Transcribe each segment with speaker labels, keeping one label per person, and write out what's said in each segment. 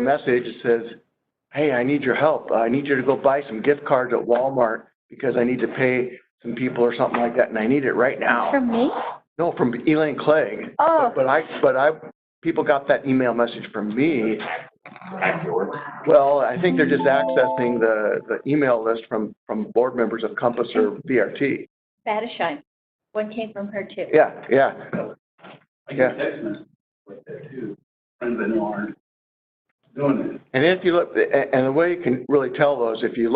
Speaker 1: a message that says, hey, I need your help. I need you to go buy some gift cards at Walmart because I need to pay some people or something like that, and I need it right now.
Speaker 2: From me?
Speaker 1: No, from Elaine Clegg.
Speaker 2: Oh.
Speaker 1: But people got that email message from me. Well, I think they're just accessing the email list from board members of Compass or BRT.
Speaker 2: Batishine. One came from her too.
Speaker 1: Yeah.
Speaker 3: I get text messages like that too. Friends I know aren't doing it.
Speaker 1: And if you look, and the way you can really tell those, if you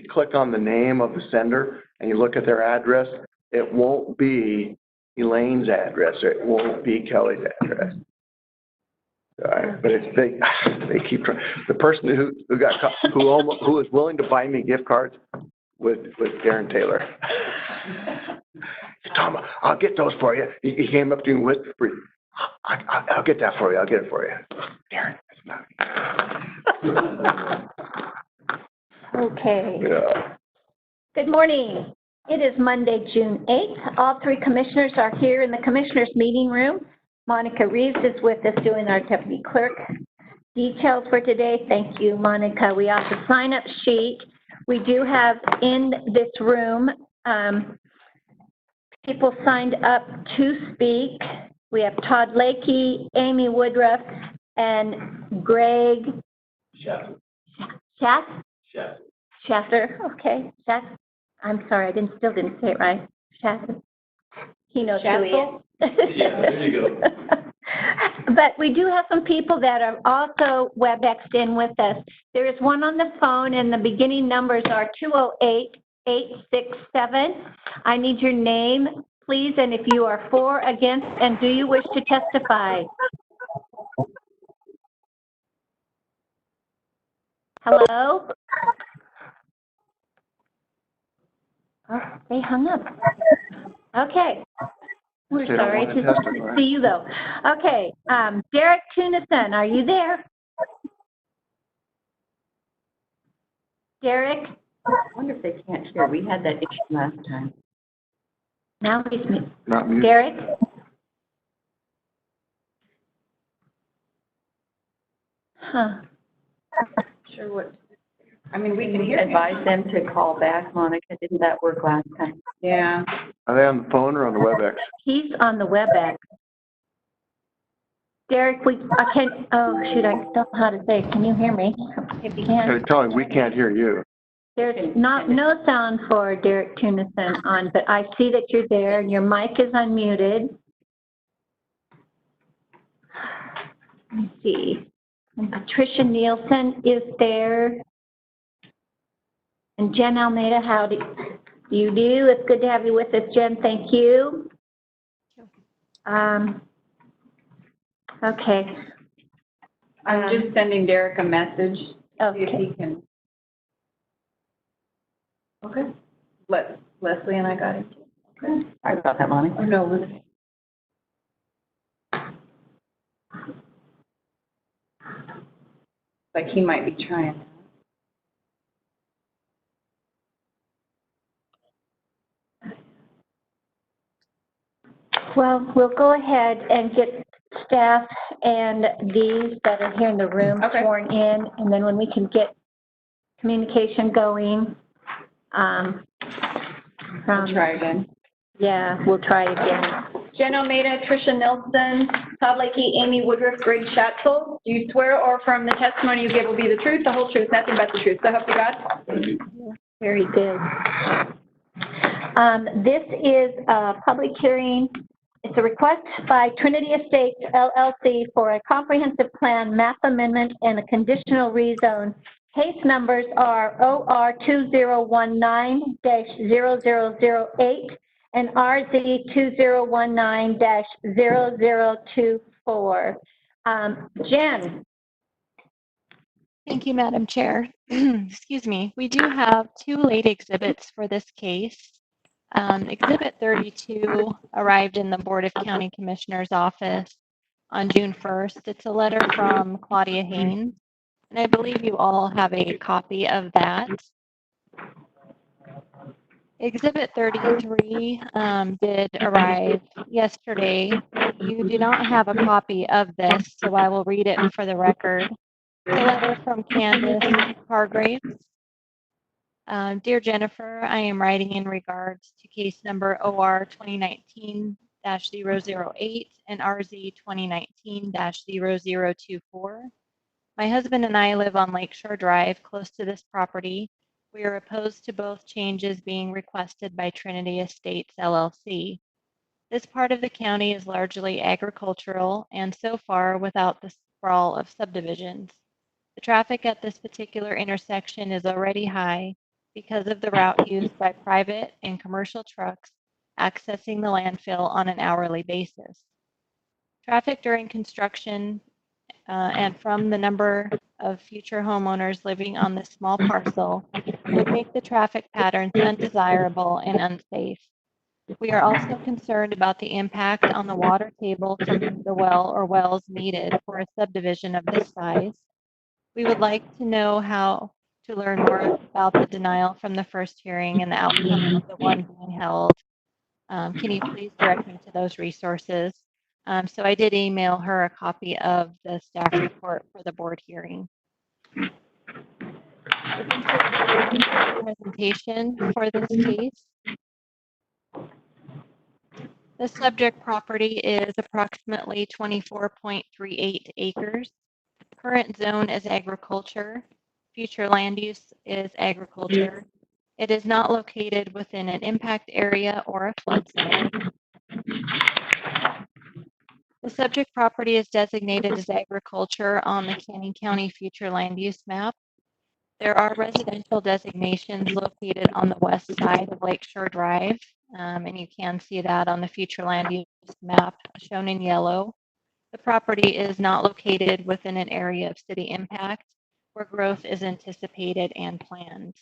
Speaker 1: click on the name of the sender and you look at their address, it won't be Elaine's address, or it won't be Kelly's address. But they keep trying. The person who was willing to buy me gift cards was Darren Taylor. Tom, I'll get those for you. He came up to me with free. I'll get that for you. I'll get it for you. Darren, it's not me.
Speaker 2: Okay.
Speaker 1: Yeah.
Speaker 2: Good morning. It is Monday, June 8th. All three commissioners are here in the commissioners' meeting room. Monica Reeves is with us doing our deputy clerk details for today. Thank you, Monica. We have the sign-up sheet. We do have in this room people signed up to speak. We have Todd Lakey, Amy Woodruff, and Greg Shafter. Okay, I'm sorry, I still didn't say it right. Shafter. He knows who he is.
Speaker 3: Yeah, there you go.
Speaker 2: But we do have some people that are also WebExed in with us. There is one on the phone, and the beginning numbers are 208-867. I need your name, please, and if you are for, against, and do you wish to testify? Hello? Oh, they hung up. Okay. We're sorry to see you though. Okay, Derek Tunison, are you there? Derek?
Speaker 4: I wonder if they can't hear. We had that issue last time.
Speaker 2: Now he's muted.
Speaker 1: Not muted.
Speaker 2: Derek? Huh.
Speaker 4: Sure what. I mean, we can advise them to call back, Monica. Didn't that work last time? Yeah.
Speaker 1: Are they on the phone or on the WebEx?
Speaker 2: He's on the WebEx. Derek, I can't, oh shoot, I don't know how to say it. Can you hear me? If you can.
Speaker 1: They're telling we can't hear you.
Speaker 2: There's no sound for Derek Tunison on, but I see that you're there and your mic is unmuted. Let me see. And Patricia Nielsen is there. And Jen Almeida, how do you do? It's good to have you with us, Jen. Thank you. Okay.
Speaker 4: I'm just sending Derek a message.
Speaker 2: Okay.
Speaker 4: See if he can. Okay. Leslie and I got it. Okay. Sorry about that, Monica. Oh, no, Leslie. Like he might be trying.
Speaker 2: Well, we'll go ahead and get staff and these that are here in the room sworn in, and then when we can get communication going.
Speaker 4: We'll try again.
Speaker 2: Yeah, we'll try again.
Speaker 4: Jen Almeida, Tricia Nelson, Todd Lakey, Amy Woodruff, Greg Schatzel. Do you swear or affirm the testimony you give will be the truth, the whole truth, nothing but the truth? So help you God.
Speaker 2: Very good. This is a public hearing. It's a request by Trinity Estates, LLC for a comprehensive plan, map amendment, and a conditional rezone. Case numbers are OR 2019-0008 and RZ 2019-0024. Jen.
Speaker 5: Thank you, Madam Chair. Excuse me. We do have two late exhibits for this case. Exhibit 32 arrived in the Board of County Commissioners office on June 1st. It's a letter from Claudia Haynes, and I believe you all have a copy of that. Exhibit 33 did arrive yesterday. You do not have a copy of this, so I will read it for the record. The letter from Candace Hargraves. Dear Jennifer, I am writing in regards to case number OR 2019-008 and RZ 2019-0024. My husband and I live on Lakeshore Drive, close to this property. We are opposed to both changes being requested by Trinity Estates LLC. This part of the county is largely agricultural and so far without the sprawl of subdivisions. The traffic at this particular intersection is already high because of the route used by private and commercial trucks accessing the landfill on an hourly basis. Traffic during construction and from the number of future homeowners living on this small parcel would make the traffic patterns undesirable and unsafe. We are also concerned about the impact on the water table from the well or wells needed for a subdivision of this size. We would like to know how to learn more about the denial from the first hearing and the outcome of the one being held. Can you please direct me to those resources? So I did email her a copy of the staff report for the board hearing. The presentation for this case. The subject property is approximately 24.38 acres. Current zone is agriculture. Future land use is agriculture. It is not located within an impact area or a flood zone. The subject property is designated as agriculture on the Canning County Future Land Use Map. There are residential designations located on the west side of Lakeshore Drive, and you can see that on the Future Land Use Map shown in yellow. The property is not located within an area of city impact where growth is anticipated and planned.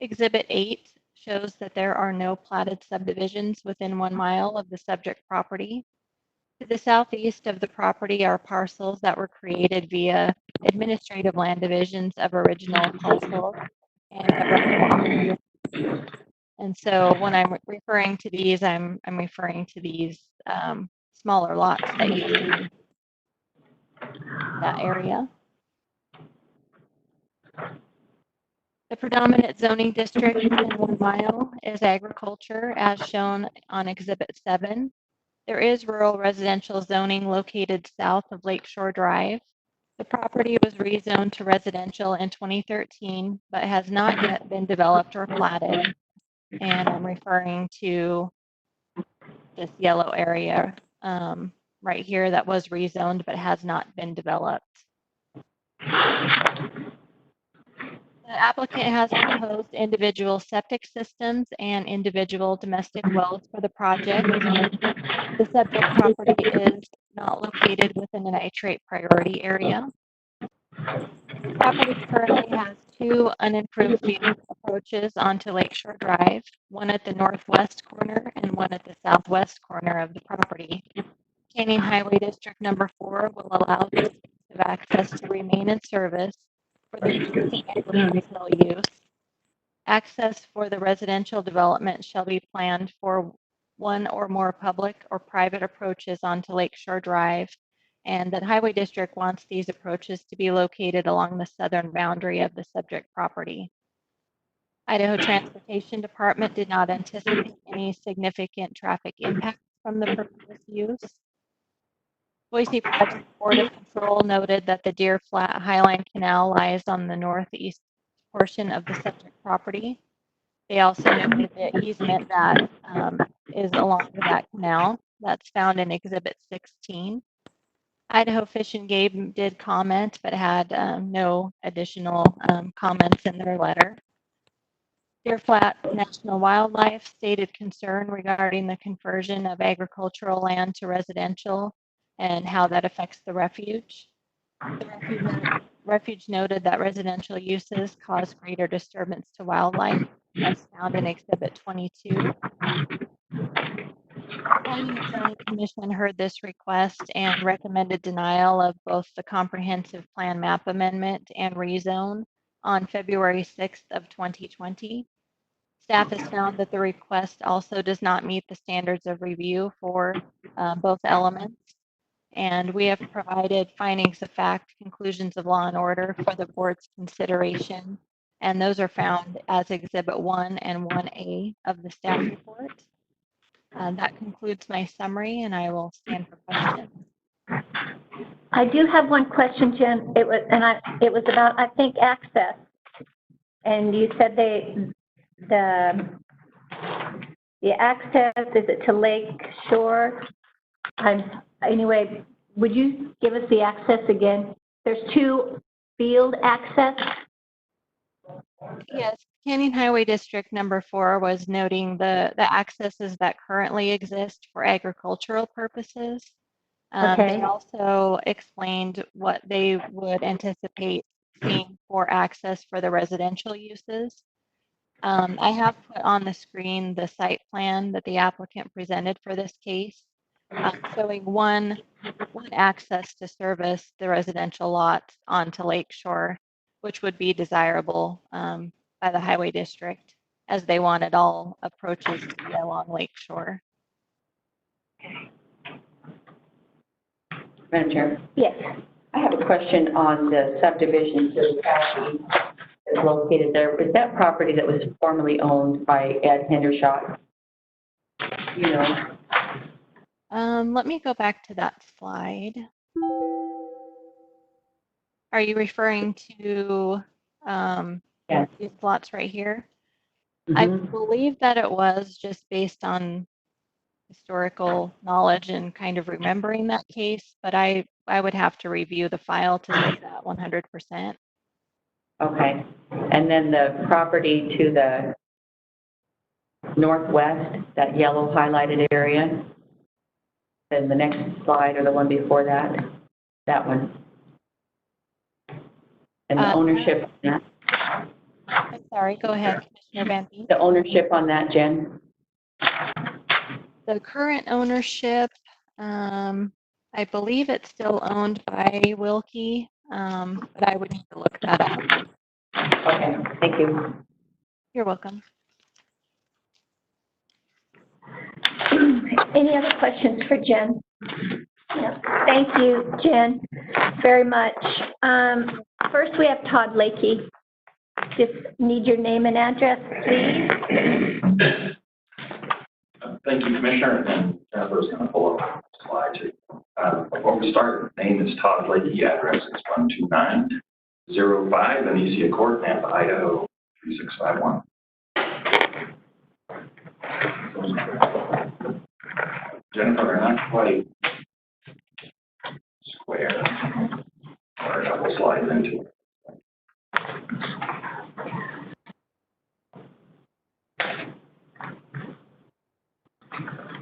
Speaker 5: Exhibit 8 shows that there are no platted subdivisions within 1 mile of the subject property. To the southeast of the property are parcels that were created via administrative land divisions of original parcels and so when I'm referring to these, I'm referring to these smaller lots that you see in that area. The predominant zoning district within 1 mile is agriculture, as shown on Exhibit 7. There is rural residential zoning located south of Lakeshore Drive. The property was rezoned to residential in 2013, but has not yet been developed or platted. And I'm referring to this yellow area right here that was rezoned but has not been developed. The applicant has proposed individual septic systems and individual domestic wells for the project. The subject property is not located within a nitrate priority area. The property currently has 2 unimproved view approaches onto Lakeshore Drive, one at the northwest corner and one at the southwest corner of the property. Canning Highway District Number 4 will allow this piece of access to remain in service for the existing agricultural use. Access for the residential development shall be planned for 1 or more public or private approaches onto Lakeshore Drive, and that Highway District wants these approaches to be located along the southern boundary of the subject property. Idaho Transportation Department did not anticipate any significant traffic impact from the proposed use. Boise Project Board of Control noted that the Deer Flat Highline Canal lies on the northeast portion of the subject property. They also noted the easement that is along that canal. That's found in Exhibit 16. Idaho Fish and Game did comment, but had no additional comments in their letter. Deer Flat National Wildlife stated concern regarding the conversion of agricultural land to residential and how that affects the refuge. The refuge noted that residential uses cause greater disturbance to wildlife, as found in Exhibit 22. The Planning and Zoning Commission heard this request and recommended denial of both the comprehensive plan map amendment and rezone on February 6th of 2020. Staff has found that the request also does not meet the standards of review for both elements. And we have provided findings of fact, conclusions of law and order for the board's consideration. And those are found as Exhibit 1 and 1A of the staff report. That concludes my summary, and I will stand for questions.
Speaker 2: I do have one question, Jen. It was about, I think, access. And you said the access, is it to Lake Shore? Anyway, would you give us the access again? There's 2 field access.
Speaker 5: Yes, Canyon Highway District number 4 was noting the accesses that currently exist for agricultural purposes.
Speaker 2: Okay.
Speaker 5: They also explained what they would anticipate seeing for access for the residential uses. I have put on the screen the site plan that the applicant presented for this case, showing one access to service the residential lots onto Lake Shore, which would be desirable by the Highway District, as they wanted all approaches to be along Lake Shore.
Speaker 6: Madam Chair,
Speaker 2: Yes.
Speaker 6: I have a question on the subdivision to the property that's located there. Was that property that was formerly owned by Ed Hendershot? You know,
Speaker 5: Let me go back to that slide. Are you referring to
Speaker 6: Yes.
Speaker 5: these lots right here? I believe that it was, just based on historical knowledge and kind of remembering that case, but I would have to review the file to say that 100%.
Speaker 6: Okay. And then the property to the northwest, that yellow highlighted area, then the next slide or the one before that, that one. And the ownership on that,
Speaker 5: I'm sorry, go ahead, Commissioner Van Veen.
Speaker 6: the ownership on that, Jen?
Speaker 5: The current ownership, I believe it's still owned by Wilkie, but I would need to look that up.
Speaker 6: Okay, thank you.
Speaker 5: You're welcome.
Speaker 2: Any other questions for Jen? No. Thank you, Jen, very much. First, we have Todd Lakey. Just need your name and address, please.
Speaker 3: Thank you, Commissioner, and Jennifer's going to pull up the slide too. Before we start, name is Todd Lakey, address is 12905 Anicia Court, Nampa, Idaho 3651. Jennifer, they're not quite square. Or a couple slides into it.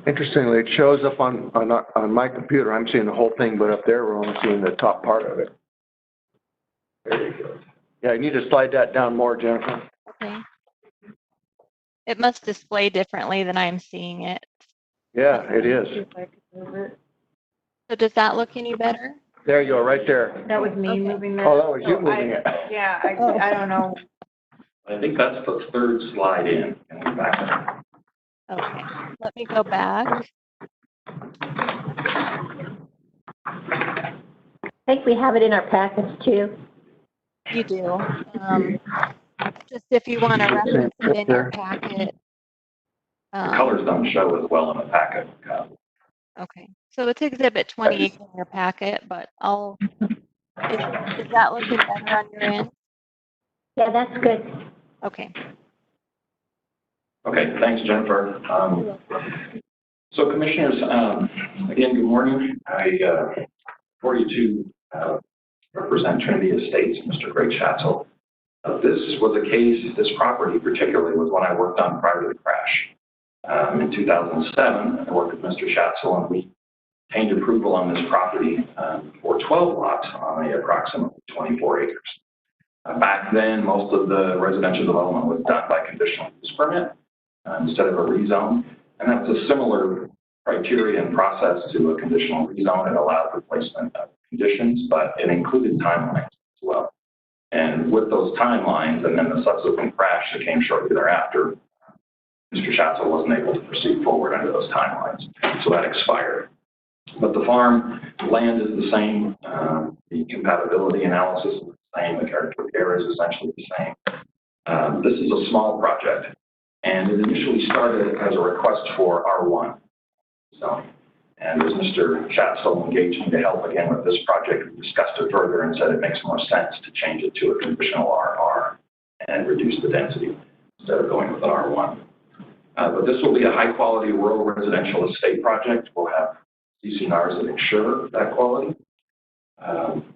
Speaker 1: Interestingly, it shows up on my computer. I'm seeing the whole thing, but up there, we're only seeing the top part of it. There you go. Yeah, you need to slide that down more, Jennifer.
Speaker 5: Okay. It must display differently than I'm seeing it.
Speaker 1: Yeah, it is.
Speaker 5: So does that look any better?
Speaker 1: There you go, right there.
Speaker 4: That was me moving that.
Speaker 1: Oh, that was you moving it.
Speaker 4: Yeah, I don't know.
Speaker 3: I think that's the third slide in. And we're back.
Speaker 5: Okay, let me go back.
Speaker 2: I think we have it in our package too.
Speaker 5: You do. Just if you want to reference it in your packet.
Speaker 3: The colors don't show as well in the packet.
Speaker 5: Okay, so it's Exhibit 28 in your packet, but is that looking better on your end?
Speaker 2: Yeah, that's good.
Speaker 5: Okay.
Speaker 3: Okay, thanks, Jennifer. So, Commissioners, again, good morning. I, for you to represent Trinity Estates, Mr. Greg Schatzel. This was a case, this property particularly, was one I worked on prior to the crash. In 2007, I worked with Mr. Schatzel, and we obtained approval on this property for 12 lots on approximately 24 acres. Back then, most of the residential development was done by conditional use permit instead of a rezone, and that was a similar criteria and process to a conditional rezone. It allowed replacement of conditions, but it included timelines as well. And with those timelines and then the subsequent crash that came shortly thereafter, Mr. Schatzel wasn't able to proceed forward under those timelines, so that expired. But the farm land is the same, the compatibility analysis is the same, the character of care is essentially the same. This is a small project, and it initially started as a request for R1 zoning. And as Mr. Chatzel engaged me to help again with this project, we discussed it further and said it makes more sense to change it to a conditional RR and reduce the density instead of going with an R1. But this will be a high-quality rural residential estate project. We'll have CC&Rs that ensure that quality.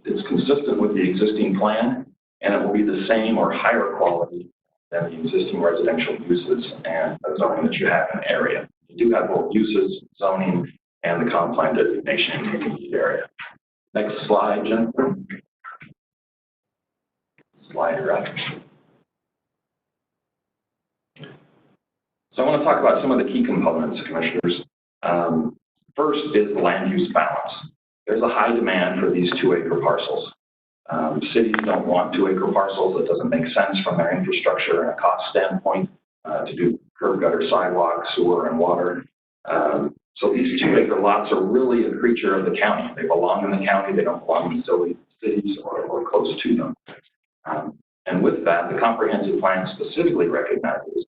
Speaker 3: It's consistent with the existing plan, and it will be the same or higher quality than the existing residential uses and the zoning that you have in the area. You do have both uses, zoning, and the comp plan designation in the complete area. Next slide, Jennifer. Slide her up. So I want to talk about some of the key components, Commissioners. First is the land use balance. There's a high demand for these 2-acre parcels. Cities don't want 2-acre parcels. It doesn't make sense from their infrastructure and a cost standpoint to do curb gutter, sidewalk, sewer, and water. So these 2-acre lots are really a creature of the county. They belong in the county. They don't belong in cities or close to them. And with that, the comprehensive plan specifically recognizes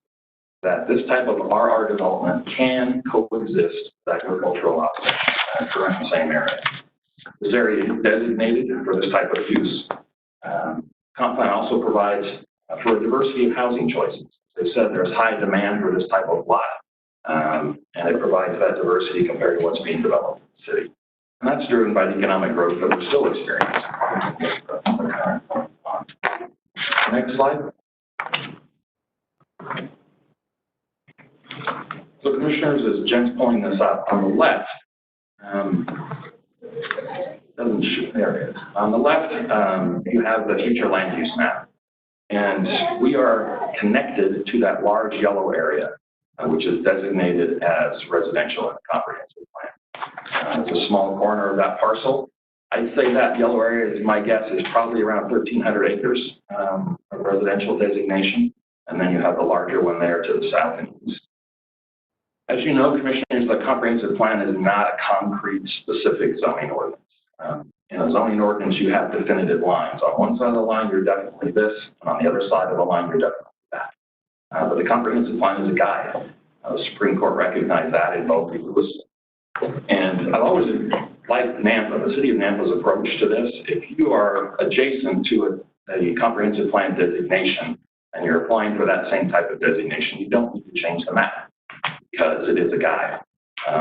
Speaker 3: that this type of RR development can coexist with agricultural lots in the same area. This area is designated for this type of use. Comp plan also provides for a diversity of housing choices. They said there's high demand for this type of lot, and it provides that diversity compared to what's being developed in the city. And that's driven by the economic growth that we're still experiencing. Next slide. So Commissioners, as Jen's pointing this out, on the left, there it is. On the left, you have the future land use map. And we are connected to that large yellow area, which is designated as residential in the comprehensive plan. It's a small corner of that parcel. I'd say that yellow area, my guess, is probably around 1,300 acres of residential designation. And then you have the larger one there to the south and east. As you know, Commissioners, the comprehensive plan is not a concrete specific zoning ordinance. In a zoning ordinance, you have definitive lines. On one side of the line, you're definitely this, and on the other side of the line, you're definitely that. But the comprehensive plan is a guide. The Supreme Court recognized that in both Lewis. And I've always liked Nampa, the city of Nampa's approach to this. If you are adjacent to a comprehensive plan designation and you're applying for that same type of designation, you don't need to change the map because it is a guide.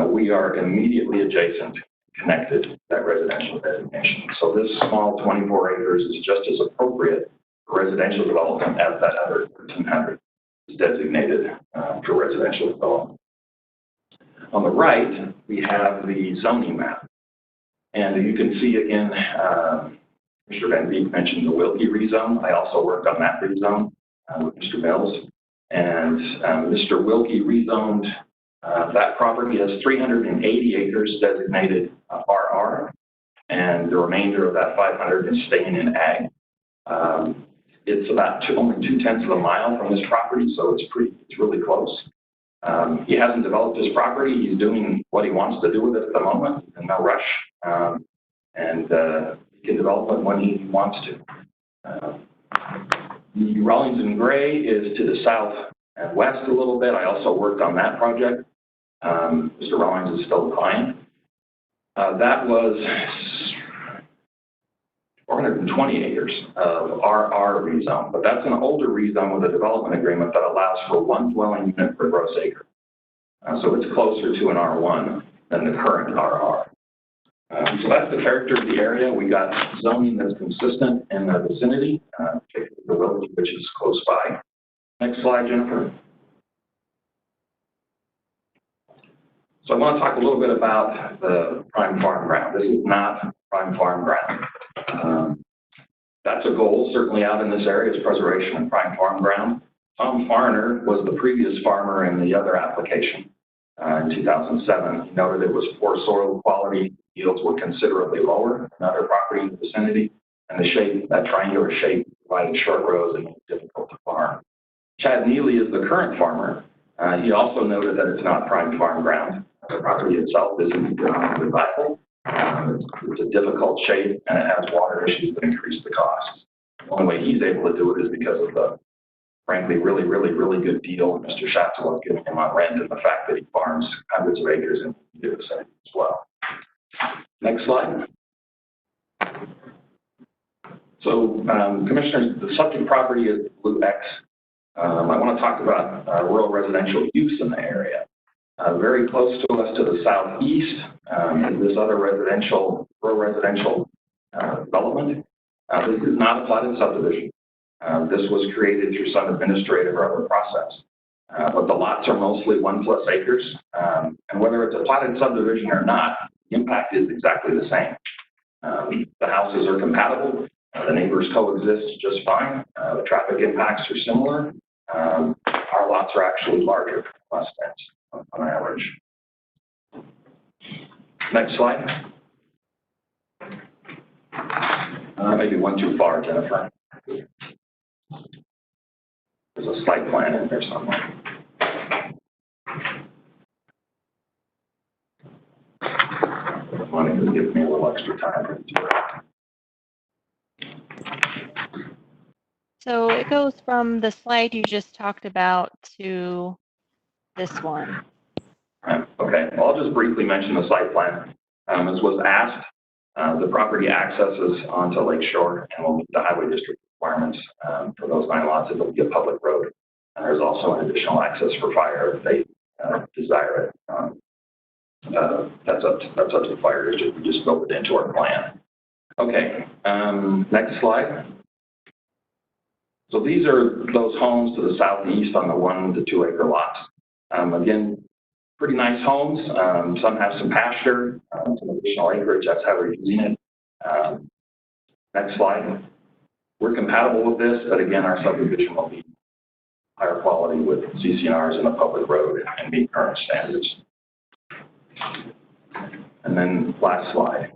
Speaker 3: We are immediately adjacent, connected to that residential designation. So this small 24 acres is just as appropriate for residential development as that other 1,300 is designated for residential development. On the right, we have the zoning map. And you can see again, Mr. Van Beek mentioned the Wilkie rezone. I also worked on that rezone with Mr. Mills. And Mr. Wilkie rezoned that property has 380 acres designated RR, and the remainder of that 500 is staying in ag. It's about only 2/10 of a mile from his property, so it's really close. He hasn't developed his property. He's doing what he wants to do with it at the moment, and no rush. And he can develop it when he wants to. The Rawlings and Gray is to the south and west a little bit. I also worked on that project. Mr. Rawlings is still a client. That was 420 acres of RR rezone, but that's an older rezone with a development agreement that allows for 1 dwelling unit per gross acre. So it's closer to an R1 than the current RR. So that's the character of the area. We got zoning that's consistent in the vicinity, particularly the Wilkie, which is close by. Next slide, Jennifer. So I want to talk a little bit about the prime farm ground. This is not prime farm ground. That's a goal, certainly out in this area, is preservation of prime farm ground. Tom Farner was the previous farmer in the other application in 2007. He noted it was poor soil quality. Yields were considerably lower than other property in the vicinity, and the shape, that triangular shape, provided short rows and made it difficult to farm. Chad Neely is the current farmer. He also noted that it's not prime farm ground. The property itself isn't viable. It's a difficult shape and it has water issues that increase the costs. The only way he's able to do it is because of the, frankly, really good deal Mr. Schatzel has given him on rent and the fact that he farms hundreds of acres in the vicinity as well. Next slide. So, Commissioners, the subject property is Blue X. I want to talk about rural residential use in the area. Very close to us to the southeast is this other rural residential development. This is not a platted subdivision. This was created through some administrative or other process. But the lots are mostly 1+ acres. And whether it's a platted subdivision or not, the impact is exactly the same. The houses are compatible. The neighbors coexist just fine. The traffic impacts are similar. Our lots are actually larger, less dense on average. Next slide. Maybe one too far, Jennifer. There's a site plan in there somewhere. Monica give me a little extra time.
Speaker 5: So it goes from the slide you just talked about to this one.
Speaker 3: Okay, well, I'll just briefly mention the site plan. As was asked, the property accesses onto Lake Shore and will meet the highway district requirements for those 9 lots. It will be a public road. And there's also an additional access for fire if they desire it. That's up to the fire district. We just built it into our plan. Okay, next slide. So these are those homes to the southeast on the 1 to 2 acre lots. Again, pretty nice homes. Some have some pasture, some additional acreage. That's how we're using it. Next slide. We're compatible with this, but again, our subdivision will be higher quality with CC&Rs and a public road and meet current standards. And then last slide.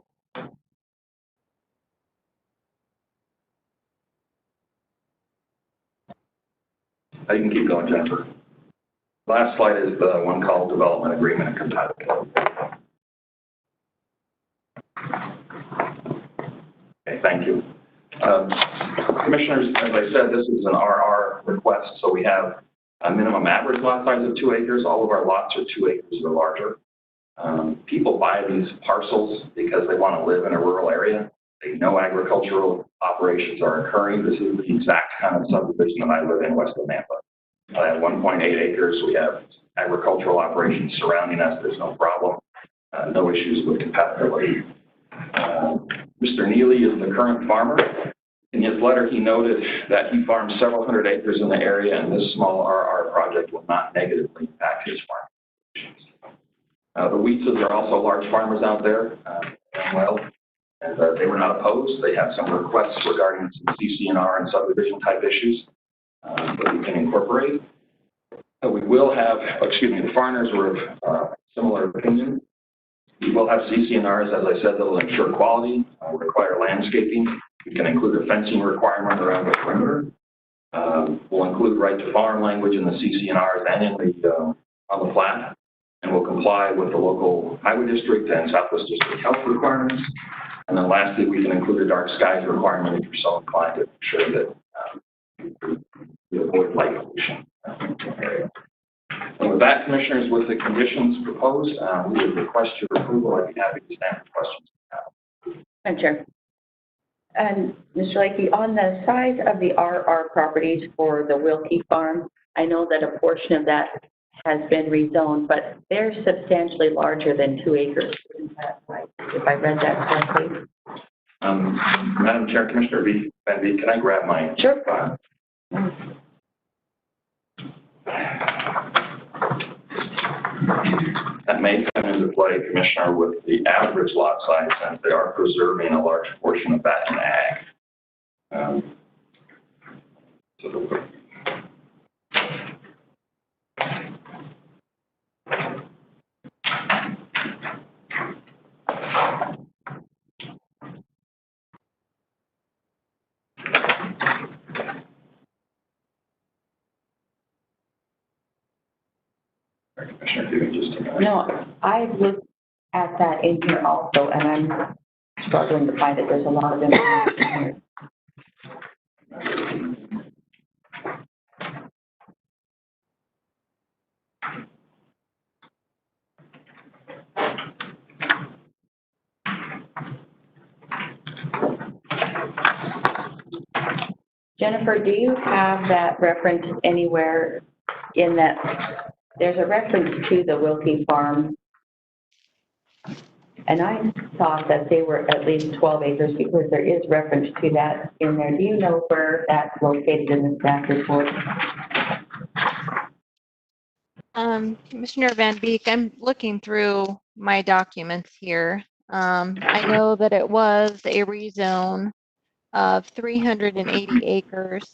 Speaker 3: You can keep going, Jennifer. Last slide is the one called Development Agreement and Compatibility. Okay, thank you. Commissioners, as I said, this is an RR request, so we have a minimum average lot size of 2 acres. All of our lots are 2 acres or larger. People buy these parcels because they want to live in a rural area. They know agricultural operations are occurring. This is the exact kind of subdivision that I live in west of Nampa. I have 1.8 acres. We have agricultural operations surrounding us. There's no problem. No issues with compatibility. Mr. Neely is the current farmer. In his letter, he noted that he farms several hundred acres in the area, and this small RR project will not negatively impact his farm. The Wheatses are also large farmers out there, and they were not opposed. They have some requests regarding some CC&R and subdivision type issues that we can incorporate. We will have, the farmers were of similar opinion. We will have CC&Rs, as I said, that will ensure quality, require landscaping. We can include a fencing requirement around the perimeter. We'll include right to farm language in the CC&Rs and in the on the plat, and will comply with the local highway district and Southwest District health requirements. And then lastly, we can include a dark skies requirement if you're so inclined to ensure that we avoid light pollution in the area. And with that, Commissioners, with the conditions proposed, we would request your approval. I'd be happy to stand for questions.
Speaker 6: Madam Chair. And Mr. Lakey, on the size of the RR properties for the Wilkie Farm, I know that a portion of that has been rezoned, but they're substantially larger than 2 acres. Isn't that right? If I read that correctly.
Speaker 3: Madam Chair, Commissioner Van Beek, can I grab my
Speaker 6: Sure.
Speaker 3: That may come into play, Commissioner, with the average lot size, since they are preserving a large portion of that in ag. sorry, Commissioner, if you could just take a minute.
Speaker 6: No, I've looked at that in here also, and I'm struggling to find it. There's a lot of information here. Jennifer, do you have that reference anywhere in that? There's a reference to the Wilkie Farm. And I thought that they were at least 12 acres because there is reference to that in there. Do you know where that's located in the staff report?
Speaker 5: Commissioner Van Beek, I'm looking through my documents here. I know that it was a rezone of 380 acres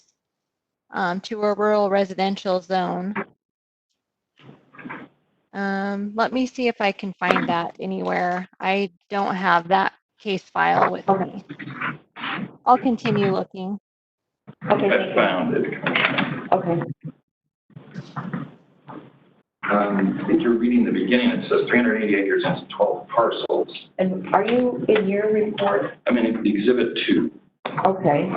Speaker 5: to a rural residential zone. Let me see if I can find that anywhere. I don't have that case file with me. I'll continue looking.
Speaker 6: Okay, thank
Speaker 3: I
Speaker 6: you.
Speaker 3: found it, Commissioner.
Speaker 6: Okay.
Speaker 3: I think you're reading the beginning. It says 380 acres and 12 parcels.
Speaker 6: And are you in your report?
Speaker 3: I'm in Exhibit 2.
Speaker 6: Okay.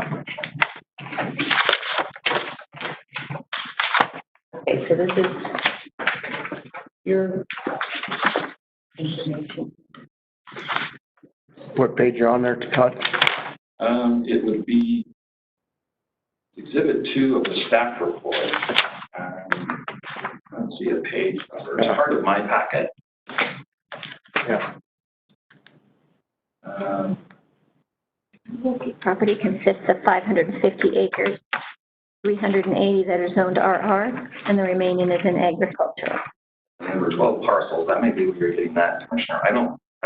Speaker 6: Okay, so this is your information.
Speaker 1: What page you're on there to cut?
Speaker 3: It would be Exhibit 2 of the staff report. I don't see a page number. It's part of my packet.
Speaker 1: Yeah.
Speaker 2: Property consists of 550 acres, 380 that are zoned RR, and the remaining is in agricultural.
Speaker 3: And there were 12 parcels. That may be where you're getting that, Commissioner. I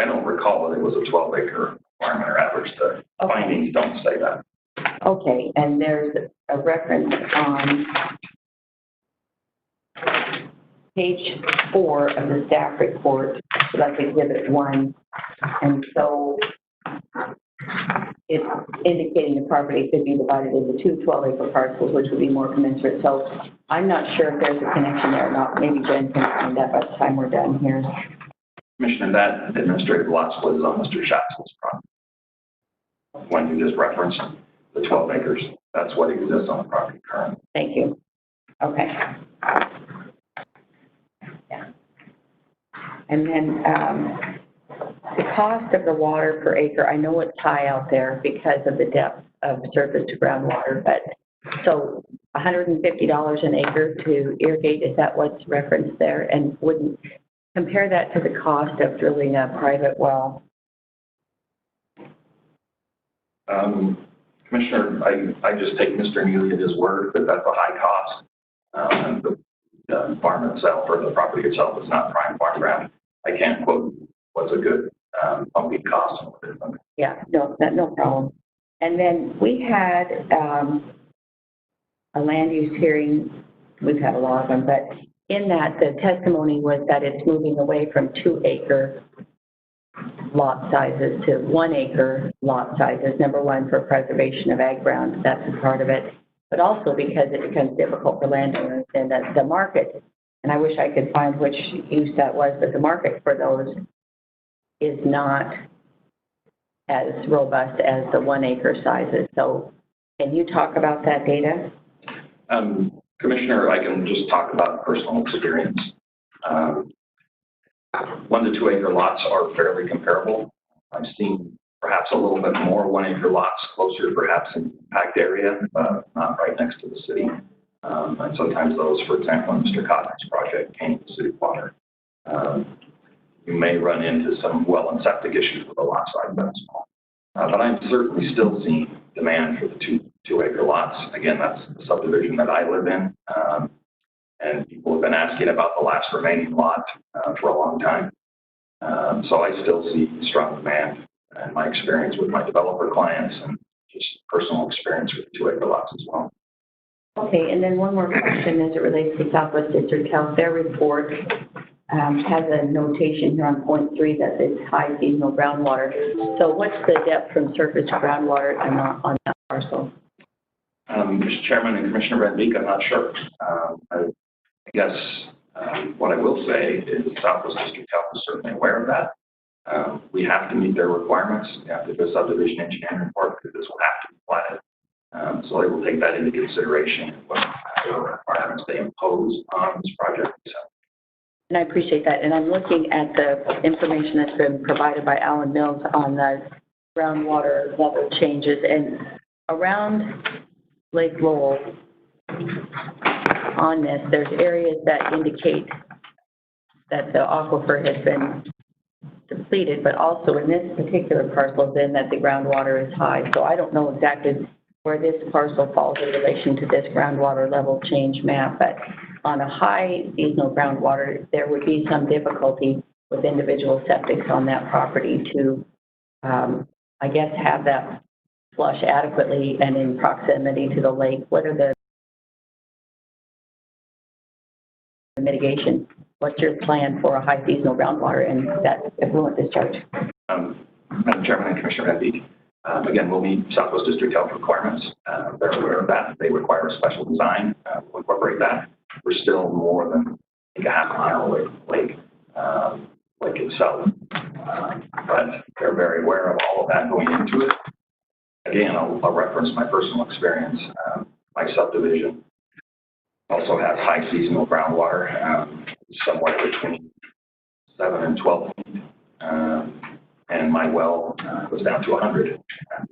Speaker 3: don't recall that it was a 12-acre requirement or average. The findings don't say that.
Speaker 6: Okay, and there's a reference on page 4 of the staff report, so that's Exhibit 1. And so it's indicating the property could be divided into two 12-acre parcels, which would be more commensurate. So I'm not sure if there's a connection there or not. Maybe Jen can find that by the time we're done here.
Speaker 3: Commissioner, that administrative lot split is on Mr. Schatz's property. When you just referenced the 12 acres, that's what exists on the property currently.
Speaker 6: Thank you. Okay. Yeah. And then the cost of the water per acre, I know it's high out there because of the depth of surface to groundwater, but so $150 an acre to irrigate, is that what's referenced there? And wouldn't compare that to the cost of drilling a private well?
Speaker 3: Commissioner, I just take Mr. Neely at his word that that's a high cost. The farm itself or the property itself is not prime farmland. I can't quote what's a good pumping cost.
Speaker 6: Yeah, no problem. And then we had a land use hearing. We've had a lot of them, but in that, the testimony was that it's moving away from 2-acre lot sizes to 1-acre lot sizes. Number one, for preservation of ag ground, that's a part of it, but also because it becomes difficult for landowners and that the market, and I wish I could find which use that was, but the market for those is not as robust as the 1-acre sizes. So can you talk about that data?
Speaker 3: Commissioner, I can just talk about personal experience. 1 to 2 acre lots are fairly comparable. I've seen perhaps a little bit more 1-acre lots closer perhaps in packed area, but not right next to the city. And sometimes those, for example, in Mr. Cotton's project came to city water. You may run into some well and septic issues with a lot size that small. But I'm certainly still seeing demand for the 2-acre lots. Again, that's the subdivision that I live in. And people have been asking about the last remaining lot for a long time. So I still see strong demand and my experience with my developer clients and just personal experience with 2-acre lots as well.
Speaker 6: Okay, and then one more question as it relates to Southwest District Health. Their report has a notation here on point 3 that it's high seasonal groundwater. So what's the depth from surface to groundwater on that parcel?
Speaker 3: Mr. Chairman and Commissioner Van Beek, I'm not sure. I guess What I will say is Southwest District Health is certainly aware of that. We have to meet their requirements. We have to do a subdivision engineering report because this will have to be platted. So they will take that into consideration what requirements they impose on this project. So.
Speaker 6: And I appreciate that. And I'm looking at the information that's been provided by Alan Mills on the groundwater level changes. And around Lake Lowell, on this, there's areas that indicate that the aquifer has been depleted, but also in this particular parcel, then that the groundwater is high. So I don't know exactly where this parcel falls in relation to this groundwater level change map, but on a high seasonal groundwater, there would be some difficulty with individual septics on that property to, I guess, have that flush adequately and in proximity to the lake. What are the mitigation? What's your plan for a high seasonal groundwater and that effluent discharge?
Speaker 3: Madam Chairman and Commissioner Enby, again, we'll meet Southwest District Health requirements. They're aware of that. They require a special design. We'll incorporate that. We're still more than a half a mile away from the lake itself. But they're very aware of all of that going into it. Again, I'll reference my personal experience. My subdivision also has high seasonal groundwater, somewhere between 7 and 12 feet. And my well was down to 100,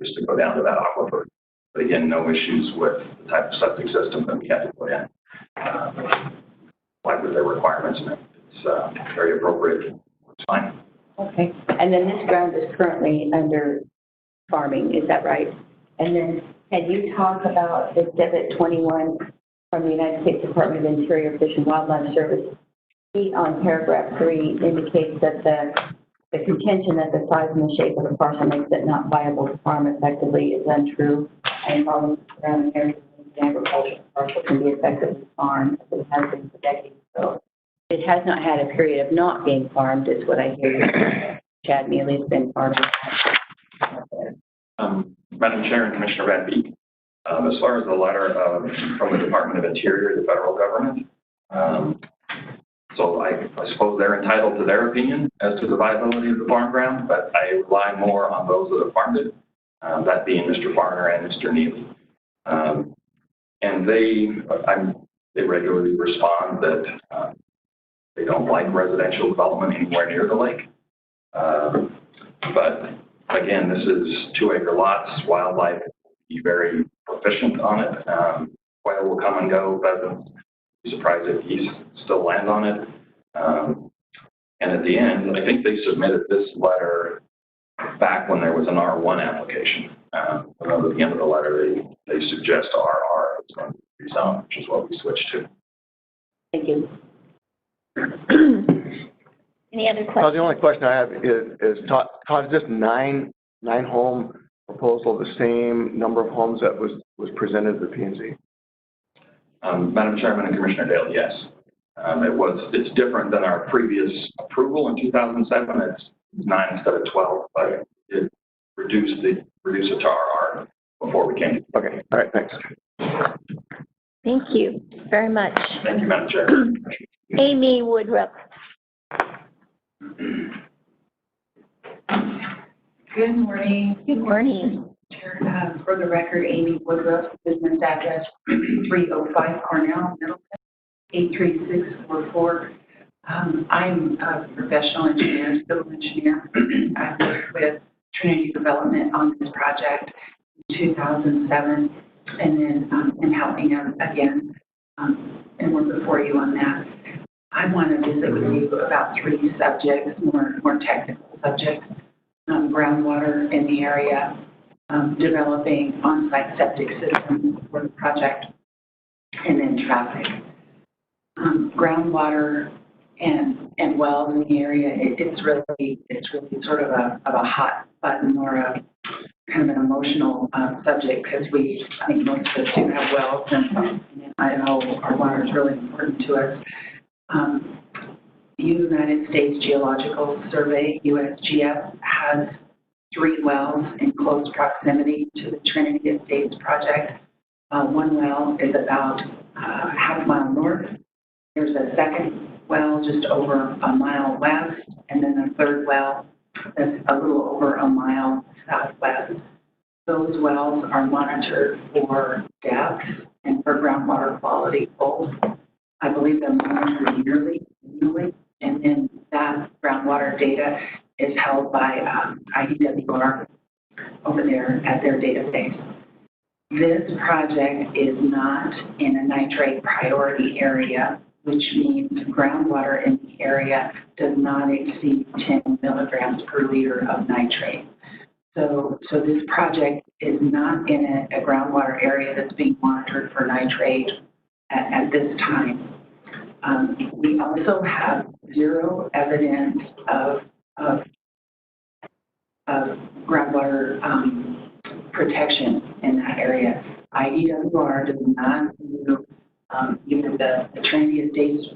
Speaker 3: just to go down to that aquifer. But again, no issues with the type of septic system that we had to put in. Like with their requirements, and it's very appropriate. It's fine.
Speaker 6: Okay. And then this ground is currently under farming, is that right? And then can you talk about Exhibit 21 from the United States Department of Interior, Fish and Wildlife Service? On paragraph 3 indicates that the contention that the size and the shape of the parcel makes it not viable to farm effectively is untrue, and farming around areas of the agricultural parcel can be effectively farmed, as it has been for decades. So it has not had a period of not being farmed, is what I hear you. Chad Neely's been farming.
Speaker 3: Madam Chair and Commissioner Van Beek, as far as the letter from the Department of Interior, the federal government, so I suppose they're entitled to their opinion as to the viability of the farm ground, but I rely more on those that have farmed it, that being Mr. Farner and Mr. Neely. And they regularly respond that they don't like residential development anywhere near the lake. But again, this is 2-acre lots. Wildlife will be very proficient on it. Quail will come and go. Pheasants, be surprised if geese still land on it. And at the end, I think they submitted this letter back when there was an R1 application. And at the end of the letter, they suggest RR is going to be rezoned, which is what we switched to.
Speaker 6: Thank you.
Speaker 2: Any other questions?
Speaker 1: Well, the only question I have is Todd, is this nine home proposal the same number of homes that was presented to the P&Z?
Speaker 3: Madam Chairman and Commissioner Dale, yes. It's different than our previous approval in 2007. It's 9 instead of 12, but it reduced it to RR before we came.
Speaker 1: Okay, all right, thanks.
Speaker 2: Thank you very much.
Speaker 3: Thank you, Madam Chair.
Speaker 2: Amy Woodruff.
Speaker 7: Good morning.
Speaker 2: Good morning.
Speaker 7: For the record, Amy Woodruff, business address 305 Cornell, Middleton, 83644. I'm a professional engineer, civil engineer. I worked with Trinity Development on this project in 2007, and then in helping them again, and we're before you on that. I want to visit with you about 3 subjects, more technical subjects: groundwater in the area, developing on-site septic systems for the project, and then traffic. Groundwater and wells in the area, it's really sort of a hot button or a kind of an emotional subject, because I think most of us do have wells, and I know our water is really important to us. United States Geological Survey, USGS, has 3 wells in close proximity to the Trinity Estates project. One well is about half a mile north. There's a second well just over a mile west, and then a third well that's a little over a mile southwest. Those wells are monitored for depth and for groundwater quality both. I believe they're monitored yearly, and then that groundwater data is held by IDWR over there at their database. This project is not in a nitrate priority area, which means groundwater in the area does not exceed 10 milligrams per liter of nitrate. So this project is not in a groundwater area that's being monitored for nitrate at this time. We also have zero evidence of groundwater protection in that area. IDWR does not view either the Trinity Estates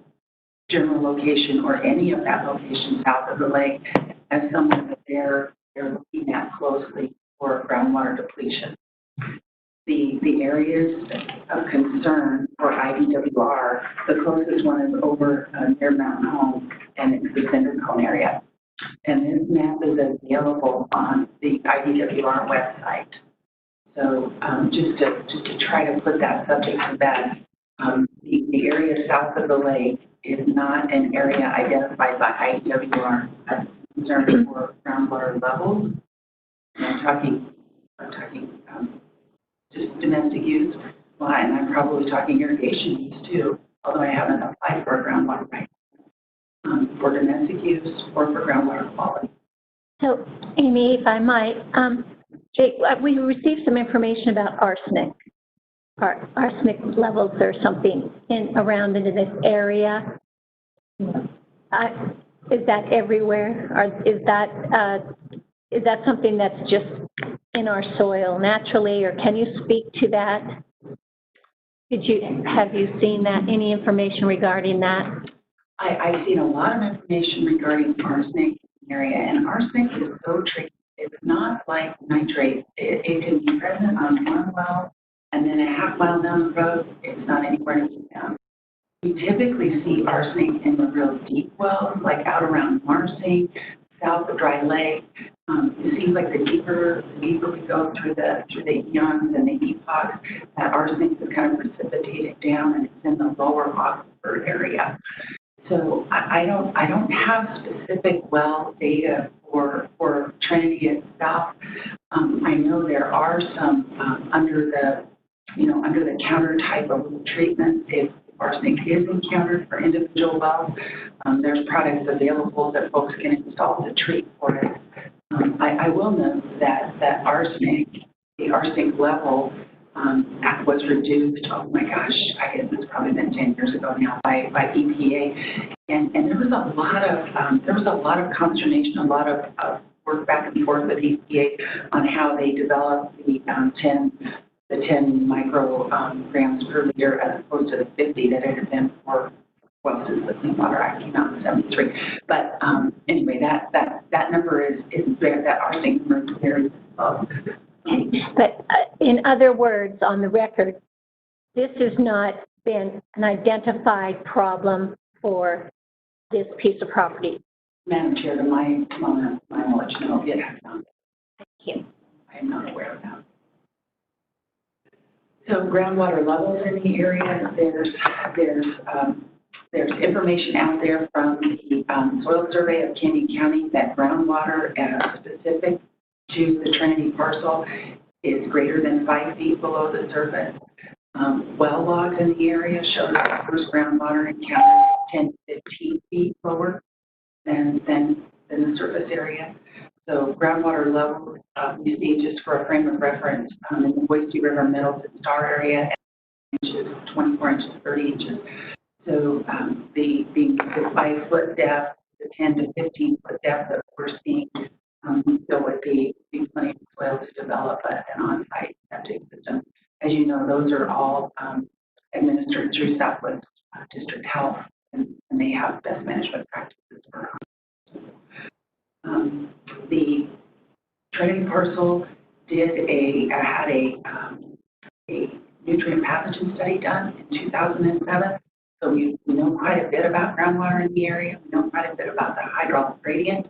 Speaker 7: general location or any of that location south of the lake as someone that they're looking at closely for groundwater depletion. The areas of concern for IDWR, the closest one is over near Mountain Home, and it's the Cinder Cone area. And this map is available on the IDWR website. So just to try to put that subject to bed, the area south of the lake is not an area identified by IDWR as concern for groundwater levels. And I'm talking just domestic use, well, and I'm probably talking irrigation use too, although I haven't applied for a groundwater right for domestic use or for groundwater quality.
Speaker 2: So, Amy, if I might, Jake, we received some information about arsenic, arsenic levels or something around in this area. Is that everywhere? Or is that something that's just in our soil naturally, or can you speak to that? Have you seen that? Any information regarding that?
Speaker 7: I've seen a lot of information regarding arsenic in the area, and arsenic is so tricky. It's not like nitrate. It can be present on one well, and then a half mile down the road, it's not anywhere to be found. We typically see arsenic in the real deep wells, like out around Marsing, south of Dry Lake. It seems like the deeper we go through the eons and the epochs, that arsenic is kind of precipitated down, and it's in the lower aquifer area. So I don't have specific well data for Trinity itself. I know there are some under the counter type of treatment if arsenic is encountered for individual wells. There's products available that folks can install to treat for it. I will note that the arsenic level was reduced, oh my gosh, I guess it's probably been 10 years ago now by EPA. And there was a lot of consternation, a lot of work back and forth with EPA on how they developed the 10 micrograms per liter as opposed to the 50 that it had been for, well, since the Clean Water Act came out in 73. But anyway, that number is that arsenic number is very low.
Speaker 2: But in other words, on the record, this has not been an identified problem for this piece of property.
Speaker 7: Madam Chair, to my knowledge, no, it has not.
Speaker 2: Thank you.
Speaker 7: I am not aware of that. So groundwater levels in the area, there's information out there from the soil survey of Canyon County that groundwater specific to the Trinity parcel is greater than 5 feet below the surface. Well logs in the area show that the first groundwater encounter 10 to 15 feet lower than the surface area. So groundwater levels we see, just for a frame of reference, in the Boise River Middleton Star area, inches, 24 inches, 30 inches. So the 5 foot depth, the 10 to 15 foot depth that we're seeing, still would be plenty of soil to develop an on-site septic system. As you know, those are all administered through Southwest District Health, and they have best management practices for the Trinity parcel had a nutrient pathogen study done in 2007. So we know quite a bit about groundwater in the area. We know quite a bit about the hydraulic gradient.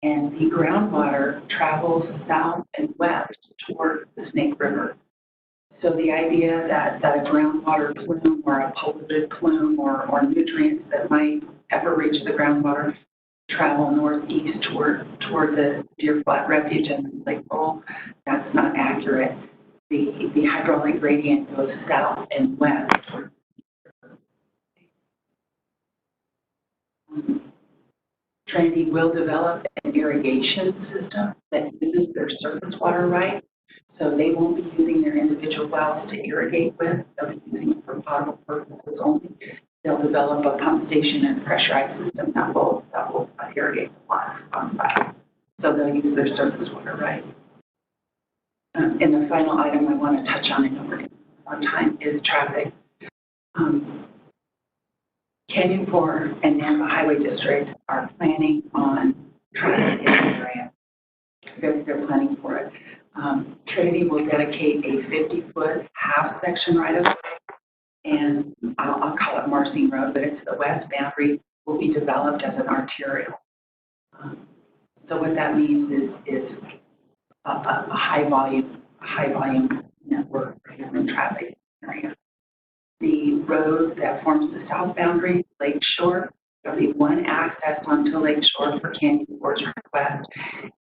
Speaker 7: And the groundwater travels south and west toward the Snake River. So the idea that a groundwater plume or a polluted plume or nutrients that might ever reach the groundwater travel northeast toward the Deer Flat Refuge and Lake Bowl, that's not accurate. The hydraulic gradient goes south and west. Trinity will develop an irrigation system that uses their surface water rights. So they won't be using their individual wells to irrigate with. They'll be using it for potable purposes only. They'll develop a pump station and pressurized system that will irrigate the plots on site. So they'll use their surface water rights. And the final item I want to touch on, I know we're going to on time, is traffic. Canyon Core and Nampa Highway District are planning on traffic in the area. They're planning for it. Trinity will dedicate a 50-foot half section right of way, and I'll call it Marcing Road, but it's the west boundary, will be developed as an arterial. So what that means is a high volume network for human traffic area. The road that forms the south boundary, Lake Shore, there'll be one access onto Lake Shore for Canyon Core's request,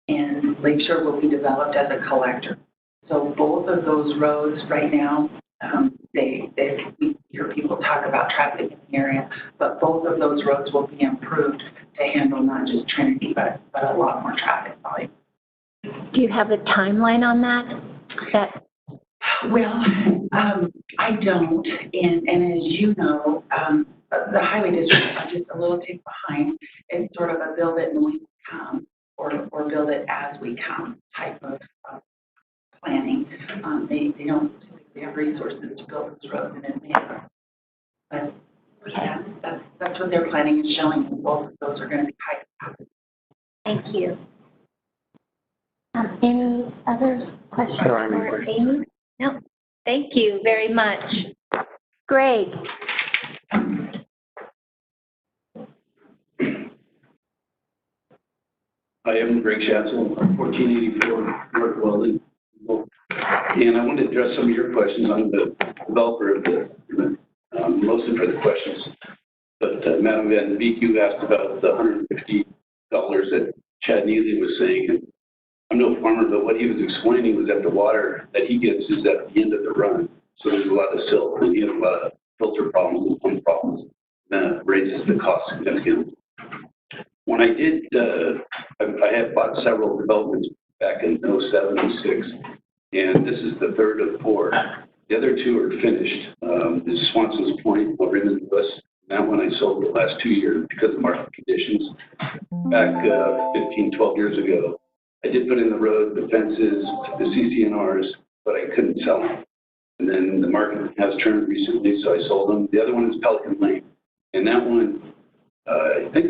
Speaker 7: and Lake Shore will be developed as a collector. So both of those roads right now, we hear people talk about traffic in the area, but both of those roads will be improved to handle not just Trinity, but a lot more traffic volume.
Speaker 2: Do you have a timeline on that?
Speaker 7: Well, I don't, and as you know, the highway district is just a little tick behind. It's sort of a build it and we come, or build it as we come type of planning. They don't typically have resources to build those roads in advance. But yeah, that's what their planning is showing. Both of those are going to be high capacity.
Speaker 2: Thank you. Any other questions
Speaker 1: I don't have any
Speaker 2: for
Speaker 1: questions.
Speaker 2: Amy? No. Thank you very much. Greg.
Speaker 8: I am Greg Schatzel, 1484 North Weldon. And I want to address some of your questions on the developer of the agreement, mostly for the questions. But Madam Van Beek, you asked about the $150 that Chad Neely was saying. And I'm no farmer, but what he was explaining was that the water that he gets is at the end of the run. So there's a lot of silt, and he has a lot of filter problems and pump problems. That raises the cost significantly. When I did, I had bought several developments back in 07 and 06, and this is the third of four. The other two are finished. This is Swanson's Point over in the West. That one I sold the last 2 years because of market conditions. Back 15, 12 years ago, I did put in the road, the fences, the CCNRs, but I couldn't sell them. And then the market has turned recently, so I sold them. The other one is Pelican Lane. And that one, I think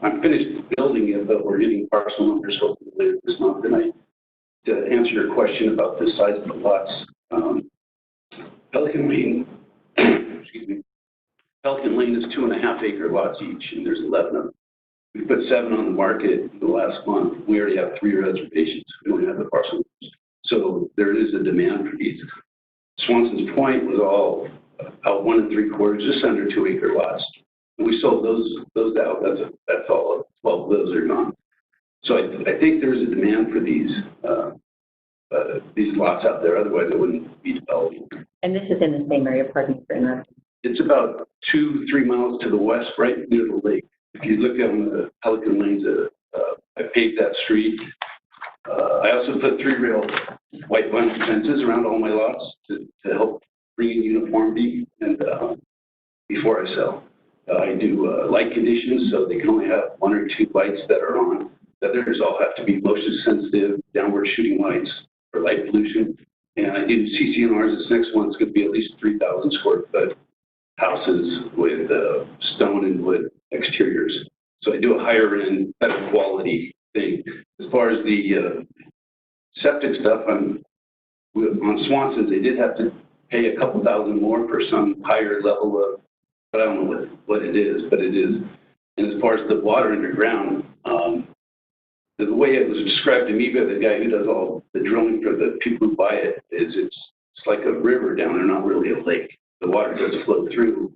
Speaker 8: I'm finished building it, but we're getting parcel numbers hopefully later this month. And to answer your question about the size of the lots, Pelican Lane, excuse me, Pelican Lane is 2.5 acre lots each, and there's 11 of them. We put 7 on the market in the last month. We already have 3 reservations. We don't have the parcel numbers. So there is a demand for these. Swanson's Point was all about 1 3/4, just under 2 acre lots. And we sold those out. That's all. 12 of those are gone. So I think there's a demand for these lots out there. Otherwise, it wouldn't be developing.
Speaker 6: And this is in the same area, pardon me for interrupting.
Speaker 8: It's about 2-3 miles to the west, right near the lake. If you look on the Pelican Lanes, I paved that street. I also put 3 rail white vinyl fences around all my lots to help bring in uniformity and before I sell. I do light conditions, so they can only have 1 or 2 lights that are on. The others all have to be motion sensitive, downward shooting lights for light pollution. And I do CCNRs. This next one's going to be at least 3,000 square foot houses with stone and wood exteriors. So I do a higher end, better quality thing. As far as the septic stuff, on Swanson's, they did have to pay a couple thousand more for some higher level of but I don't know what it is, but it is. And as far as the water underground, the way it was described to me by the guy who does all the drilling for the people who buy it is it's like a river down there, not really a lake. The water does flow through,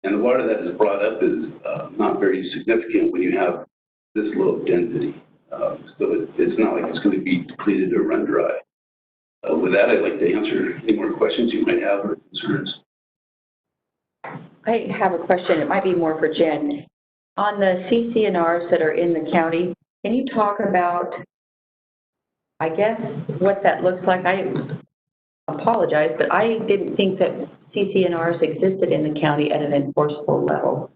Speaker 8: and the water that is brought up is not very significant when you have this low density. So it's not like it's going to be depleted or run dry. With that, I'd like to answer any more questions you might have or concerns.
Speaker 6: I have a question. It might be more for Jen. On the CC&Rs that are in the county, can you talk about, I guess, what that looks like? I apologize, but I didn't think that CC&Rs existed in the county at an enforceable level.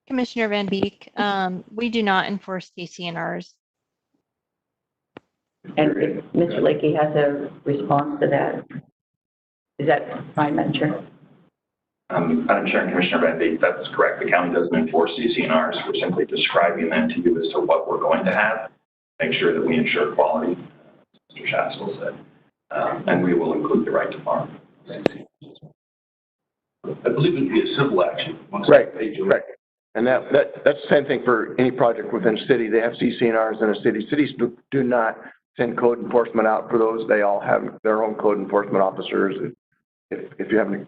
Speaker 5: Commissioner Van Beek, we do not enforce CC&Rs.
Speaker 6: And if Mr. Lakey has a response to that, is that fine, Madam Chair?
Speaker 3: Madam Chair and Commissioner Van Beek, that's correct. The county doesn't enforce CC&Rs. We're simply describing them to you as to what we're going to have, make sure that we ensure quality, as Mr. Shastill said, and we will include the right to farm.
Speaker 8: I believe it'd be a civil action.
Speaker 1: Right. And that's the same thing for any project within a city. They have CC&Rs in a city. Cities do not send code enforcement out for those. They all have their own code enforcement officers. If you have any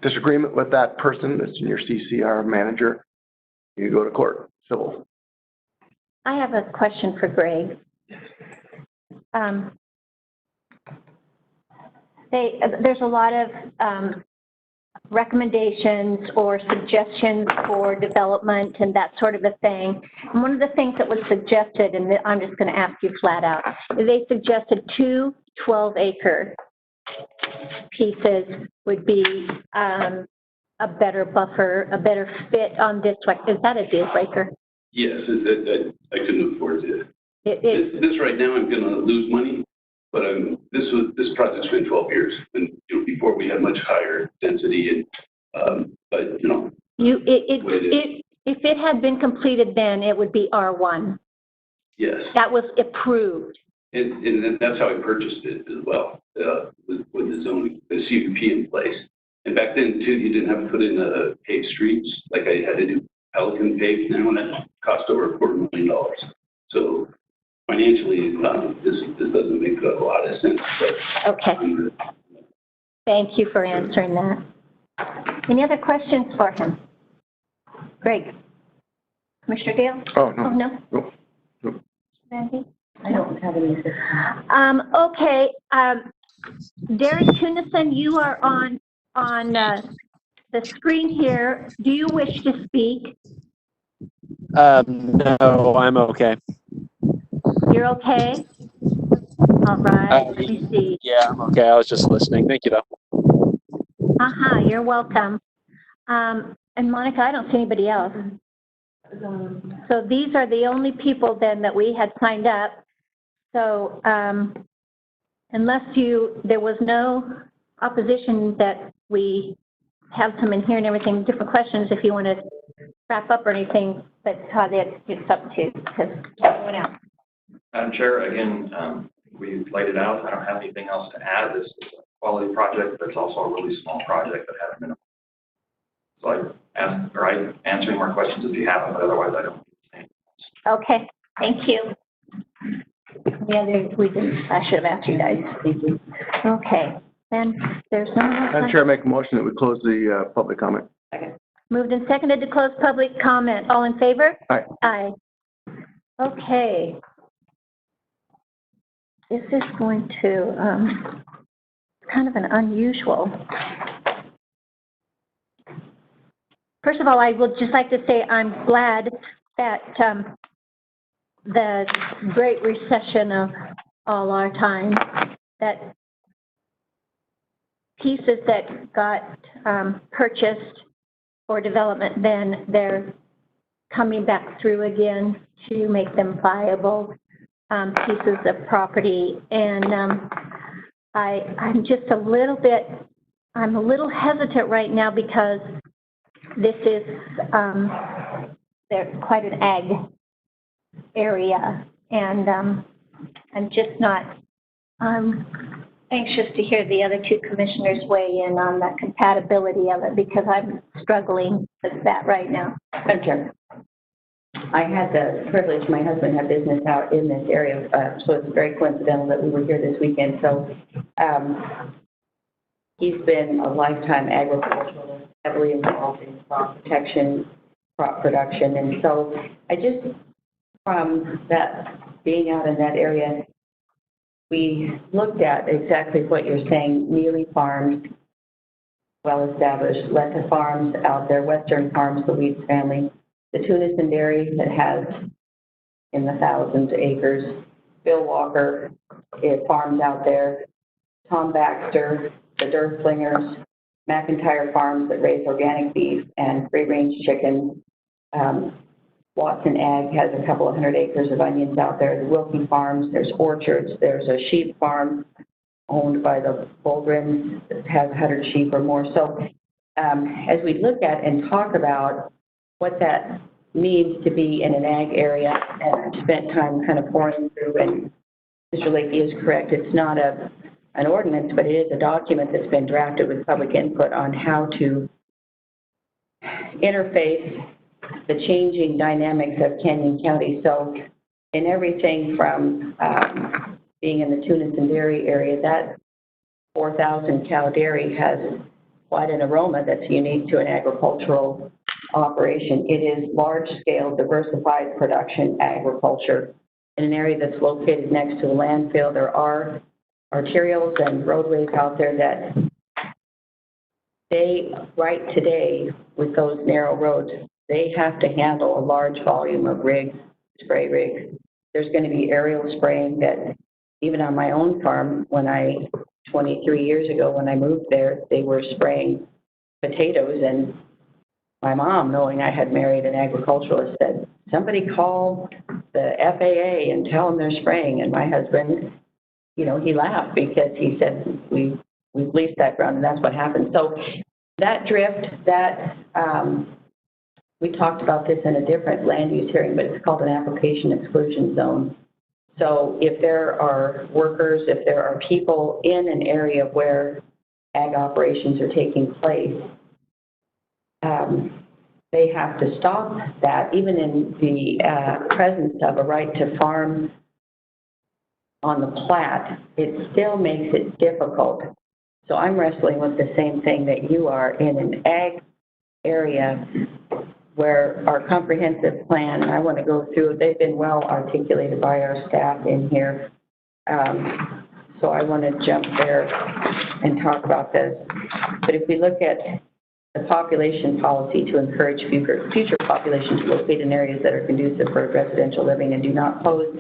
Speaker 1: disagreement with that person that's in your CC&R manager, you go to court, civil.
Speaker 2: I have a question for Greg. There's a lot of recommendations or suggestions for development and that sort of a thing. And one of the things that was suggested, and I'm just going to ask you flat out, they suggested 2 12-acre pieces would be a better buffer, a better fit on this. Is that a deal breaker?
Speaker 8: Yes, I couldn't afford it. This right now, I'm going to lose money, but this project's been 12 years, and before we had much higher density, and but
Speaker 2: if it had been completed, then it would be R1.
Speaker 8: Yes,
Speaker 2: that was approved.
Speaker 8: And that's how I purchased it as well, with the zoning, the CUP in place. And back then too, you didn't have to put in paved streets like I had to do Pelican paved now, and that cost over $250,000. So financially, this doesn't make a lot of sense. But
Speaker 2: okay. Thank you for answering that. Any other questions for him? Greg? Commissioner Dale?
Speaker 1: Oh, no.
Speaker 2: Oh, no?
Speaker 1: No.
Speaker 2: Randy?
Speaker 6: I don't have any.
Speaker 2: Okay. Derek Tunison, you are on the screen here. Do you wish to speak?
Speaker 9: No, I'm okay.
Speaker 2: You're okay? All right. Let me see.
Speaker 9: Yeah, I'm okay. I was just listening. Thank you, though.
Speaker 2: You're welcome. And Monica, I don't see anybody else. So these are the only people then that we had signed up. So unless there was no opposition that we have some in here and everything, different questions if you want to wrap up or anything, but Todd, it's up to because everyone else.
Speaker 3: Madam Chair, again, we've laid it out. I don't have anything else to add. This is a quality project, but it's also a really small project that hasn't been. So I answer any more questions if you have them, but otherwise I don't.
Speaker 2: Okay, thank you. Yeah, I should have asked you guys. Thank you. Okay, then there's no more.
Speaker 1: Madam Chair, I make a motion that we close the public comment.
Speaker 6: Okay.
Speaker 2: Moved and seconded to close public comment. All in favor?
Speaker 1: Aye.
Speaker 2: Aye. Okay. This is going to, kind of an unusual. First of all, I would just like to say I'm glad that the Great Recession of all our time, that pieces that got purchased for development, then they're coming back through again to make them viable pieces of property. And I'm just I'm a little hesitant right now because this is they're quite an ag area, and I'm just not anxious to hear the other two commissioners weigh in on the compatibility of it because I'm struggling with that right now.
Speaker 6: Madam Chair, I had the privilege, my husband had business out in this area, so it's very coincidental that we were here this weekend. So he's been a lifetime agriculturalist, heavily involved in crop protection, crop production. And so I just, from that, being out in that area, we looked at exactly what you're saying, Neely Farms, well-established, Letta Farms out there, Western Farms, the Weeds family, the Tunison Dairy that has in the thousands of acres, Bill Walker, farms out there, Tom Baxter, the Durslingers, McIntyre Farms that raise organic beef and free-range chicken. Watson Ag has a couple of hundred acres of onions out there. The Wilkie Farms, there's orchards, there's a sheep farm owned by the Bullgrins that has 100 sheep or more. So as we look at and talk about what that means to be in an ag area, and I've spent time kind of pouring through, and Mr. Lakey is correct, it's not an ordinance, but it is a document that's been drafted with public input on how to interface the changing dynamics of Canyon County. So in everything from being in the Tunison Dairy area, that 4,000 cow dairy has quite an aroma that's unique to an agricultural operation. It is large-scale, diversified production agriculture in an area that's located next to a landfill. There are arterials and roadways out there that they, right today, with those narrow roads, they have to handle a large volume of rigs, spray rigs. There's going to be aerial spraying that even on my own farm, 23 years ago when I moved there, they were spraying potatoes, and my mom, knowing I had married an agriculturalist, said, somebody call the FAA and tell them they're spraying. And my husband, you know, he laughed because he said, we've leased that ground, and that's what happened. So that drift, we talked about this in a different land use hearing, but it's called an application exclusion zone. So if there are workers, if there are people in an area where ag operations are taking place, they have to stop that, even in the presence of a right to farm on the plat. It still makes it difficult. So I'm wrestling with the same thing that you are in an ag area where our comprehensive plan, and I want to go through, they've been well articulated by our staff in here. So I want to jump there and talk about this. But if we look at the population policy to encourage future population to locate in areas that are conducive for residential living and do not pose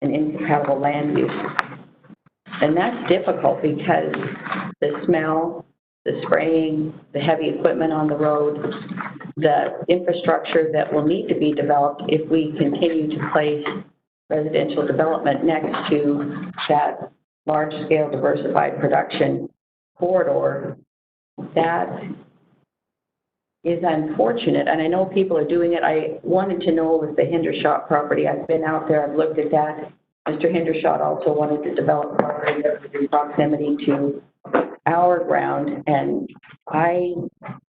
Speaker 6: an incompatible land use, and that's difficult because the smell, the spraying, the heavy equipment on the road, the infrastructure that will need to be developed if we continue to place residential development next to that large-scale diversified production corridor, that is unfortunate. And I know people are doing it. I wanted to know with the Hendershot property. I've been out there, I've looked at that. Mr. Hendershot also wanted to develop property that was in proximity to our ground, and I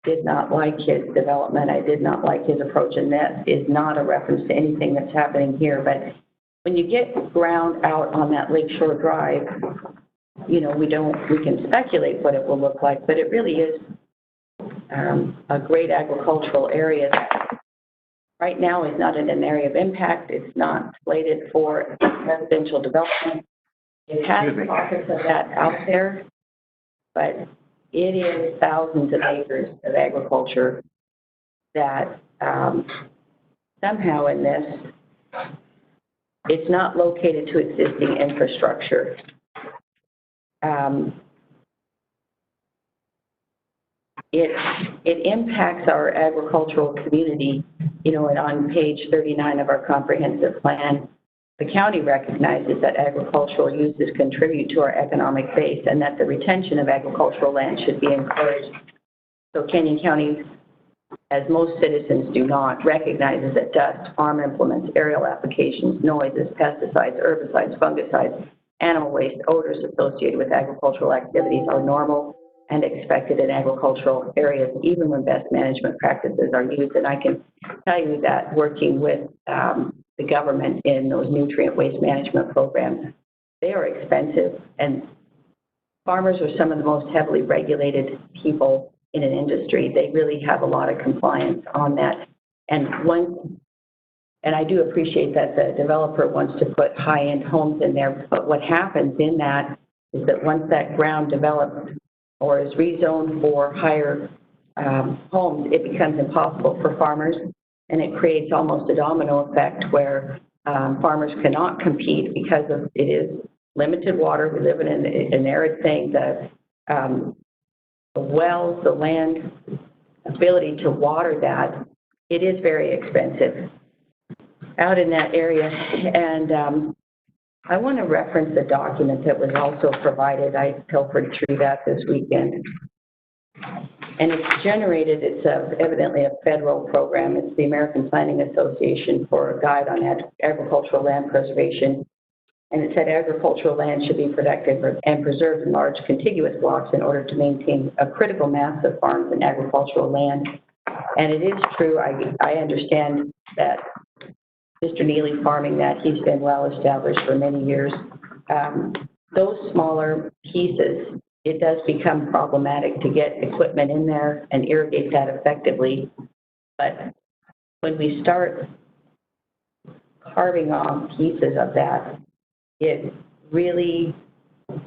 Speaker 6: did not like his development. I did not like his approach, and that is not a reference to anything that's happening here. But when you get ground out on that Lakeshore Drive, you know, we can speculate what it will look like, but it really is a great agricultural area that right now is not in an area of impact. It's not slated for residential development. It has pockets of that out there, but it is thousands of acres of agriculture that somehow in this, it's not located to existing infrastructure. It impacts our agricultural community, you know, and on page 39 of our comprehensive plan, the county recognizes that agricultural uses contribute to our economic base and that the retention of agricultural land should be encouraged. So Canyon County, as most citizens do not, recognizes that dust, farm implements, aerial applications, noises, pesticides, herbicides, fungicides, animal waste, odors associated with agricultural activities are normal and expected in agricultural areas, even when best management practices are used. And I can tell you that working with the government in those nutrient waste management programs, they are expensive, and farmers are some of the most heavily regulated people in an industry. They really have a lot of compliance on that. And I do appreciate that the developer wants to put high-end homes in there, but what happens in that is that once that ground develops or is rezoned for higher homes, it becomes impossible for farmers, and it creates almost a domino effect where farmers cannot compete because of it is limited water. We live in an arid thing. The wells, the land ability to water that, it is very expensive out in that area. And I want to reference the document that was also provided. I pilfered through that this weekend. And it's generated, it's evidently a federal program. It's the American Planning Association for a Guide on Agricultural Land Preservation. And it said agricultural land should be protected and preserved in large contiguous blocks in order to maintain a critical mass of farms and agricultural land. And it is true, I understand that Mr. Neely farming that, he's been well established for many years. Those smaller pieces, it does become problematic to get equipment in there and irrigate that effectively. But when we start carving off pieces of that, it really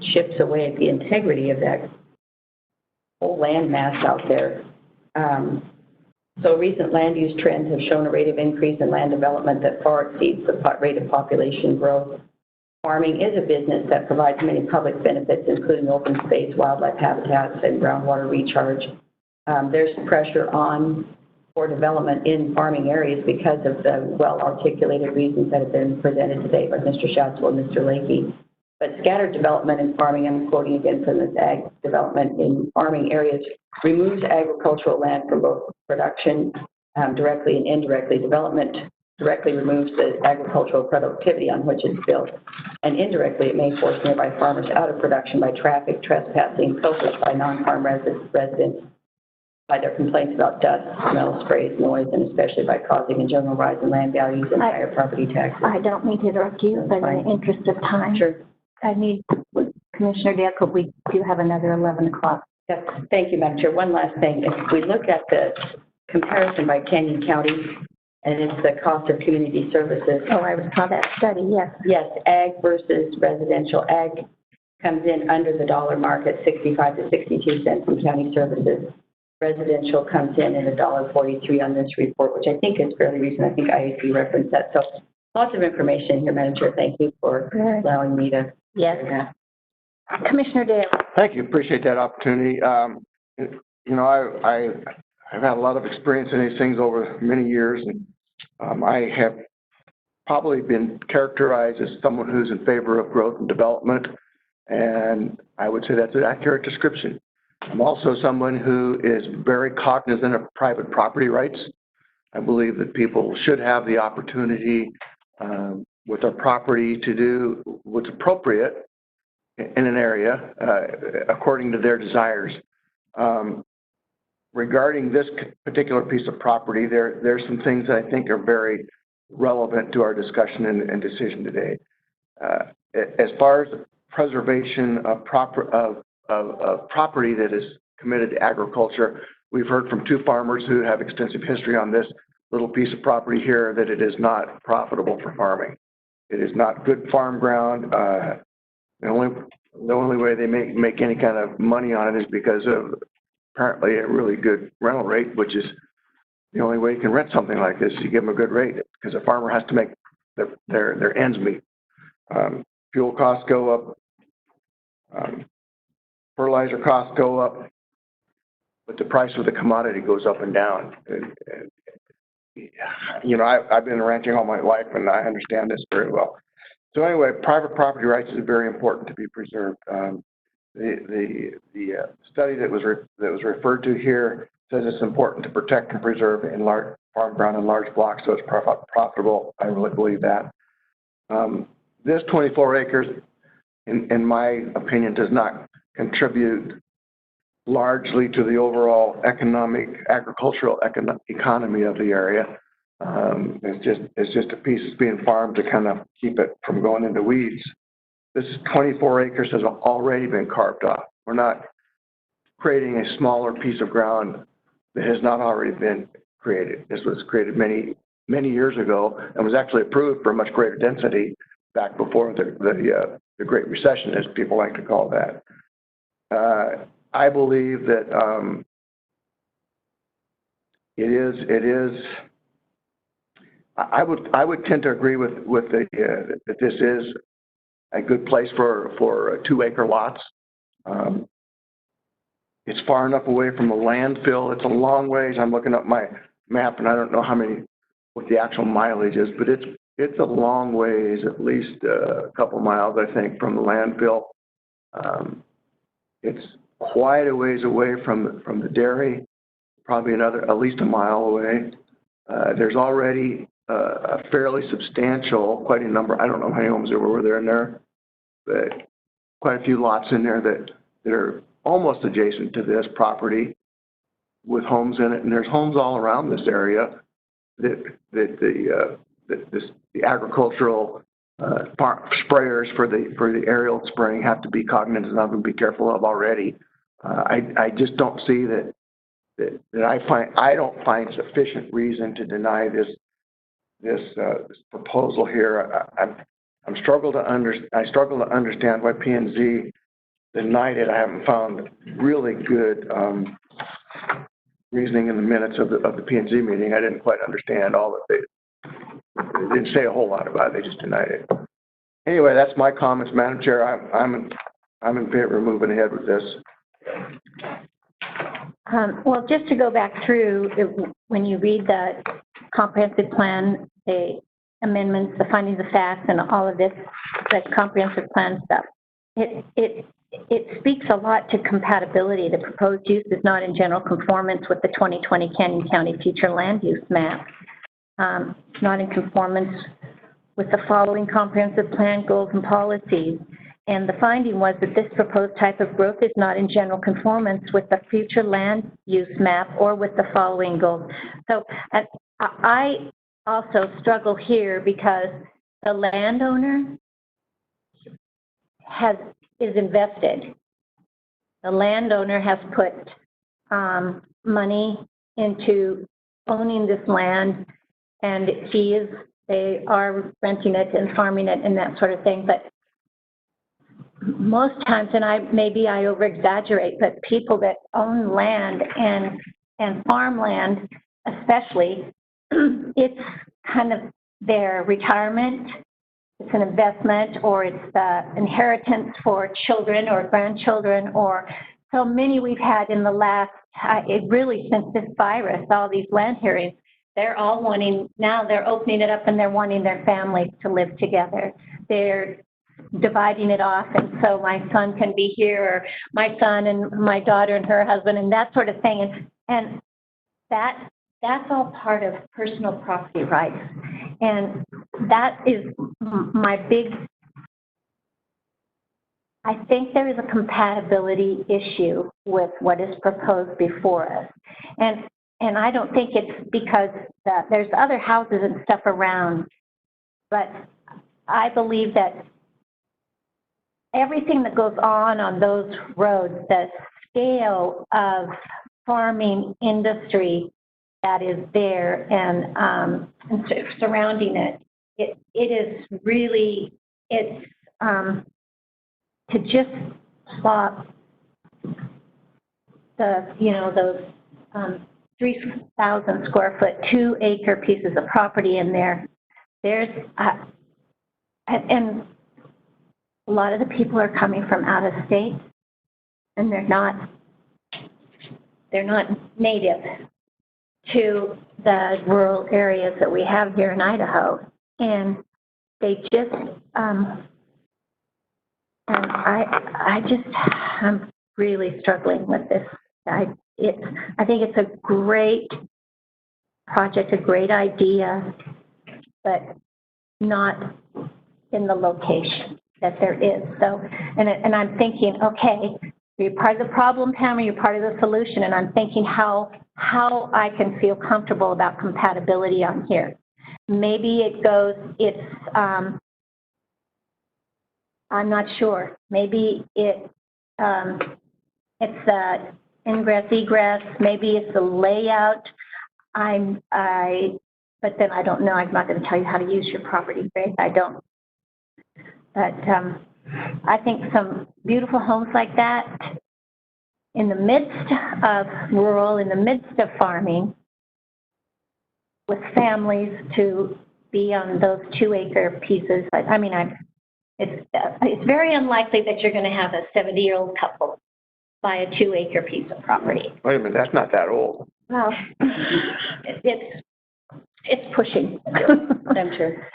Speaker 6: chips away at the integrity of that whole land mass out there. So recent land use trends have shown a rate of increase in land development that far exceeds the rate of population growth. Farming is a business that provides many public benefits, including open space, wildlife habitats, and groundwater recharge. There's pressure on for development in farming areas because of the well-articulated reasons that have been presented today by Mr. Schatzel and Mr. Lakey. But scattered development in farming, I'm quoting again from this ag development in farming areas, removes agricultural land from both production directly and indirectly. Development directly removes the agricultural productivity on which it's built, and indirectly it may force nearby farmers out of production by traffic, trespassing, pilferage by non-farm residents, by their complaints about dust, smell, sprays, noise, and especially by causing a general rise in land values and higher property taxes.
Speaker 2: I don't mean to interrupt you, but in the interest of time.
Speaker 6: Sure.
Speaker 2: I need Commissioner Dale, could we do have another 11 o'clock?
Speaker 6: Yes, thank you, Madam Chair. One last thing. If we look at the comparison by Canyon County, and it's the cost of community services.
Speaker 2: Oh, I saw that study, yes.
Speaker 6: Yes, ag versus residential. Ag comes in under the dollar mark at 65 to 62 cents in county services. Residential comes in at $1.43 on this report, which I think is fairly recent. I think IAC referenced that. So lots of information here, Madam Chair. Thank you for allowing me to.
Speaker 2: Yes. Commissioner Dale.
Speaker 1: Thank you. Appreciate that opportunity. You know, I've had a lot of experience in these things over many years, and I have probably been characterized as someone who's in favor of growth and development, and I would say that's an accurate description. I'm also someone who is very cognizant of private property rights. I believe that people should have the opportunity with their property to do what's appropriate in an area according to their desires. Regarding this particular piece of property, there's some things that I think are very relevant to our discussion and decision today. As far as the preservation of property that is committed to agriculture, we've heard from two farmers who have extensive history on this little piece of property here that it is not profitable for farming. It is not good farm ground. The only way they make any kind of money on it is because of apparently a really good rental rate, which is the only way you can rent something like this. You give them a good rate because a farmer has to make their ends meet. Fuel costs go up, fertilizer costs go up, but the price of the commodity goes up and down. You know, I've been ranching all my life, and I understand this very well. So anyway, private property rights is very important to be preserved. The study that was referred to here says it's important to protect and preserve in large farm ground in large blocks so it's profitable. I really believe that. This 24 acres in my opinion, does not contribute largely to the overall agricultural economy of the area. It's just a piece that's being farmed to kind of keep it from going into weeds. This 24 acres has already been carved off. We're not creating a smaller piece of ground that has not already been created. This was created many years ago and was actually approved for a much greater density back before the Great Recession, as people like to call that. I believe that I would tend to agree with that this is a good place for 2 acre lots. It's far enough away from the landfill. It's a long ways. I'm looking up my map and I don't know what the actual mileage is, but it's a long ways, at least a couple miles, I think, from the landfill. It's quite a ways away from the dairy, probably at least a mile away. There's already a fairly substantial, quite a number, I don't know how many homes there were in there, but quite a few lots in there that are almost adjacent to this property with homes in it. And there's homes all around this area that the agricultural sprayers for the aerial spraying have to be cognizant of and be careful of already. I just don't see that I don't find sufficient reason to deny this proposal here. I struggle to understand why P&Z denied it. I haven't found really good reasoning in the minutes of the P&Z meeting. I didn't quite understand all that they didn't say a whole lot about it. They just denied it. Anyway, that's my comments, Madam Chair. I'm in favor of moving ahead with this.
Speaker 2: Well, just to go back through, when you read the comprehensive plan, the amendments, the findings of facts, and all of this, the comprehensive plan stuff, it speaks a lot to compatibility. The proposed use is not in general conformance with the 2020 Canyon County future land use map. It's not in conformance with the following comprehensive plan goals and policies. And the finding was that this proposed type of growth is not in general conformance with the future land use map or with the following goals. So I also struggle here because the landowner is invested. The landowner has put money into owning this land, and they are renting it and farming it and that sort of thing. But most times, and maybe I over-exaggerate, but people that own land and farmland especially, it's kind of their retirement, it's an investment, or it's the inheritance for children or grandchildren, or so many we've had in the last, really since this virus, all these land hearings, they're all wanting, now they're opening it up and they're wanting their families to live together. They're dividing it off, and so my son can be here, or my son and my daughter and her husband, and that sort of thing. And that's all part of personal property rights. And that is my I think there is a compatibility issue with what is proposed before us. And I don't think it's because there's other houses and stuff around, but I believe that everything that goes on those roads, the scale of farming industry that is there and surrounding it is really, it's to just plot those 3,000 square foot, 2 acre pieces of property in there. There's, and a lot of the people are coming from out of state, and they're not native to the rural areas that we have here in Idaho. And they just, and I'm really struggling with this. I think it's a great project, a great idea, but not in the location. that there is. So, and I'm thinking, okay, you're part of the problem, Pam, or you're part of the solution. And I'm thinking how I can feel comfortable about compatibility on here. Maybe it goes, I'm not sure. Maybe it's the ingress, egress. Maybe it's the layout. But then I don't know. I'm not going to tell you how to use your property, Grace. I don't. But I think some beautiful homes like that in the midst of rural, in the midst of farming, with families to be on those 2-acre pieces. I mean, it's very unlikely that you're going to have a 70-year-old couple buy a 2-acre piece of property.
Speaker 1: Wait a minute, that's not that old.
Speaker 2: Well, it's pushing.
Speaker 6: I'm sure.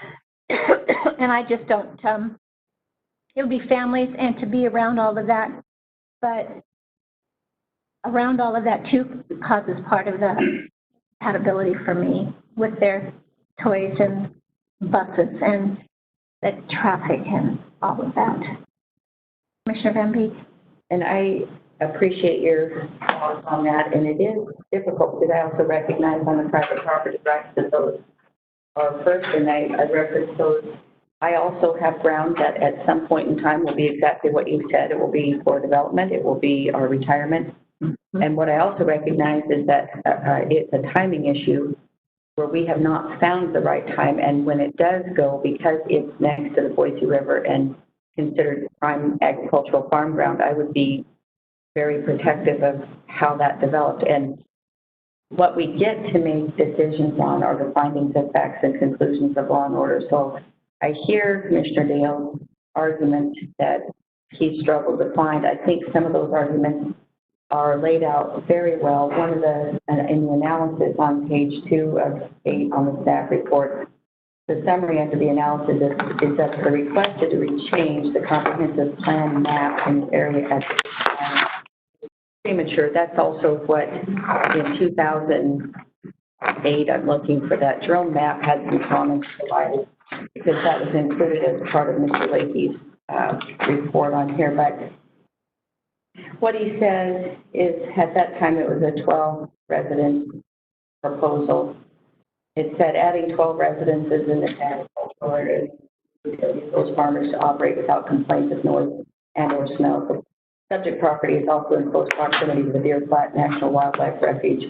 Speaker 2: And I just don't, it would be families and to be around all of that, but around all of that too causes part of the compatibility for me with their toys and buses and the traffic and all of that. Commissioner Van Beek?
Speaker 6: And I appreciate your thoughts on that, and it is difficult because I also recognize on the private property rights that those are first, and I reference those. I also have ground that at some point in time will be exactly what you said. It will be for development. It will be our retirement. Mm-hmm. And what I also recognize is that it's a timing issue where we have not found the right time. And when it does go, because it's next to the Boise River and considered prime agricultural farm ground, I would be very protective of how that developed. And what we get to make decisions on are the findings of facts and conclusions of law and order. So I hear Commissioner Dale's argument that he struggled to find. I think some of those arguments are laid out very well. One of the, in the analysis on page 2 of 8 on the staff report, the summary under the analysis is that the requested to change the comprehensive plan map in the area at premature. That's also what in 2008, I'm looking for that drone map has been comments provided because that was included as part of Mr. Lakey's report on here. But what he says is at that time it was a 12 resident proposal. It said adding 12 residences in the agricultural area, those farmers to operate without complaints of noise and or smell. The subject property is also in close proximity to the Deer Flat National Wildlife Refuge.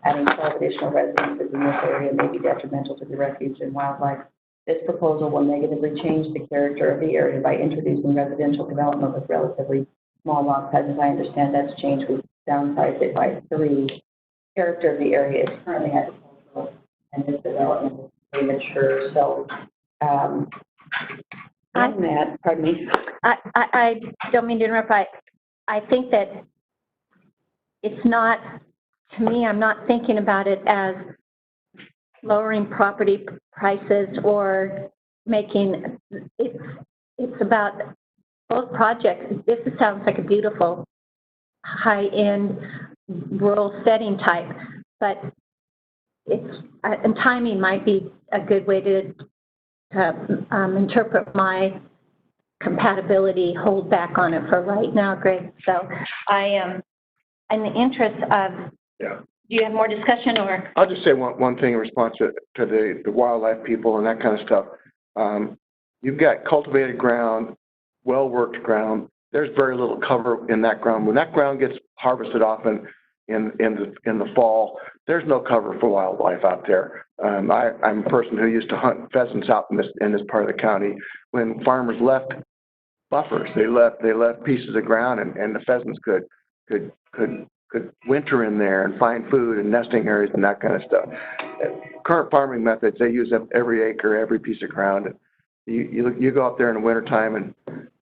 Speaker 6: Adding 12 additional residences in this area may be detrimental to the refuge and wildlife. This proposal will negatively change the character of the area by introducing residential development with relatively small lot sizes. I understand that's changed. We've downsized it by 3. Character of the area is currently agricultural, and this development is premature. So, on that, pardon me.
Speaker 2: I don't mean to interrupt. I think that it's not, to me, I'm not thinking about it as lowering property prices or making, it's about both projects. This sounds like a beautiful high-end rural setting type, but it's, and timing might be a good way to interpret my compatibility hold back on it for right now, Greg. So I am in the interest of,
Speaker 1: yeah.
Speaker 2: Do you have more discussion or?
Speaker 1: I'll just say one thing in response to the wildlife people and that kind of stuff. You've got cultivated ground, well-worked ground. There's very little cover in that ground. When that ground gets harvested often in the fall, there's no cover for wildlife out there. I'm a person who used to hunt pheasants out in this part of the county. When farmers left buffers, they left pieces of ground, and the pheasants could winter in there and find food and nesting areas and that kind of stuff. Current farming methods, they use up every acre, every piece of ground. You go out there in the wintertime and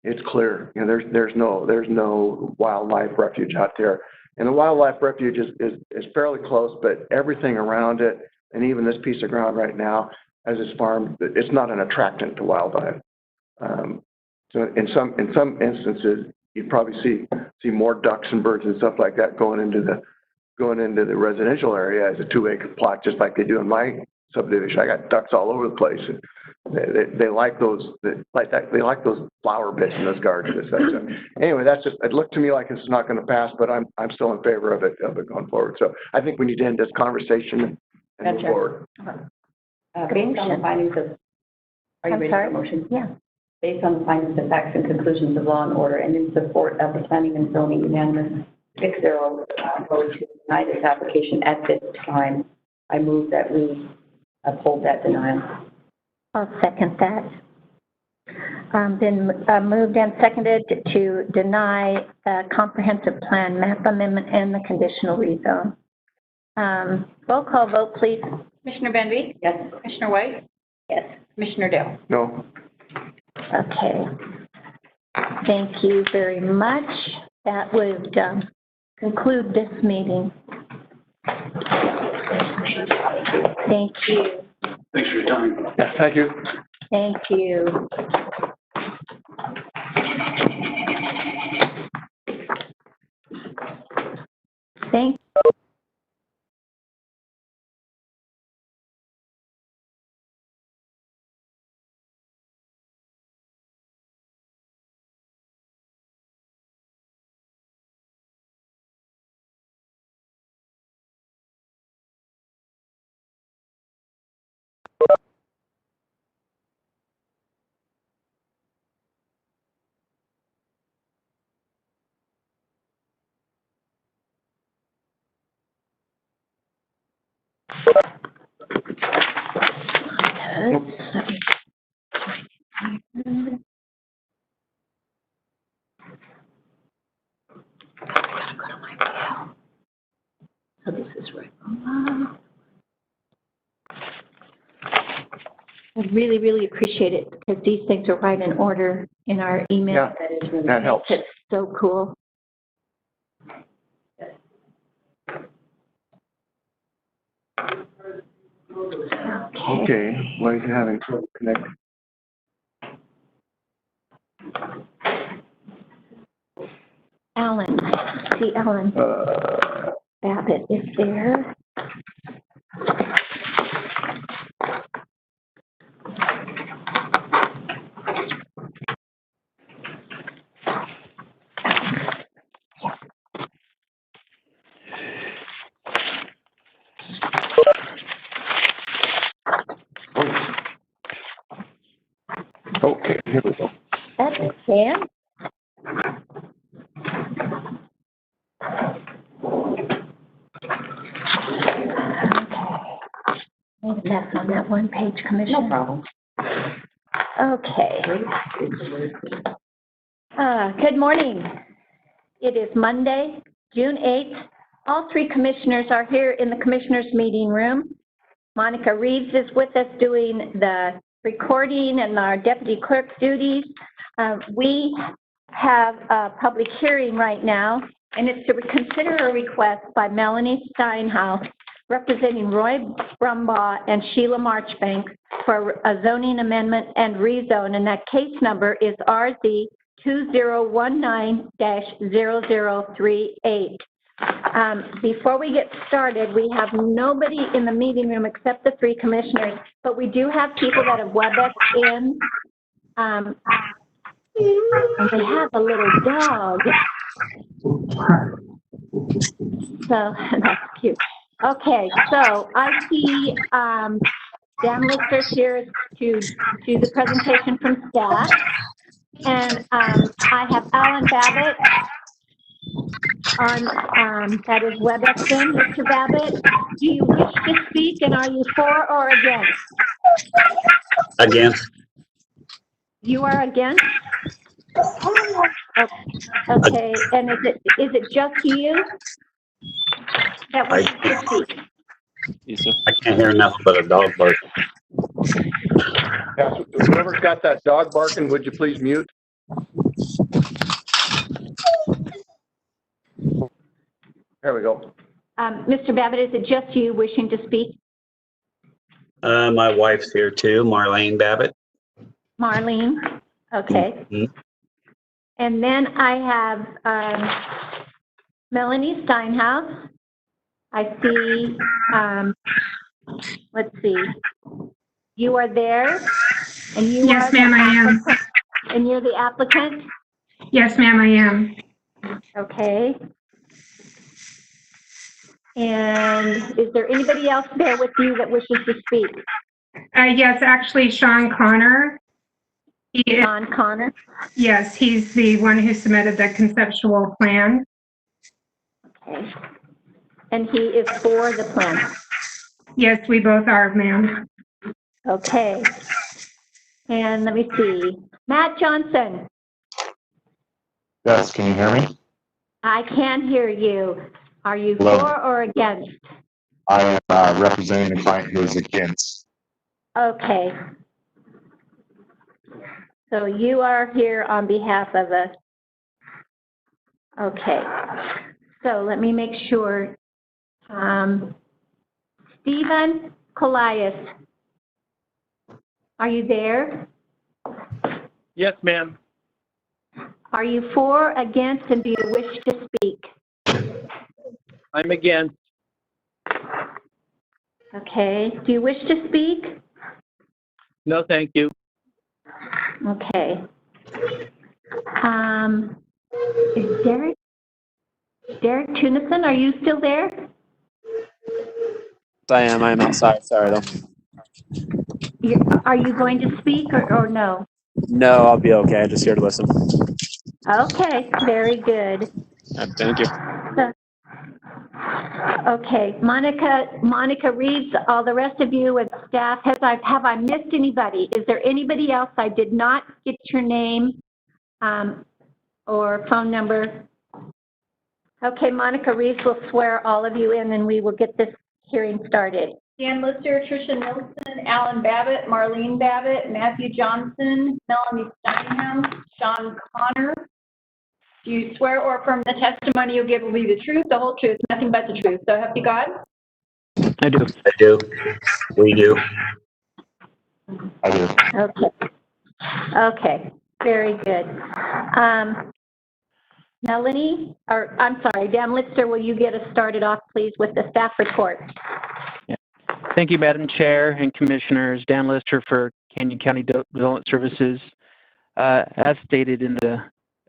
Speaker 1: it's clear. You know, there's no wildlife refuge out there. And the wildlife refuge is fairly close, but everything around it, and even this piece of ground right now, as it's farmed, it's not an attractant to wildlife. So in some instances, you'd probably see more ducks and birds and stuff like that going into the residential area as a 2-acre plot, just like they do in my subdivision. I got ducks all over the place. And they like those, they like those flower beds in those gardens and such. And anyway, that's just, it looked to me like it's not going to pass, but I'm still in favor of it going forward. So I think we need to end this conversation and move
Speaker 6: Gotcha.
Speaker 1: forward.
Speaker 6: Based on the findings of, are you
Speaker 2: I'm
Speaker 6: ready
Speaker 2: sorry?
Speaker 6: for a motion?
Speaker 2: Yeah.
Speaker 6: Based on the findings of facts and conclusions of law and order and in support of the planning and zoning unanimous 6-0 vote to deny this application at this time, I move that we uphold that denial.
Speaker 2: I'll second that. Been moved and seconded to deny the comprehensive plan map amendment and the conditional rezone. Roll call vote, please.
Speaker 4: Commissioner Van Beek?
Speaker 6: Yes.
Speaker 4: Commissioner White?
Speaker 2: Yes.
Speaker 4: Commissioner Dale?
Speaker 1: No?
Speaker 2: Okay. Thank you very much. That would conclude this meeting. Thank you.
Speaker 8: Thanks for your time.
Speaker 1: Yeah, thank you.
Speaker 2: Thank you. Thank you. So this is right. I really, really appreciate it because these things are right in order in our email.
Speaker 1: Yeah,
Speaker 6: That is really
Speaker 1: that helps.
Speaker 2: It's so cool.
Speaker 1: Okay, why are you having trouble connecting?
Speaker 2: Alan, see Alan Babbitt is there.
Speaker 1: Okay, here we go.
Speaker 2: That's Dan. That's on that one page, Commissioner.
Speaker 6: No problem.
Speaker 2: Okay. Good morning. It is Monday, June 8th. All three commissioners are here in the commissioners' meeting room. Monica Reeves is with us doing the recording and our deputy clerk's duties. We have a public hearing right now, and it's to consider a request by Melanie Steinhaus representing Roy Brumbaugh and Sheila Marchbank for a zoning amendment and rezone, and that case number is RZ 2019-0038. Before we get started, we have nobody in the meeting room except the three commissioners, but we do have people that have WebEx in. And they have a little dog. So that's cute. Okay, so I see Dan Lister's here to do the presentation from staff. And I have Alan Babbitt on, that is WebEx in. Mr. Babbitt, do you wish to speak, and are you for or against?
Speaker 10: Against.
Speaker 2: You are against? Okay, and is it just you that wishes to speak?
Speaker 9: Yes, sir.
Speaker 10: I can't hear nothing but a dog bark.
Speaker 1: Yeah, so whoever's got that dog barking, would you please mute? There we go.
Speaker 2: Mr. Babbitt, is it just you wishing to speak?
Speaker 10: My wife's here too, Marlene Babbitt.
Speaker 2: Marlene? Okay.
Speaker 10: Mhm.
Speaker 2: And then I have Melanie Steinhaus. I see, let's see, you are there. And you
Speaker 11: Yes,
Speaker 2: are the
Speaker 11: ma'am, I am.
Speaker 2: applicant? And you're the applicant?
Speaker 11: Yes, ma'am, I am.
Speaker 2: Okay. And is there anybody else there with you that wishes to speak?
Speaker 11: Yes, actually, Sean Connor.
Speaker 2: Sean Connor?
Speaker 11: Yes, he's the one who submitted the conceptual plan.
Speaker 2: Okay. And he is for the plan?
Speaker 11: Yes, we both are, ma'am.
Speaker 2: Okay. And let me see. Matt Johnson?
Speaker 12: Yes, can you hear me?
Speaker 2: I can hear you. Are you
Speaker 12: Hello.
Speaker 2: for or against?
Speaker 12: I am representing the client who is against.
Speaker 2: Okay. So you are here on behalf of us. Okay. So let me make sure. Stephen Colias, are you there?
Speaker 13: Yes, ma'am.
Speaker 2: Are you for, against, and do you wish to speak?
Speaker 13: I'm against.
Speaker 2: Okay. Do you wish to speak?
Speaker 13: No, thank you.
Speaker 2: Okay. Is Derek Tunison, are you still there?
Speaker 9: I am outside. Sorry, though.
Speaker 2: Are you going to speak or no?
Speaker 9: No, I'll be okay. I'm just here to listen.
Speaker 2: Okay, very good.
Speaker 9: Thank you.
Speaker 2: Okay, Monica Reeves, all the rest of you and staff, have I missed anybody? Is there anybody else I did not get your name or phone number? Okay, Monica Reeves will swear all of you in and we will get this hearing started.
Speaker 4: Dan Lister, Tricia Nilsson, Alan Babbitt, Marlene Babbitt, Matthew Johnson, Melanie Steinhaus, Sean Connor. Do you swear or affirm the testimony you give will be the truth, the whole truth, nothing but the truth? So help you God?
Speaker 10: I do. I do. We do.
Speaker 12: I do.
Speaker 2: Okay. Okay, very good. Melanie, or I'm sorry, Dan Lister, will you get us started off, please, with the staff report?
Speaker 14: Yeah. Thank you, Madam Chair and Commissioners. Dan Lister for Canyon County Development Services. As stated in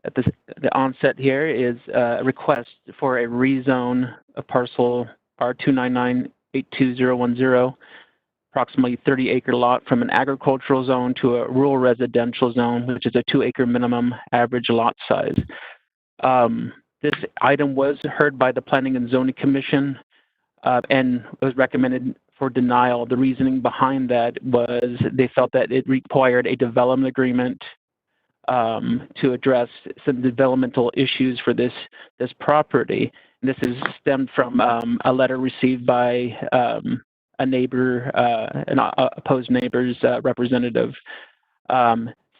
Speaker 14: at the onset here is a request for a rezone of parcel R299-82010, approximately 30-acre lot from an agricultural zone to a rural residential zone, which is a 2-acre minimum average lot size. This item was heard by the Planning and Zoning Commission and was recommended for denial. The reasoning behind that was they felt that it required a development agreement to address some developmental issues for this property. And this is stemmed from a letter received by a neighbor, an opposed neighbor's representative.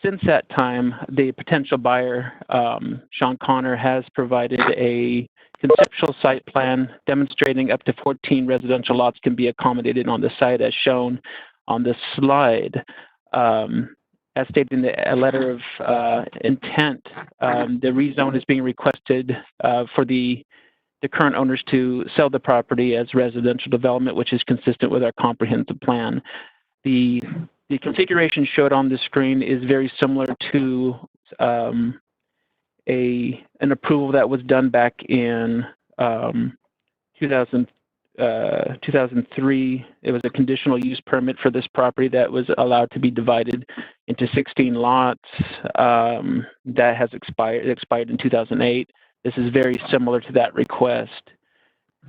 Speaker 14: Since that time, the potential buyer, Sean Connor, has provided a conceptual site plan demonstrating up to 14 residential lots can be accommodated on the site as shown on this slide. As stated in a letter of intent, the rezone is being requested for the current owners to sell the property as residential development, which is consistent with our comprehensive plan. The configuration showed on the screen is very similar to an approval that was done back in 2003. It was a conditional use permit for this property that was allowed to be divided into 16 lots. That has expired. It expired in 2008. This is very similar to that request.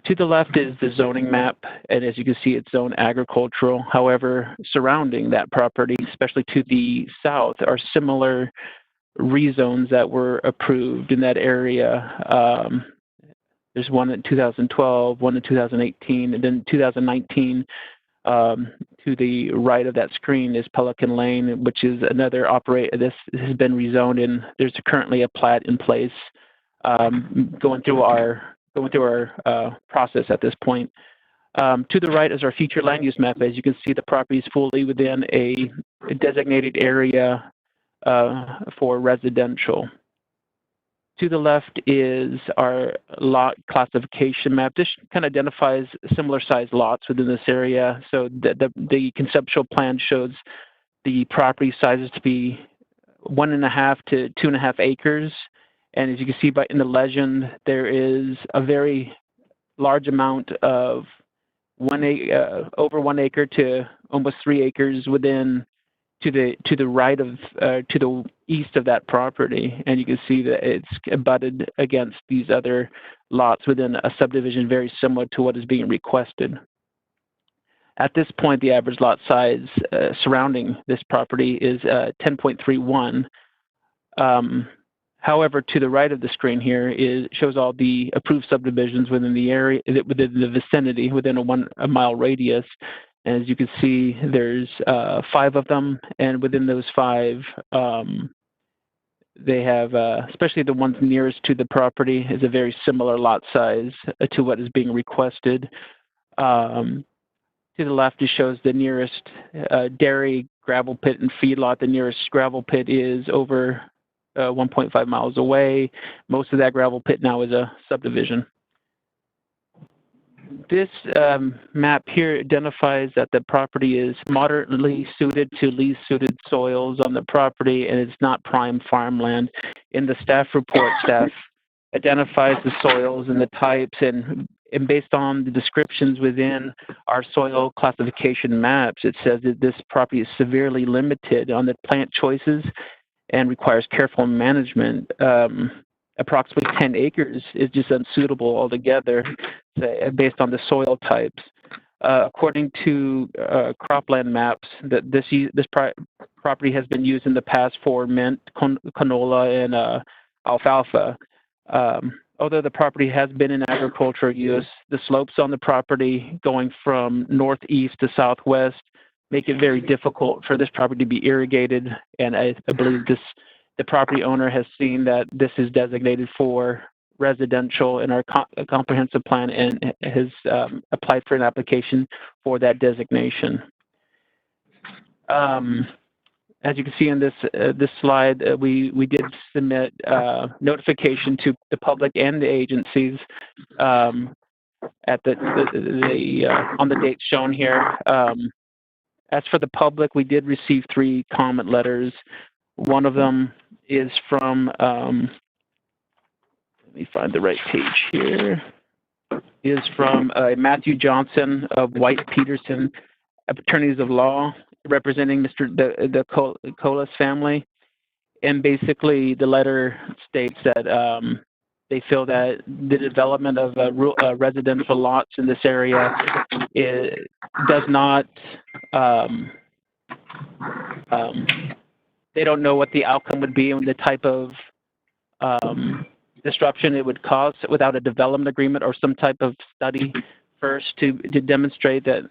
Speaker 14: To the left is the zoning map, and as you can see, it's zoned agricultural. However, surrounding that property, especially to the south, are similar rezones that were approved in that area. There's one in 2012, one in 2018, and then 2019. To the right of that screen is Pelican Lane, which is another this has been rezoned, and there's currently a plat in place going through our process at this point. To the right is our future land use map. As you can see, the property is fully within a designated area for residential. To the left is our lot classification map. This kind of identifies similar sized lots within this area. So the conceptual plan shows the property sizes to be 1.5 to 2.5 acres. And as you can see in the legend, there is a very large amount of over 1 acre to almost 3 acres within to the right of to the east of that property, and you can see that it's abutted against these other lots within a subdivision very similar to what is being requested. At this point, the average lot size surrounding this property is 10.31. However, to the right of the screen here shows all the approved subdivisions within the area, within the vicinity, within a mile radius. As you can see, there's 5 of them, and within those 5, they have, especially the ones nearest to the property, is a very similar lot size to what is being requested. To the left, it shows the nearest dairy, gravel pit, and feedlot. The nearest gravel pit is over 1.5 miles away. Most of that gravel pit now is a subdivision. This map here identifies that the property is moderately suited to least suited soils on the property, and it's not prime farmland. In the staff report, staff identifies the soils and the types, and based on the descriptions within our soil classification maps, it says that this property is severely limited on the plant choices and requires careful management. Approximately 10 acres is just unsuitable altogether based on the soil types. According to cropland maps, that this property has been used in the past for mint, canola, and alfalfa. Although the property has been in agricultural use, the slopes on the property going from northeast to southwest make it very difficult for this property to be irrigated, and I believe the property owner has seen that this is designated for residential in our comprehensive plan and has applied for an application for that designation. As you can see in this slide, we did submit notification to the public and the agencies at on the dates shown here. As for the public, we did receive 3 comment letters. One of them is from, let me find the right page here, is from Matthew Johnson of White Peterson Attorneys of Law, representing the Colas family. And basically, the letter states that they feel that the development of residential lots in this area does not, they don't know what the outcome would be and the type of disruption it would cause without a development agreement or some type of study first to demonstrate that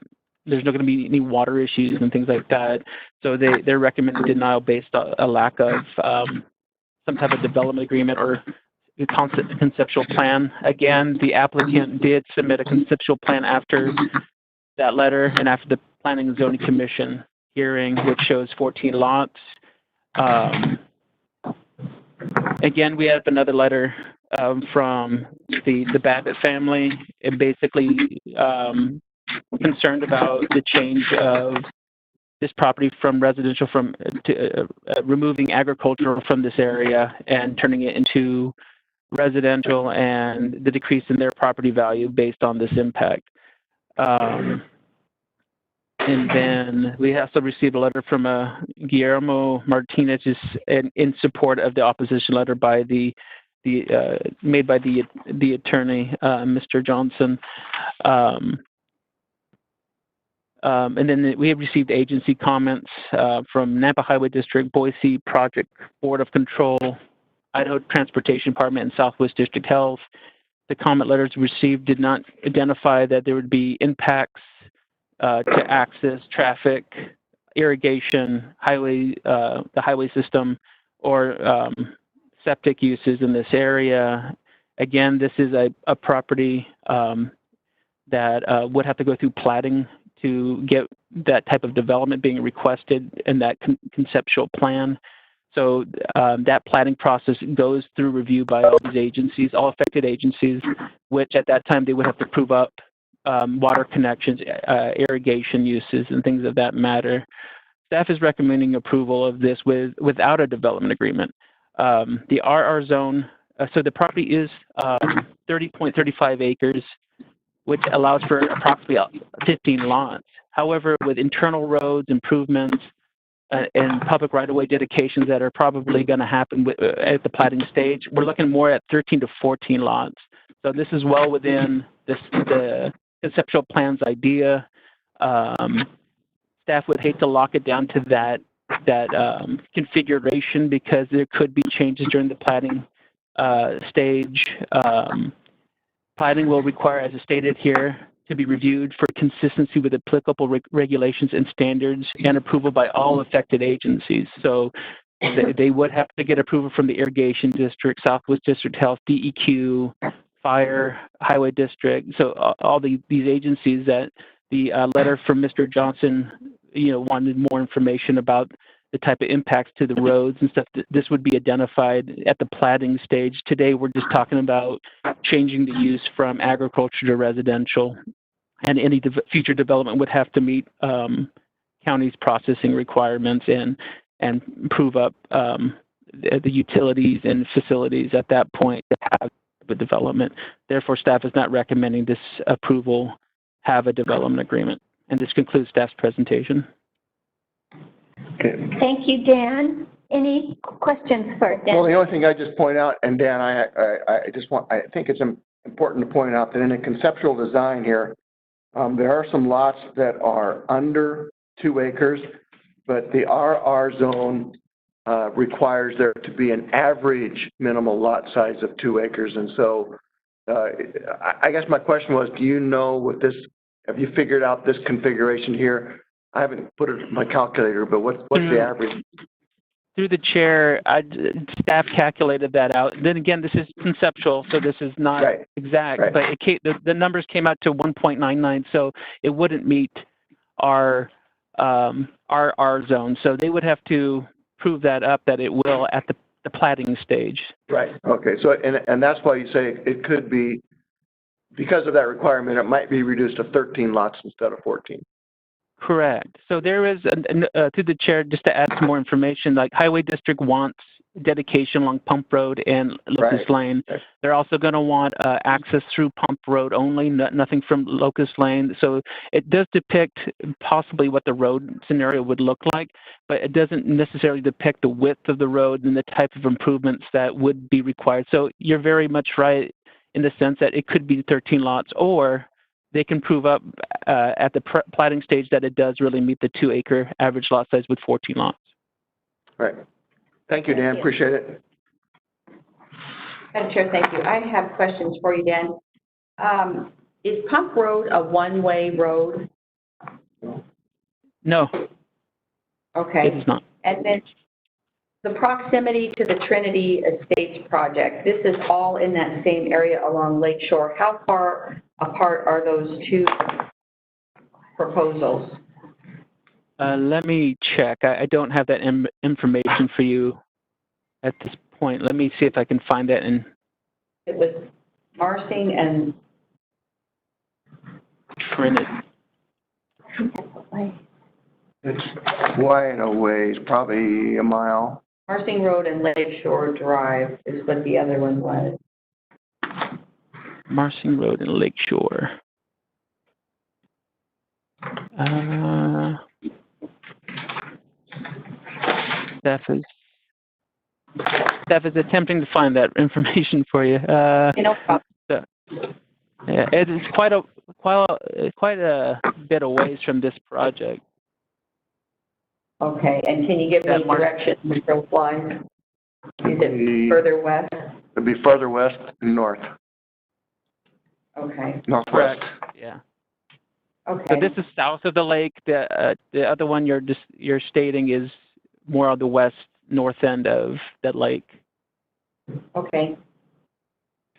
Speaker 14: there's not going to be any water issues and things like that. So they're recommending denial based on a lack of some type of development agreement or conceptual plan. Again, the applicant did submit a conceptual plan after that letter and after the Planning and Zoning Commission hearing, which shows 14 lots. Again, we have another letter from the Babbitt family, and basically concerned about the change of this property from residential to removing agricultural from this area and turning it into residential, and the decrease in their property value based on this impact. And then we also received a letter from Guillermo Martinez in support of the opposition letter by made by the attorney, Mr. Johnson. And then we have received agency comments from Nampa Highway District, Boise Project Board of Control, Idaho Transportation Department, and Southwest District Health. The comment letters received did not identify that there would be impacts to access, traffic, irrigation, the highway system, or septic uses in this area. Again, this is a property that would have to go through platting to get that type of development being requested in that conceptual plan. So that planning process goes through review by all these agencies, all affected agencies, which at that time they would have to prove up water connections, irrigation uses, and things of that matter. staff is recommending approval of this without a development agreement. The RR zone, so the property is 30.35 acres, which allows for approximately 15 lots. However, with internal roads, improvements, and public right-of-way dedications that are probably going to happen at the platting stage, we're looking more at 13 to 14 lots. So this is well within the conceptual plan's idea. Staff would hate to lock it down to that configuration because there could be changes during the platting stage. Platting will require, as stated here, to be reviewed for consistency with applicable regulations and standards and approval by all affected agencies. So they would have to get approval from the Irrigation District, Southwest District Health, DEQ, Fire, Highway District. So all these agencies that the letter from Mr. Johnson, wanted more information about the type of impacts to the roads and stuff. This would be identified at the platting stage. Today, we're just talking about changing the use from agriculture to residential, and any future development would have to meet county's processing requirements and prove up the utilities and facilities at that point to have the development. Therefore, staff is not recommending this approval have a development agreement. And this concludes staff's presentation.
Speaker 1: Okay.
Speaker 2: Thank you, Dan. Any questions for Dan?
Speaker 1: Well, the only thing I just point out, and Dan, I think it's important to point out that in a conceptual design here, there are some lots that are under 2 acres, but the RR zone requires there to be an average minimal lot size of 2 acres. And so I guess my question was, do you know with this, have you figured out this configuration here? I haven't put it in my calculator, but what's the average?
Speaker 14: Through the chair, staff calculated that out. Then again, this is conceptual, so this is not exact. Right. But the numbers came out to 1.99, so it wouldn't meet our zone. So they would have to prove that up that it will at the platting stage.
Speaker 1: Right. Okay. So and that's why you say it could be, because of that requirement, it might be reduced to 13 lots instead of 14.
Speaker 14: Correct. So there is, to the chair, just to add some more information, like Highway District wants dedication along Pump Road and Locust Lane. They're also going to want access through Pump Road only, nothing from Locust Lane. So it does depict possibly what the road scenario would look like, but it doesn't necessarily depict the width of the road and the type of improvements that would be required. So you're very much right in the sense that it could be 13 lots, or they can prove up at the platting stage that it does really meet the 2 acre average lot size with 14 lots.
Speaker 1: Right. Thank you, Dan. Appreciate it.
Speaker 6: Madam Chair, thank you. I have questions for you, Dan. Is Pump Road a one-way road?
Speaker 14: No.
Speaker 6: Okay.
Speaker 14: It is not.
Speaker 6: And then the proximity to the Trinity Estates project, this is all in that same area along Lake Shore. How far apart are those 2 proposals?
Speaker 14: Let me check. I don't have that information for you at this point. Let me see if I can find that in.
Speaker 6: It was Marsing and
Speaker 14: Trinity.
Speaker 1: It's quite a ways, probably a mile.
Speaker 6: Marsing Road and Lake Shore Drive is what the other one was.
Speaker 14: Marsing Road and Lake Shore. Staff is attempting to find that information for you. Yeah, it is quite a bit of ways from this project.
Speaker 6: Okay, and can you give me directions, Mr. Fly? Is it further west?
Speaker 1: It'd be further west and north.
Speaker 6: Okay.
Speaker 1: Northwest.
Speaker 14: Yeah.
Speaker 6: Okay.
Speaker 14: So this is south of the lake. The other one you're stating is more on the west north end of that lake.
Speaker 6: Okay.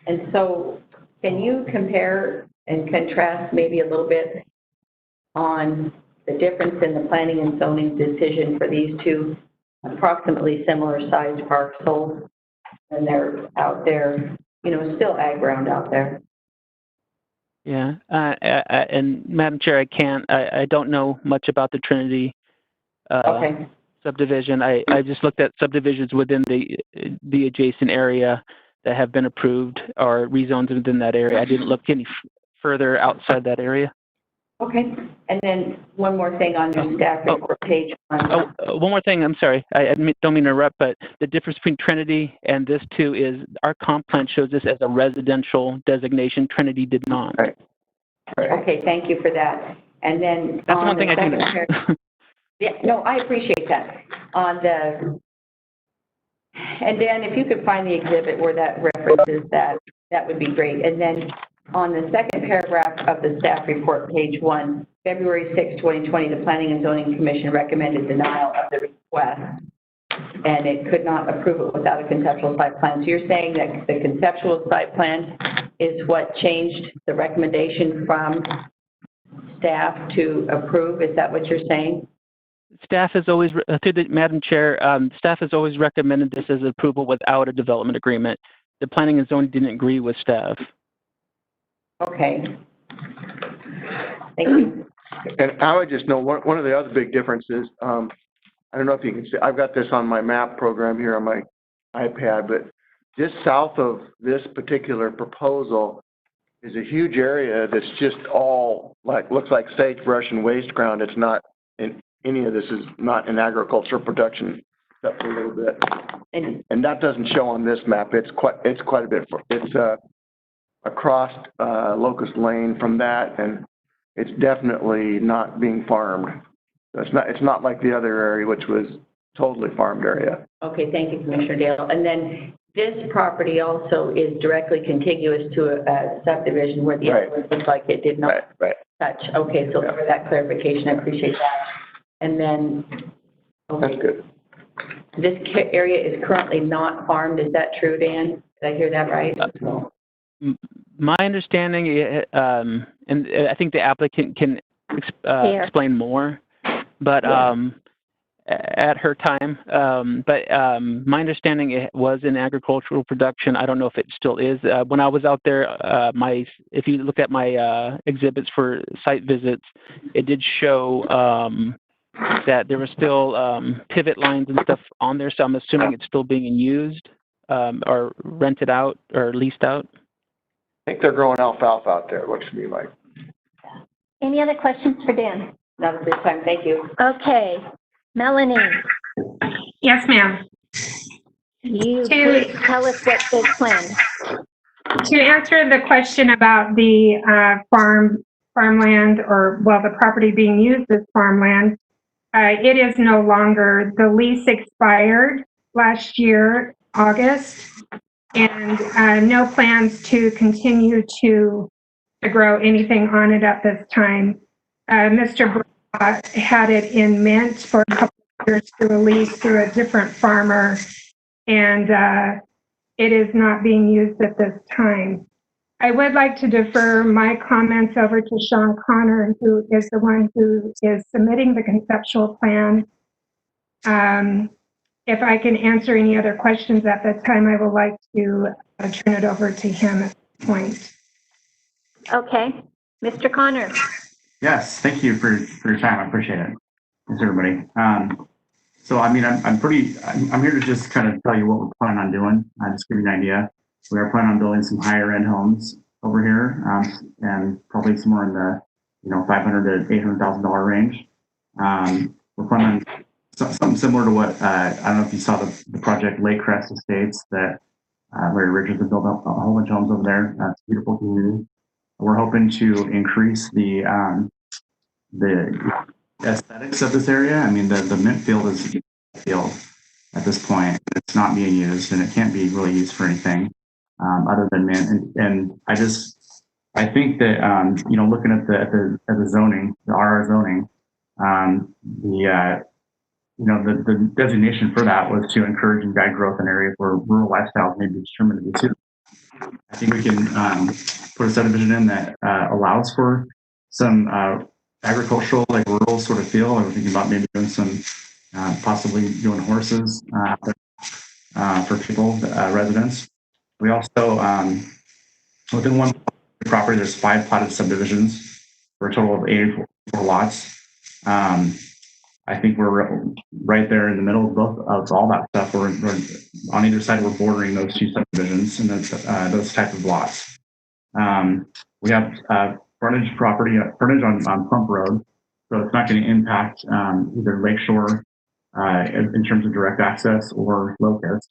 Speaker 6: And so, can you compare and contrast maybe a little bit on the difference in the planning and zoning decision for these 2 approximately similar sized parcels, and they're out there, still ag ground out there?
Speaker 14: Yeah, and Madam Chair, I don't know much about the Trinity
Speaker 6: Okay.
Speaker 14: subdivision. I just looked at subdivisions within the adjacent area that have been approved or rezoned within that area. I didn't look any further outside that area.
Speaker 6: Okay. And then one more thing on your staff report, page 1.
Speaker 14: One more thing. I'm sorry. I don't mean to interrupt, but the difference between Trinity and this too is our comp plan shows this as a residential designation. Trinity did not.
Speaker 1: Right.
Speaker 6: Okay, thank you for that. And then
Speaker 14: That's
Speaker 6: on
Speaker 14: one thing
Speaker 6: the
Speaker 14: I do
Speaker 6: second
Speaker 14: know.
Speaker 6: yeah, no, I appreciate that. And Dan, if you could find the exhibit where that references that, that would be great. And then on the second paragraph of the staff report, page 1, February 6, 2020, the Planning and Zoning Commission recommended denial of the request, and it could not approve it without a conceptual site plan. So you're saying that the conceptual site plan is what changed the recommendation from staff to approve? Is that what you're saying?
Speaker 14: Staff has always, through the Madam Chair, staff has always recommended this as approval without a development agreement. The Planning and Zoning didn't agree with staff.
Speaker 6: Okay. Thank you.
Speaker 1: And I would just know, one of the other big differences, I don't know if you can see, I've got this on my map program here on my iPad, but just south of this particular proposal is a huge area that's just all looks like sagebrush and waste ground. It's not in any of this is not in agriculture production except for a little bit. And that doesn't show on this map. It's quite a bit. It's across Locust Lane from that, and it's definitely not being farmed. It's not like the other area, which was totally farmed area.
Speaker 6: Okay, thank you, Commissioner Dale. And then this property also is directly contiguous to a subdivision where the other one looks like it did not touch. Okay, so for that clarification, I appreciate that. And then, okay.
Speaker 1: That's good.
Speaker 6: This area is currently not farmed. Is that true, Dan? Did I hear that right?
Speaker 14: My understanding, and I think the applicant can explain more, but at her time, but my understanding it was in agricultural production. I don't know if it still is. When I was out there, if you look at my exhibits for site visits, it did show that there were still pivot lines and stuff on there, so I'm assuming it's still being used or rented out or leased out.
Speaker 1: I think they're growing alfalfa out there, it looks to me like.
Speaker 2: Any other questions for Dan?
Speaker 6: Not at this time, thank you.
Speaker 2: Okay. Melanie,
Speaker 11: Yes, ma'am.
Speaker 2: you please tell us what the plan.
Speaker 11: To answer the question about the farmland, or, well, the property being used as farmland, it is no longer. The lease expired last year, August, and no plans to continue to grow anything on it at this time. Mr. had it in mint for a couple of years through a lease through a different farmer, and it is not being used at this time. I would like to defer my comments over to Sean Connor, who is the one who is submitting the conceptual plan. If I can answer any other questions at that time, I would like to turn it over to him at this point.
Speaker 2: Okay. Mr. Connor.
Speaker 12: Yes, thank you for your time. I appreciate it. Thanks, everybody. So, I mean, I'm here to just kind of tell you what we're planning on doing. Just give you an idea. We are planning on building some higher end homes over here, and probably somewhere in the, $500,000 to $800,000 range. We're planning on something similar to what, I don't know if you saw the project Lake Crest Estates that Larry Richards has built up a whole bunch of homes over there. That's a beautiful community. We're hoping to increase the aesthetics of this area. I mean, the mint field is a field at this point. It's not being used, and it can't be really used for anything other than mint. And I think that looking at the zoning, the RR zoning, the designation for that was to encourage and guide growth in areas where rural lifestyles may be determined to be. I think we can put a subdivision in that allows for some agricultural, like rural sort of feel. I was thinking about maybe doing some, possibly doing horses for people, residents. We also, within one property, there's 5 plotted subdivisions for a total of 84 lots. I think we're right there in the middle of both of all that stuff. We're on either side. We're bordering those two subdivisions and those type of lots. We have frontage on Pump Road, so it's not going to impact either Lakeshore in terms of direct access or Locust.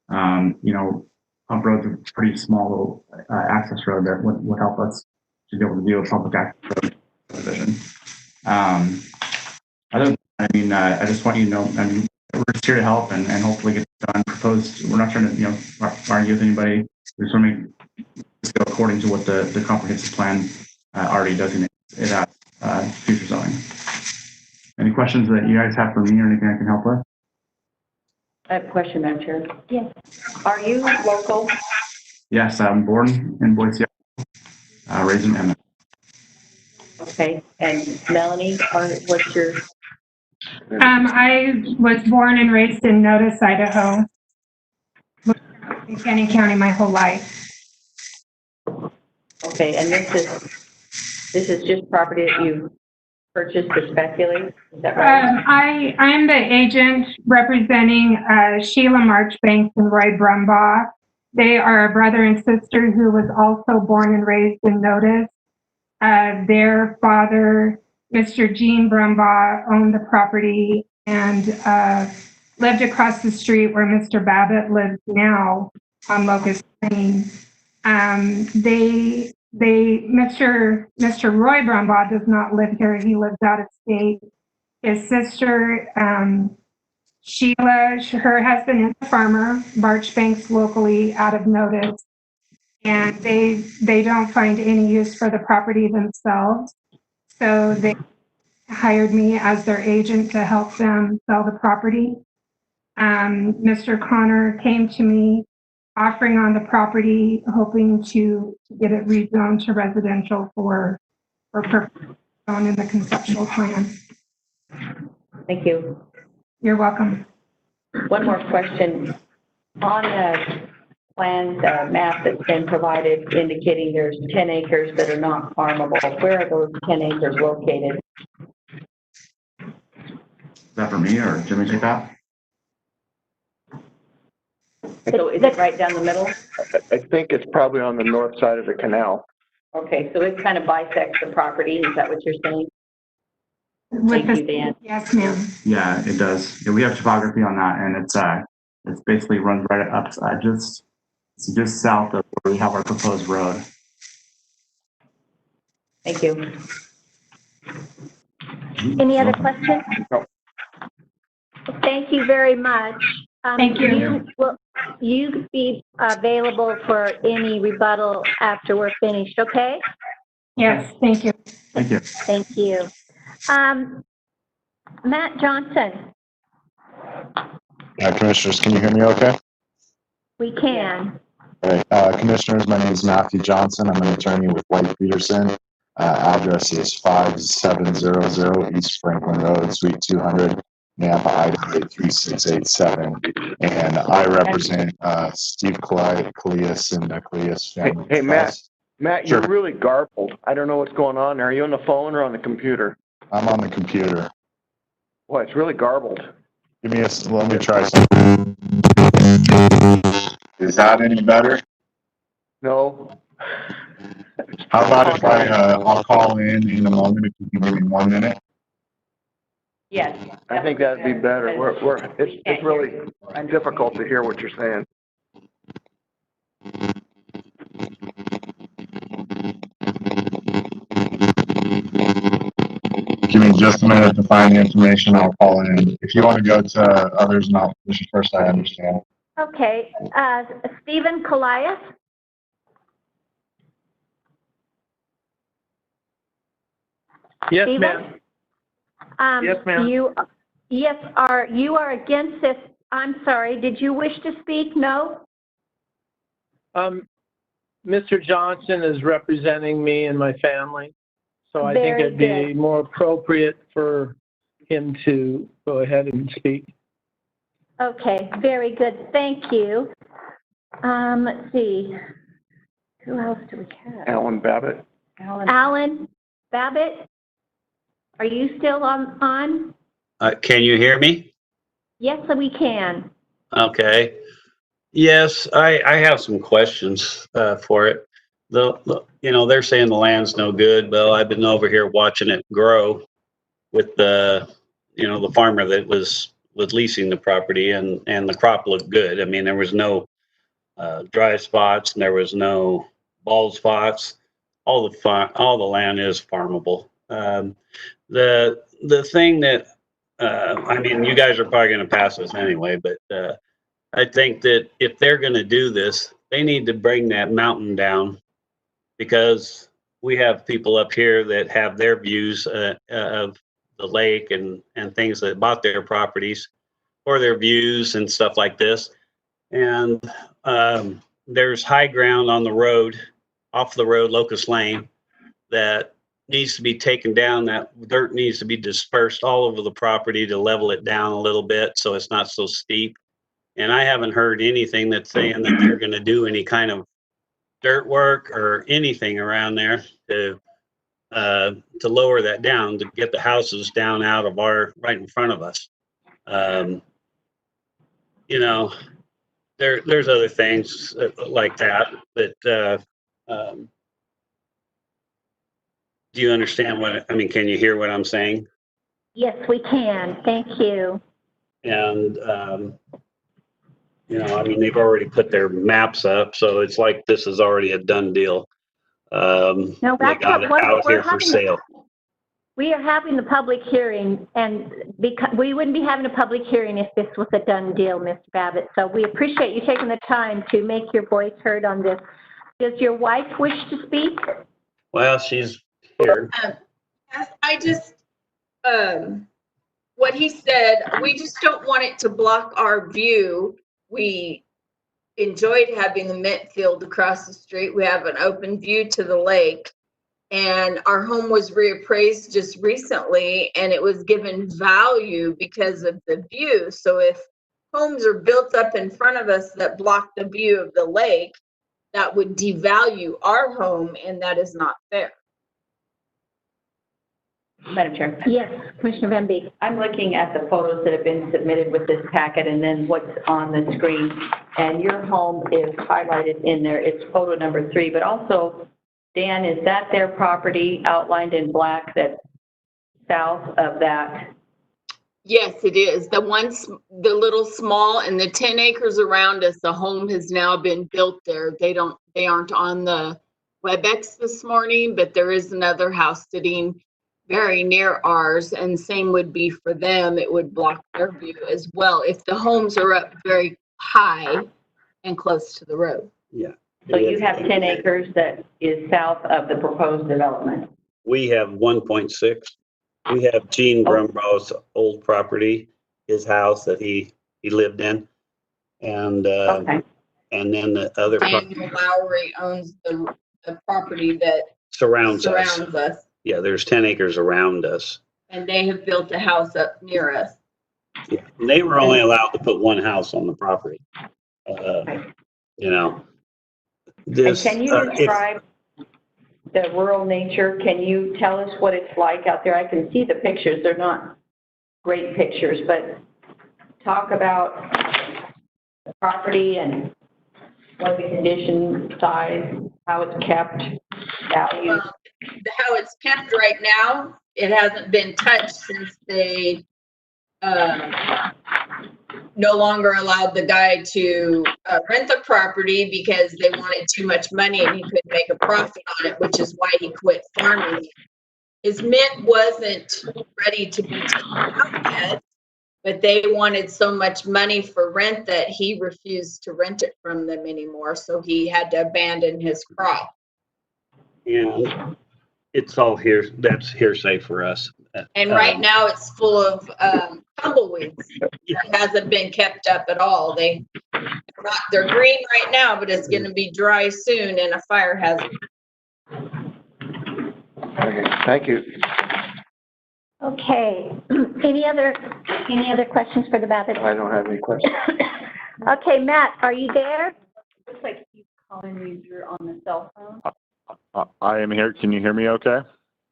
Speaker 12: You know, Pump Road's a pretty small little access road that would help us to be able to do a public access road division. Other than that, I mean, I just want you to know, I mean, we're just here to help and hopefully get it done. Proposed. We're not trying to, you know, argue with anybody. We just want to make this go according to what the comprehensive plan already designates it at future zoning. Any questions that you guys have for me or anything I can help with?
Speaker 6: I have a question, Madam Chair.
Speaker 2: Yes.
Speaker 6: Are you local?
Speaker 12: Yes, I'm born in Boise, raised in Emmett.
Speaker 6: Okay, and Melanie, what's your?
Speaker 11: I was born and raised in Notice, Idaho. Lived in Canyon County my whole life.
Speaker 6: Okay, and this is just property that you purchased to speculate, is that right?
Speaker 11: I'm the agent representing Sheila Marchbanks and Roy Brumbaugh. They are a brother and sister who was also born and raised in Notice. Their father, Mr. Gene Brumbaugh, owned the property and lived across the street where Mr. Babbitt lives now on Locust Lane. Mr. Roy Brumbaugh does not live here. He lives out of state. His sister, Sheila, her husband is a farmer, Marchbanks locally out of Notice. And they don't find any use for the property themselves. So they hired me as their agent to help them sell the property. Mr. Connor came to me offering on the property, hoping to get it rezoned to residential for zone in the conceptual plan.
Speaker 6: Thank you.
Speaker 11: You're welcome.
Speaker 6: One more question. On the plans map that's been provided indicating there's 10 acres that are not farmable, where are those 10 acres located?
Speaker 12: Is that for me or Jimmy take that?
Speaker 6: So is it right down the middle?
Speaker 1: I think it's probably on the north side of the canal.
Speaker 6: Okay, so it kind of bisects the property, is that what you're saying? Thank you, Dan.
Speaker 11: Yes, ma'am.
Speaker 12: Yeah, it does. Yeah, we have topography on that, and it's basically runs right up just south of where we have our proposed road.
Speaker 6: Thank you.
Speaker 2: Any other questions?
Speaker 1: No.
Speaker 2: Thank you very much.
Speaker 11: Thank you.
Speaker 2: Will you be available for any rebuttal after we're finished, okay?
Speaker 11: Yes, thank you.
Speaker 12: Thank you.
Speaker 2: Thank you. Matt Johnson,
Speaker 15: Commissioners, can you hear me okay?
Speaker 2: we can.
Speaker 15: All right. Commissioners, my name is Matthew Johnson. I'm an attorney with White Peterson. Address is 5700 East Franklin Road, Suite 200, Nampa, Idaho 83687. And I represent Steve Cleus and Cleus family.
Speaker 1: Hey, Matt,
Speaker 15: Sure.
Speaker 1: You're really garbled. I don't know what's going on. Are you on the phone or on the computer?
Speaker 15: I'm on the computer.
Speaker 1: Boy, it's really garbled.
Speaker 15: Let me try something. Is that any better?
Speaker 1: No.
Speaker 15: How about if I'll call in a moment if you can give me 1 minute?
Speaker 6: Yes.
Speaker 1: I think that'd be better. It's really difficult to hear what you're saying.
Speaker 15: Give me just a minute to find the information. I'll call in. If you want to go to others, no, this is first, I understand.
Speaker 2: Okay, Stephen Colias?
Speaker 13: Yes,
Speaker 2: Stephen?
Speaker 13: ma'am. Yes, ma'am.
Speaker 2: You are against this. I'm sorry, did you wish to speak? No?
Speaker 13: Mr. Johnson is representing me and my family, so I think
Speaker 2: Very
Speaker 13: it'd be
Speaker 2: good.
Speaker 13: more appropriate for him to go ahead and speak.
Speaker 2: Okay, very good. Thank you. Let's see. Who else do we have?
Speaker 1: Alan Babbitt.
Speaker 2: Alan Babbitt? Are you still on?
Speaker 10: Can you hear me?
Speaker 2: Yes, we can.
Speaker 10: Okay. Yes, I have some questions for it. They're saying the land's no good. Well, I've been over here watching it grow with the farmer that was leasing the property, and the crop looked good. I mean, there was no dry spots, and there was no bald spots. All the land is farmable. The thing that I mean, you guys are probably going to pass this anyway, but I think that if they're going to do this, they need to bring that mountain down, because we have people up here that have their views of the lake and things that bought their properties or their views and stuff like this. And there's high ground on the road, off the road, Locust Lane, that needs to be taken down. That dirt needs to be dispersed all over the property to level it down a little bit so it's not so steep. And I haven't heard anything that's saying that they're going to do any kind of dirt work or anything around there to lower that down, to get the houses down out of right in front of us. There's other things like that, but do you understand can you hear what I'm saying?
Speaker 2: Yes, we can. Thank you.
Speaker 10: And, they've already put their maps up, so it's like this is already a done deal.
Speaker 2: No,
Speaker 10: they
Speaker 2: that's
Speaker 10: got it out here for sale.
Speaker 2: We are having the public hearing, and because we wouldn't be having a public hearing if this was a done deal, Mr. Babbitt. So we appreciate you taking the time to make your voice heard on this. Does your wife wish to speak?
Speaker 10: Well, she's here.
Speaker 16: I just, what he said, we just don't want it to block our view. We enjoyed having the mint field across the street. We have an open view to the lake. And our home was reappraised just recently, and it was given value because of the view. So if homes are built up in front of us that block the view of the lake, that would devalue our home, and that is not fair.
Speaker 6: Madam Chair.
Speaker 2: Yes, Commissioner Van Beek.
Speaker 6: I'm looking at the photos that have been submitted with this packet and then what's on the screen. And your home is highlighted in there. It's photo number 3, but also, Dan, is that their property outlined in black that's south of that?
Speaker 16: Yes, it is. The little small, and the 10 acres around us, the home has now been built there. They aren't on the WebEx this morning, but there is another house sitting very near ours, and same would be for them. It would block their view as well if the homes are up very high and close to the road.
Speaker 10: Yeah.
Speaker 6: So you have 10 acres that is south of the proposed development?
Speaker 10: We have 1.6. We have Gene Brumbaugh's old property, his house that he lived in. And
Speaker 6: okay.
Speaker 10: And then the other
Speaker 16: Daniel Lowry owns the property that
Speaker 10: surrounds
Speaker 16: us.
Speaker 10: Yeah, there's 10 acres around us.
Speaker 16: And they have built a house up near us.
Speaker 10: Yeah, they were only allowed to put one house on the property. This,
Speaker 6: and can you describe the rural nature? Can you tell us what it's like out there? I can see the pictures. They're not great pictures, but talk about the property and what the condition, size, how it's kept, value.
Speaker 16: How it's kept right now, it hasn't been touched since they no longer allowed the guy to rent the property because they wanted too much money and he couldn't make a profit on it, which is why he quit farming. His mint wasn't ready to be taken out yet, but they wanted so much money for rent that he refused to rent it from them anymore, so he had to abandon his crop.
Speaker 10: And it's all here. That's hearsay for us.
Speaker 16: And right now it's full of tumbleweeds. It hasn't been kept up at all. They're green right now, but it's going to be dry soon and a fire hazard.
Speaker 1: Okay, thank you.
Speaker 2: Okay. Any other questions for the Babbitt?
Speaker 1: I don't have any questions.
Speaker 2: Okay, Matt, are you there?
Speaker 6: Looks like he's calling you. You're on the cell phone.
Speaker 17: I am here. Can you hear me okay?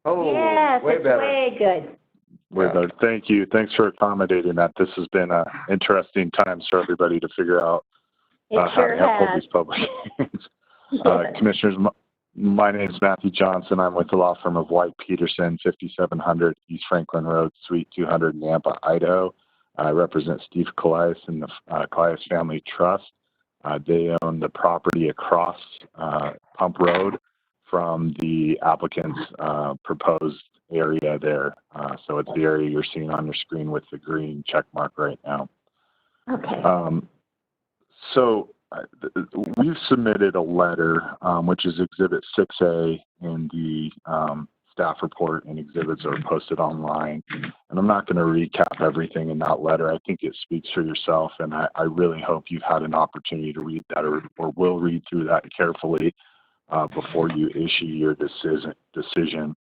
Speaker 1: Oh,
Speaker 2: yes,
Speaker 1: way
Speaker 2: it's
Speaker 1: better.
Speaker 2: way good.
Speaker 15: Thank you. Thanks for accommodating that. This has been an interesting times for everybody to figure out how to hold these public hearings. Commissioners, my name is Matthew Johnson. I'm with the law firm of White Peterson, 5700 East Franklin Road, Suite 200, Nampa, Idaho. I represent Steve Calais and the Calais Family Trust. They own the property across Pump Road from the applicant's proposed area there. So it's the area you're seeing on your screen with the green check mark right now.
Speaker 2: Okay.
Speaker 15: We've submitted a letter, which is Exhibit 6A in the staff report, and exhibits are posted online. And I'm not going to recap everything in that letter. I think it speaks for yourself, and I really hope you've had an opportunity to read that or will read through that carefully before you issue your decision.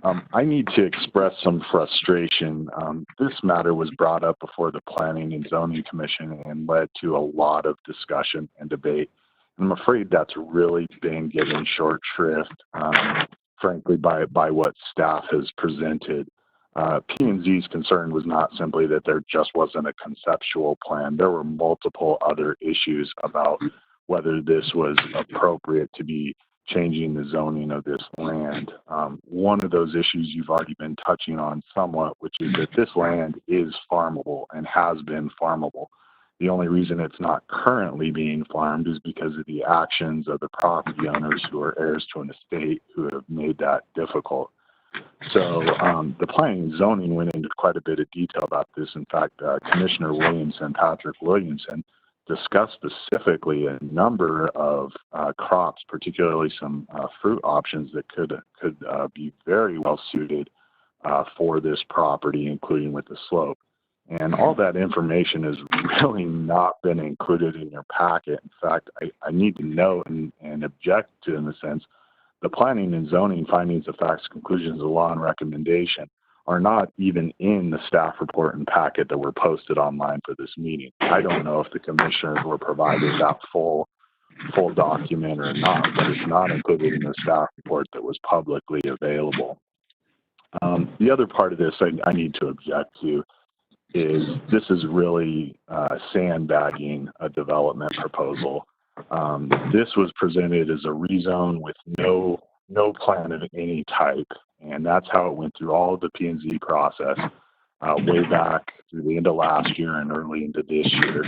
Speaker 15: I need to express some frustration. This matter was brought up before the Planning and Zoning Commission and led to a lot of discussion and debate. I'm afraid that's really been given short shrift, frankly, by what staff has presented. P&Z's concern was not simply that there just wasn't a conceptual plan. There were multiple other issues about whether this was appropriate to be changing the zoning of this land. One of those issues you've already been touching on somewhat, which is that this land is farmable and has been farmable. The only reason it's not currently being farmed is because of the actions of the property owners who are heirs to an estate who have made that difficult. So the planning and zoning went into quite a bit of detail about this. In fact, Commissioner Williamson, Patrick Williamson, discussed specifically a number of crops, particularly some fruit options that could be very well suited for this property, including with the slope. And all that information has really not been included in your packet. In fact, I need to note and object to, in a sense, the planning and zoning findings of facts, conclusions of law, and recommendation are not even in the staff report and packet that were posted online for this meeting. I don't know if the commissioners were provided that full document or not, but it's not included in the staff report that was publicly available. The other part of this I need to object to is this is really sandbagging a development proposal. This was presented as a rezone with no plan of any type, and that's how it went through all of the P&Z process way back through the end of last year and early into this year.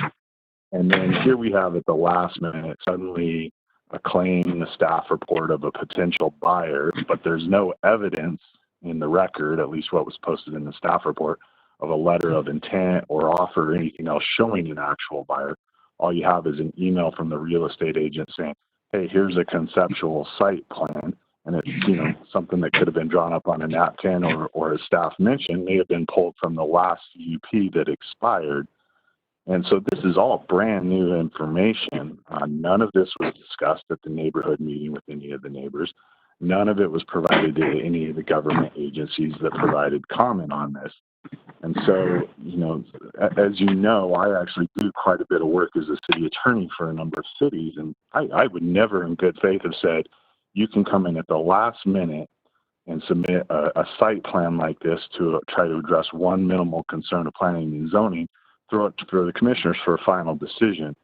Speaker 15: And then here we have at the last minute suddenly a claim in the staff report of a potential buyer, but there's no evidence in the record, at least what was posted in the staff report, of a letter of intent or offer or anything else showing an actual buyer. All you have is an email from the real estate agent saying, hey, here's a conceptual site plan. And it's, something that could have been drawn up on a napkin or as staff mentioned, may have been pulled from the last UP that expired. And so this is all brand new information. None of this was discussed at the neighborhood meeting with any of the neighbors. None of it was provided to any of the government agencies that provided comment on this. And so, as you know, I actually do quite a bit of work as a city attorney for a number of cities. And I would never in good faith have said, you can come in at the last minute and submit a site plan like this to try to address one minimal concern of planning and zoning, throw it for the commissioners for a final decision.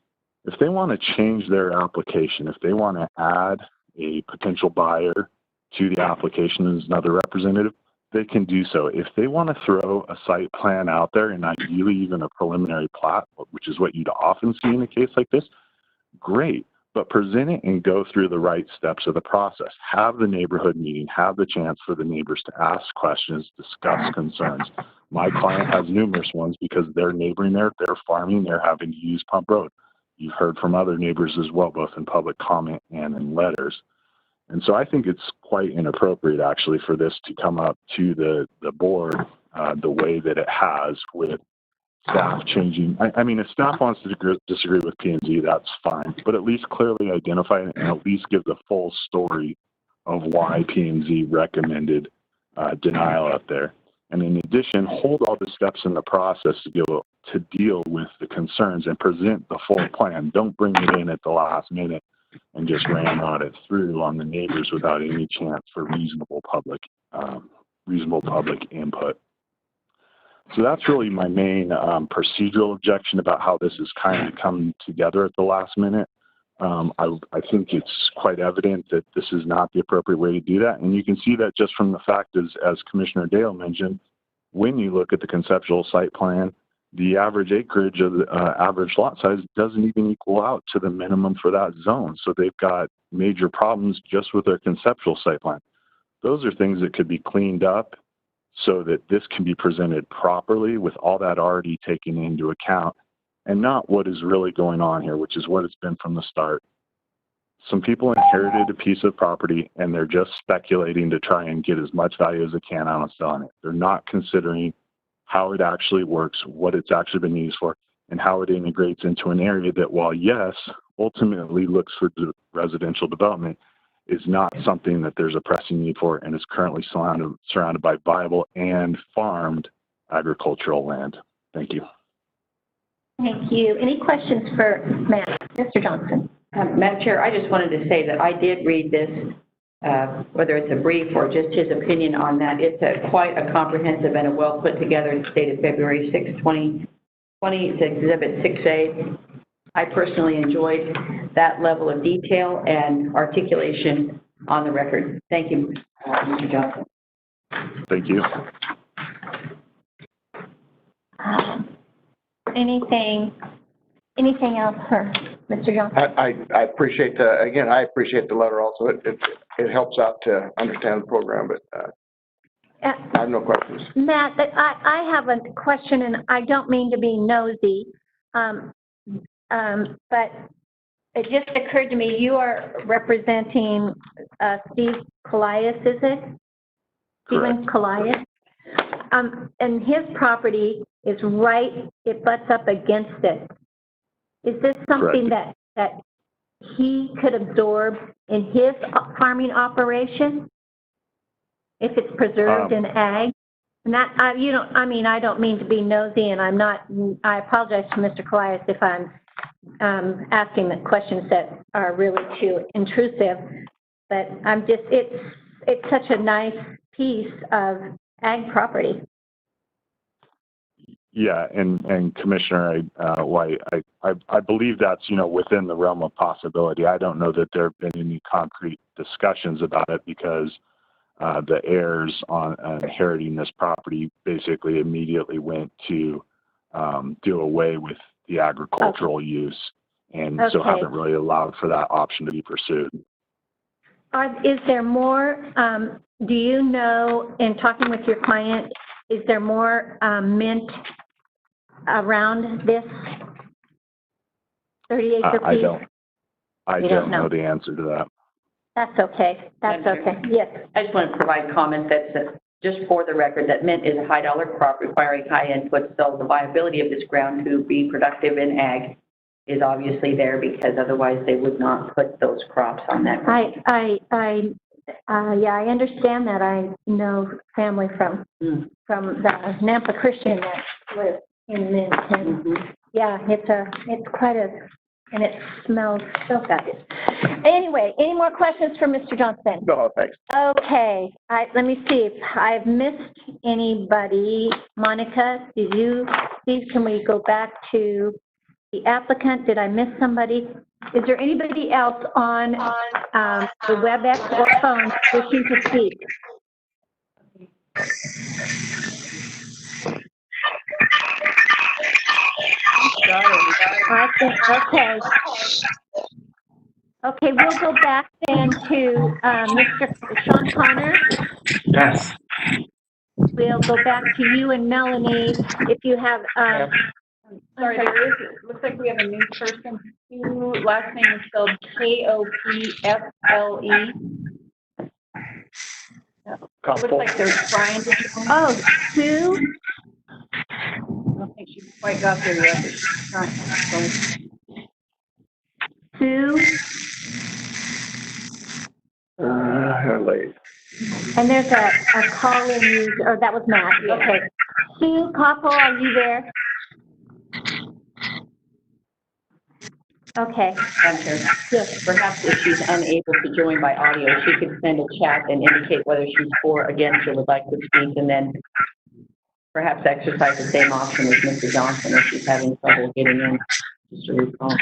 Speaker 15: If they want to change their application, if they want to add a potential buyer to the application as another representative, they can do so. If they want to throw a site plan out there and ideally even a preliminary plat, which is what you'd often see in a case like this, great. But present it and go through the right steps of the process. Have the neighborhood meeting, have the chance for the neighbors to ask questions, discuss concerns. My client has numerous ones because they're neighboring there, they're farming, they're having to use Pump Road. You've heard from other neighbors as well, both in public comment and in letters. And so I think it's quite inappropriate actually for this to come up to the board the way that it has with staff changing. I mean, if staff wants to disagree with P&Z, that's fine, but at least clearly identify it and at least give the full story of why P&Z recommended denial out there. And in addition, hold all the steps in the process to be able to deal with the concerns and present the full plan. Don't bring it in at the last minute and just ramrod it through on the neighbors without any chance for reasonable public input. So that's really my main procedural objection about how this has kind of come together at the last minute. I think it's quite evident that this is not the appropriate way to do that. And you can see that just from the fact, as Commissioner Dale mentioned, when you look at the conceptual site plan, the average acreage of the average lot size doesn't even equal out to the minimum for that zone. So they've got major problems just with their conceptual site plan. Those are things that could be cleaned up so that this can be presented properly with all that already taken into account, and not what is really going on here, which is what it's been from the start. Some people inherited a piece of property and they're just speculating to try and get as much value as they can out of selling it. They're not considering how it actually works, what it's actually been used for, and how it integrates into an area that, while yes, ultimately looks for residential development, is not something that there's a pressing need for and is currently surrounded by viable and farmed agricultural land. Thank you.
Speaker 2: Thank you. Any questions for Matt? Mr. Johnson.
Speaker 6: Madam Chair, I just wanted to say that I did read this, whether it's a brief or just his opinion on that. It's quite a comprehensive and a well put together. It's dated February 6, 2020. It's Exhibit 6A. I personally enjoyed that level of detail and articulation on the record. Thank you, Mr. Johnson.
Speaker 15: Thank you.
Speaker 2: Anything else for Mr. Johnson?
Speaker 1: I appreciate I appreciate the letter also. It helps out to understand the program, but I have no questions.
Speaker 2: Matt, I have a question, and I don't mean to be nosy, but it just occurred to me, you are representing Steve Colias, is it? Stephen Colias? And his property is right, it butts up against it. Is this something that he could absorb in his farming operation if it's preserved in ag? And that, I don't mean to be nosy, and I apologize to Mr. Colias if I'm asking the questions that are really too intrusive, but it's such a nice piece of ag property.
Speaker 15: Yeah, and Commissioner White, I believe that's within the realm of possibility. I don't know that there have been any concrete discussions about it because the heirs on inheriting this property basically immediately went to do away with the agricultural use, and so haven't really allowed for that option to be pursued.
Speaker 2: Is there more? Do you know, in talking with your client, is there more mint around this 30-acre piece?
Speaker 15: I don't know the answer to that.
Speaker 2: That's okay. That's okay. Yes.
Speaker 6: I just want to provide comment that just for the record, that mint is a high dollar crop requiring high inputs, so the viability of this ground to be productive in ag is obviously there, because otherwise they would not put those crops on that ground. I understand that. I know family from the Nampa Christian that lives in Mint, and yeah, it's quite and it smells so fabulous. Anyway, any more questions for Mr. Johnson?
Speaker 1: No, thanks.
Speaker 2: Okay, let me see if I've missed anybody. Monica, Steve, can we go back to the applicant? Did I miss somebody? Is there anybody else on the WebEx or phone wishing to speak? Okay. Okay, we'll go back then to Mr. Sean Connor.
Speaker 12: Yes.
Speaker 2: We'll go back to you and Melanie if you have.
Speaker 4: Sorry, looks like we have a new person who last name is spelled Kopfle. Looks like they're trying to.
Speaker 2: Oh, Sue?
Speaker 4: I don't think she quite got there yet, but she's trying.
Speaker 2: Sue?
Speaker 1: Late.
Speaker 2: And there's a call-in user, or that was Matt. Okay. Sue Koppel, are you there? Okay.
Speaker 6: Yes, perhaps if she's unable to join by audio, she could send a chat and indicate whether she's for, against, or would like to speak, and then perhaps exercise the same option as Mr. Johnson if she's having trouble getting in, just to recall.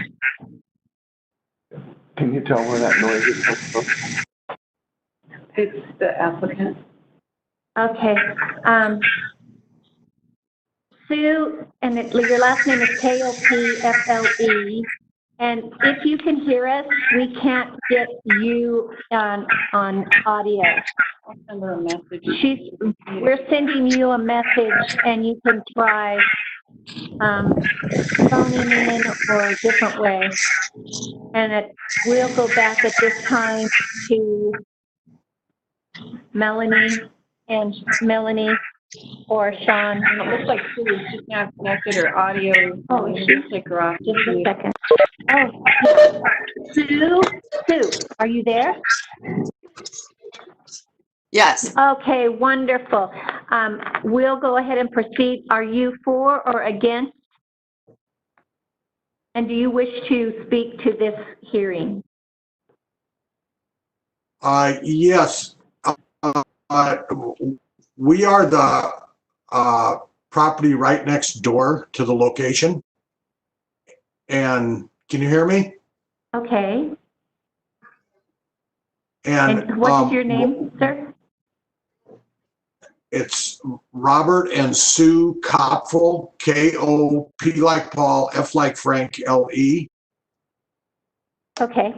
Speaker 1: Can you tell where that noise is coming from?
Speaker 7: It's the applicant.
Speaker 2: Okay. Sue, and your last name is Kopfle. And if you can hear us, we can't get you on audio.
Speaker 6: I'll send her a message.
Speaker 2: We're sending you a message, and you can try phoning in or a different way. And we'll go back at this time to Melanie or Sean.
Speaker 6: It looks like Sue is just now connected her audio.
Speaker 2: Oh,
Speaker 6: she'll take her off.
Speaker 2: Just a second. Oh, Sue, are you there?
Speaker 17: Yes.
Speaker 2: Okay, wonderful. We'll go ahead and proceed. Are you for or against? And do you wish to speak to this hearing?
Speaker 18: Yes. We are the property right next door to the location. And can you hear me?
Speaker 2: Okay.
Speaker 18: And
Speaker 2: what is your name, sir?
Speaker 18: It's Robert and Sue Kopfle, K-O-P like Paul, F like Frank, L-E.
Speaker 2: Okay.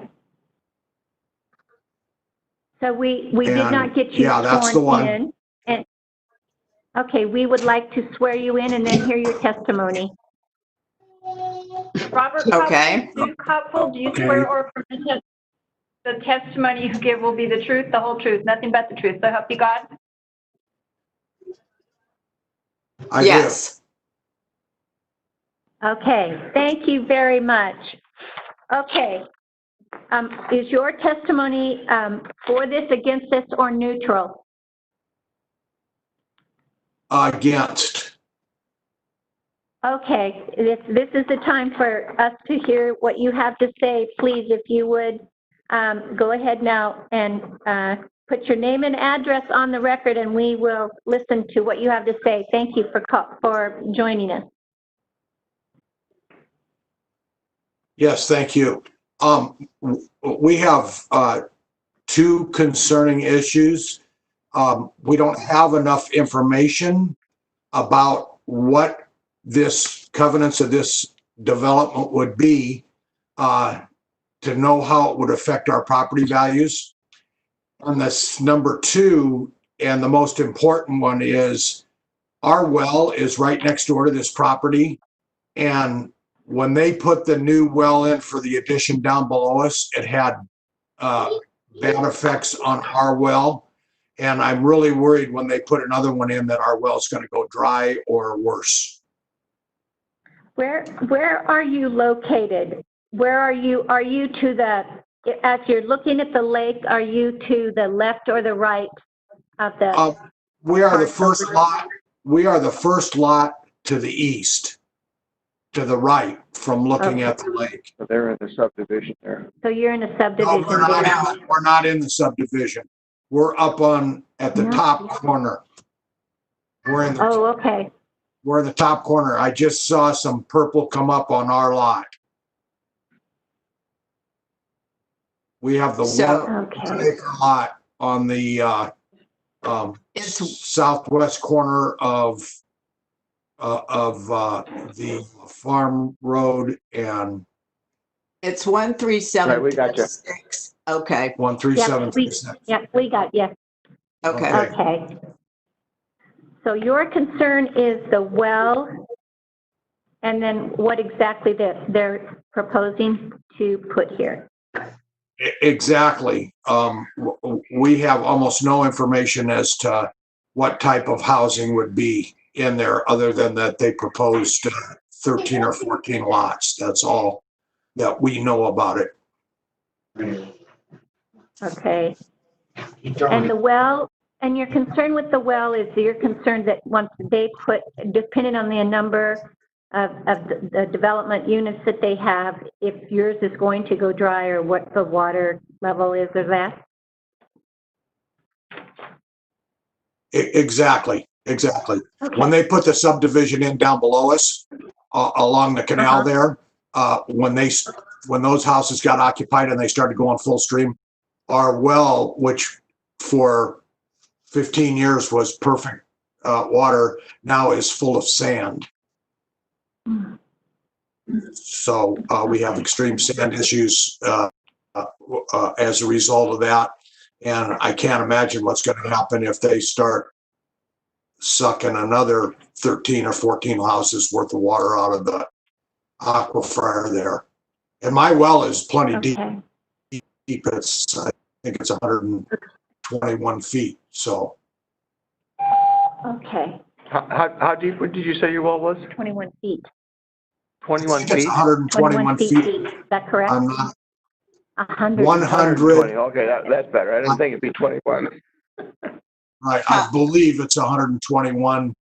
Speaker 2: So we did not get you
Speaker 18: that's the one.
Speaker 2: sworn in. And okay, we would like to swear you in and then hear your testimony.
Speaker 4: Robert
Speaker 17: Okay.
Speaker 4: Sue Kopfle, do you swear or affirm the testimony you give will be the truth, the whole truth, nothing but the truth? So help you God?
Speaker 17: Yes.
Speaker 2: Okay, thank you very much. Okay, is your testimony for this, against this, or neutral?
Speaker 18: Against.
Speaker 2: Okay, this is the time for us to hear what you have to say. Please, if you would go ahead now and put your name and address on the record, and we will listen to what you have to say. Thank you for joining us.
Speaker 18: Yes, thank you. We have two concerning issues. We don't have enough information about what this covenants of this development would be to know how it would affect our property values. And that's number two, and the most important one is our well is right next door to this property. And when they put the new well in for the addition down below us, it had bad effects on our well. And I'm really worried when they put another one in that our well is going to go dry or worse.
Speaker 2: Where are you located? Where are you? Are you to the, as you're looking at the lake, are you to the left or the right of the?
Speaker 18: We are the first lot. We are the first lot to the east, to the right from looking at the lake.
Speaker 1: So they're in the subdivision there.
Speaker 2: So you're in a subdivision.
Speaker 18: No, we're not in the subdivision. We're up at the top corner. We're in the,
Speaker 2: okay.
Speaker 18: We're in the top corner. I just saw some purple come up on our lot. We have the 1 acre lot on the southwest corner of the farm road, and
Speaker 17: it's 137.
Speaker 1: Right, we got you.
Speaker 17: Okay.
Speaker 18: 13736.
Speaker 2: Yeah, we got you.
Speaker 17: Okay.
Speaker 2: Okay. So your concern is the well, and then what exactly they're proposing to put here?
Speaker 18: Exactly. We have almost no information as to what type of housing would be in there, other than that they proposed 13 or 14 lots. That's all that we know about it.
Speaker 2: Okay. And the well, and your concern with the well is you're concerned that once they put, depending on the number of the development units that they have, if yours is going to go dry, or what the water level is of that?
Speaker 18: Exactly. exactly.
Speaker 2: Okay.
Speaker 18: When they put the subdivision in down below us, along the canal there, when those houses got occupied and they started going full stream, our well, which for 15 years was perfect water, now is full of sand. So we have extreme sand issues as a result of that. And I can't imagine what's going to happen if they start sucking another 13 or 14 houses worth of water out of the aquifer there. And my well is plenty deep. It's, I think it's 121 feet. So.
Speaker 2: Okay.
Speaker 1: How deep did you say your well was?
Speaker 2: 21 feet.
Speaker 1: 21
Speaker 18: It's
Speaker 1: feet?
Speaker 18: 121 feet.
Speaker 2: Is that correct?
Speaker 18: I'm not.
Speaker 2: 100.
Speaker 1: Okay, that's better. I didn't think it'd be 21.
Speaker 18: Right, I believe it's 121.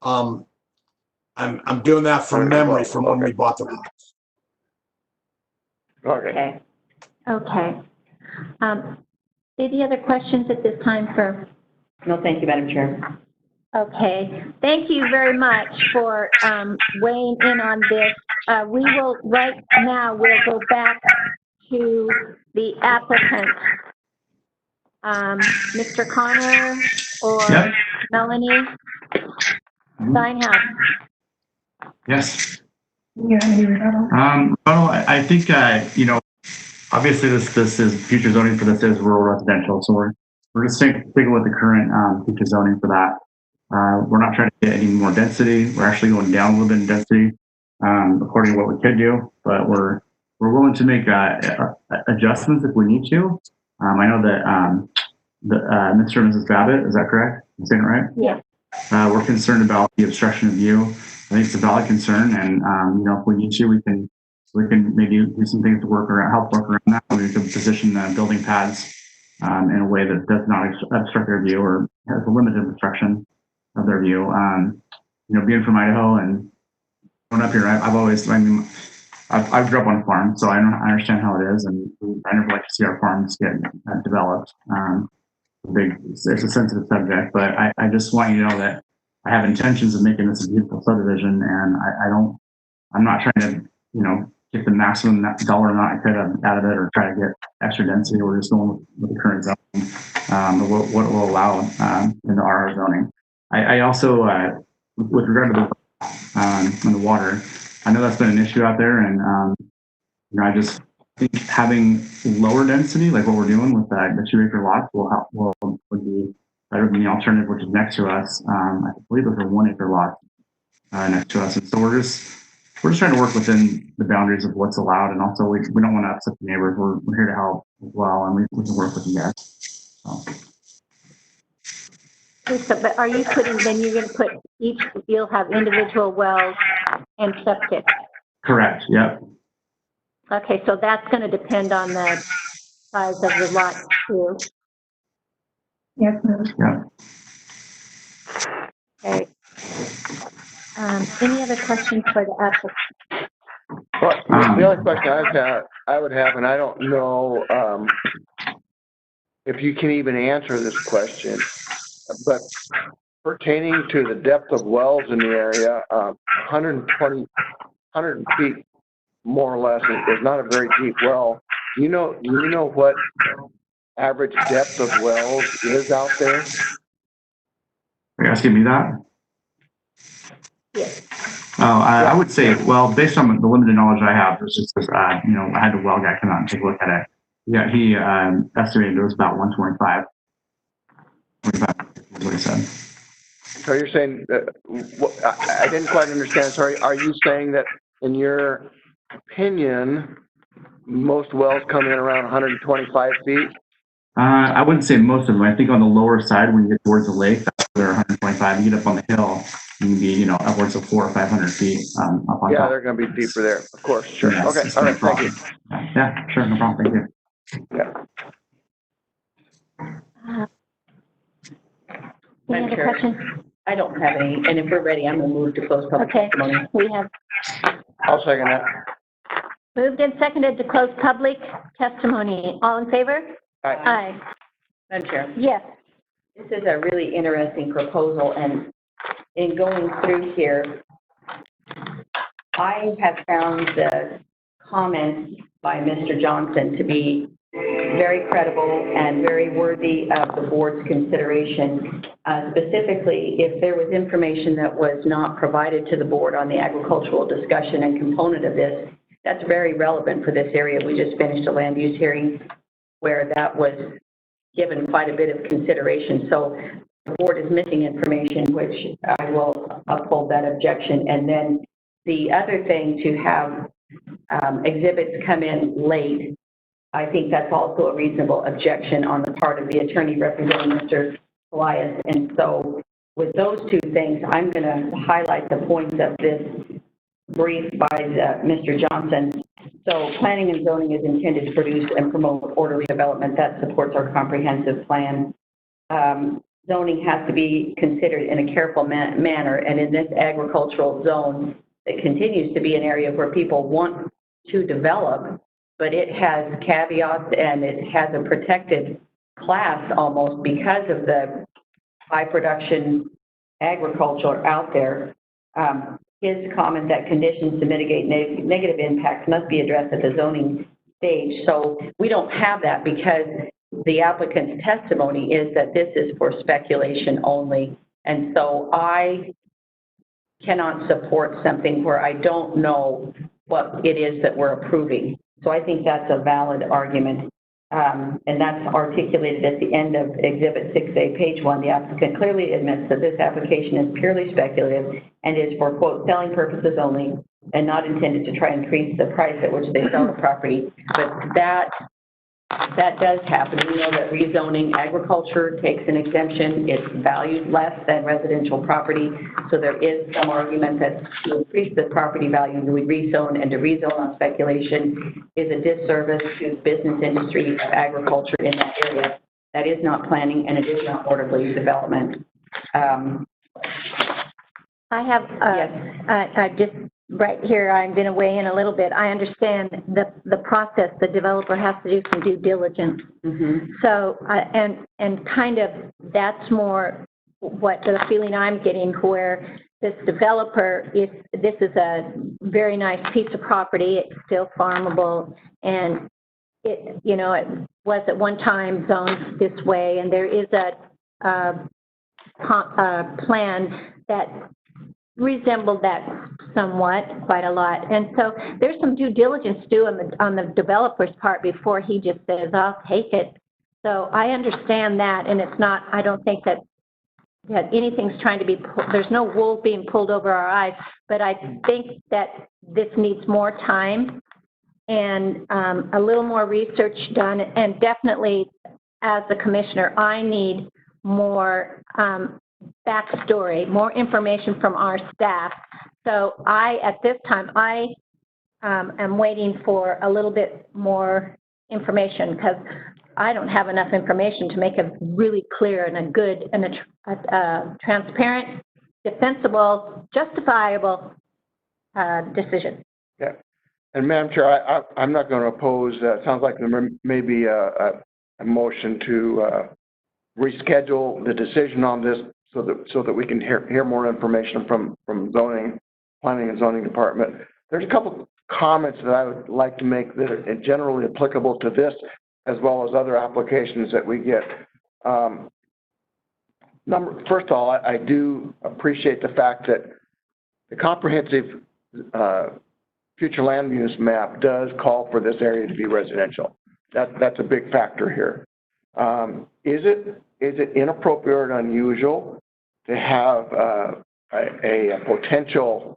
Speaker 18: I'm doing that from memory from when we bought the house.
Speaker 1: Okay.
Speaker 2: Okay. Any other questions at this time for?
Speaker 6: No, thank you, Madam Chair.
Speaker 2: Okay. Thank you very much for weighing in on this. We will, right now, we'll go back to the applicant. Mr. Connor or Melanie Steinhouse.
Speaker 12: Yes.
Speaker 11: Yeah,
Speaker 12: Well, I think, obviously this is future zoning for this is rural residential. So we're just sticking with the current future zoning for that. We're not trying to get any more density. We're actually going down a little bit in density, according to what we could do, but we're willing to make adjustments if we need to. I know that Mr. and Mrs. Babbitt, is that correct? I'm saying it right?
Speaker 2: Yeah.
Speaker 12: We're concerned about the obstruction of view. I think it's a valid concern, and if we need to, we can maybe do some things to help work around that. We can position the building pads in a way that does not obstruct their view or has a limited obstruction of their view. Being from Idaho and growing up here, I grew up on a farm, so I understand how it is, and I never like to see our farms get developed. It's a sensitive subject, but I just want you to know that I have intentions of making this a beautiful subdivision, and I'm not trying to, get the maximum dollar amount I could out of it or try to get extra density. We're just going with the current zoning, what it will allow in the RR zoning. I also, with regard to the water, I know that's been an issue out there, and I just think having lower density, like what we're doing with the 2 acre lots, would be better than the alternative, which is next to us. I believe those are 1 acre lots next to us, and so we're just trying to work within the boundaries of what's allowed, and also we don't want to upset the neighbors. We're here to help as well, and we can work with you guys.
Speaker 2: So, but are you then you're going to put you'll have individual wells and septic?
Speaker 12: Correct, yep.
Speaker 2: Okay, so that's going to depend on the size of the lot too.
Speaker 11: Yes, ma'am.
Speaker 12: Yeah.
Speaker 2: Okay. Any other questions for the applicant?
Speaker 1: Well, the other question I would have, and I don't know if you can even answer this question, but pertaining to the depth of wells in the area, 100 feet more or less is not a very deep well. Do you know what average depth of wells is out there?
Speaker 12: Are you asking me that?
Speaker 2: Yes.
Speaker 12: I would say, well, based on the limited knowledge I have, it's just I had the well guy come out and take a look at it. Yeah, he estimated it was about 125. 25 is what he said.
Speaker 1: So you're saying, I didn't quite understand, sorry. Are you saying that in your opinion, most wells come in around 125 feet?
Speaker 12: I wouldn't say most of them. I think on the lower side, when you get towards the lake, that's where they're 125. You get up on the hill, you can be, upwards of 400 or 500 feet up on top.
Speaker 1: They're going to be deeper there, of course. Sure.
Speaker 12: Yes,
Speaker 1: okay. All right. Thank you.
Speaker 12: Yeah, sure. No problem. Thank you.
Speaker 2: Yeah. Any
Speaker 6: Madam
Speaker 2: other
Speaker 6: Chair,
Speaker 2: questions?
Speaker 6: I don't have any, and if we're ready, I'm going to move to close public testimony.
Speaker 2: We have
Speaker 1: I'll second that.
Speaker 2: moved and seconded to close public testimony. All in favor?
Speaker 1: Aye.
Speaker 2: Aye.
Speaker 6: Madam Chair.
Speaker 2: Yes.
Speaker 6: This is a really interesting proposal, and in going through here, I have found the comments by Mr. Johnson to be very credible and very worthy of the board's consideration. Specifically, if there was information that was not provided to the board on the agricultural discussion and component of this, that's very relevant for this area. We just finished a land use hearing where that was given quite a bit of consideration. So the board is missing information, which I will uphold that objection. And then the other thing, to have exhibits come in late, I think that's also a reasonable objection on the part of the attorney representing Mr. Elias. And so with those two things, I'm going to highlight the points of this brief by Mr. Johnson. So planning and zoning is intended to produce and promote orderly development that supports our comprehensive plan. Zoning has to be considered in a careful manner, and in this agricultural zone, it continues to be an area where people want to develop, but it has caveats and it has a protected class almost because of the high production agriculture out there. His comment that conditions to mitigate negative impacts must be addressed at the zoning stage. So we don't have that because the applicant's testimony is that this is for speculation only. And so I cannot support something where I don't know what it is that we're approving. So I think that's a valid argument. And that's articulated at the end of Exhibit 6A, page 1. The applicant clearly admits that this application is purely speculative and is for, quote, selling purposes only and not intended to try and increase the price at which they sell the property. But that does happen. We know that rezoning agriculture takes an exemption. It's valued less than residential property. So there is some argument that to increase the property value, we rezone, and to rezone on speculation is a disservice to the business industry of agriculture in that area. That is not planning, and it is not orderly development.
Speaker 2: I have,
Speaker 6: yes.
Speaker 2: I just, right here, I'm going to weigh in a little bit. I understand the process. The developer has to do some due diligence.
Speaker 6: Mm-hmm.
Speaker 2: So, and kind of that's more what the feeling I'm getting, where this developer, if this is a very nice piece of property, it's still farmable, and it, you know, it was at one time zoned this way, and there is a plan that resembled that somewhat, quite a lot. And so there's some due diligence due on the developer's part before he just says, I'll take it. So I understand that, and it's not, I don't think that anything's trying to be, there's no wool being pulled over our eyes, but I think that this needs more time and a little more research done. And definitely, as the commissioner, I need more backstory, more information from our staff. So at this time, I am waiting for a little bit more information because I don't have enough information to make a really clear and a good and a transparent, defensible, justifiable decision.
Speaker 1: Yeah. And Madam Chair, I'm not going to oppose, it sounds like there may be a motion to reschedule the decision on this so that we can hear more information from zoning, planning and zoning department. There's a couple comments that I would like to make that are generally applicable to this as well as other applications that we get. First of all, I do appreciate the fact that the comprehensive future land use map does call for this area to be residential. That's a big factor here. Is it inappropriate or unusual to have a potential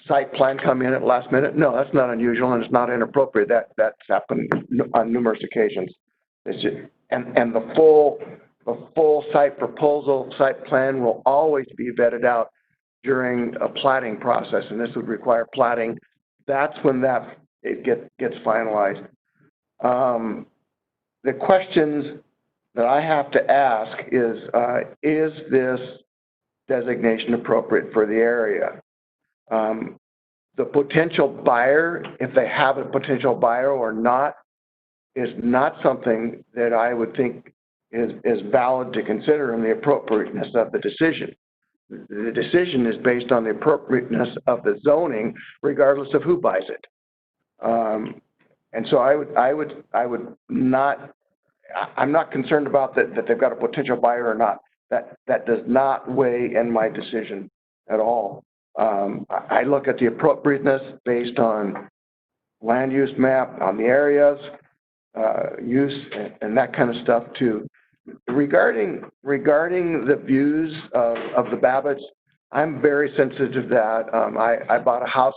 Speaker 1: site plan come in at the last minute? No, that's not unusual, and it's not inappropriate. That's happened on numerous occasions. It's just, and the full site proposal, site plan will always be vetted out during a platting process, and this would require platting. That's when it gets finalized. The questions that I have to ask is this designation appropriate for the area? The potential buyer, if they have a potential buyer or not, is not something that I would think is valid to consider in the appropriateness of the decision. the decision is based on the appropriateness of the zoning, regardless of who buys it. And so I would not, I'm not concerned about that they've got a potential buyer or not. That does not weigh in my decision at all. I look at the appropriateness based on land use map, on the areas, use, and that kind of stuff too. Regarding the views of the Babbitts, I'm very sensitive to that. I bought a house,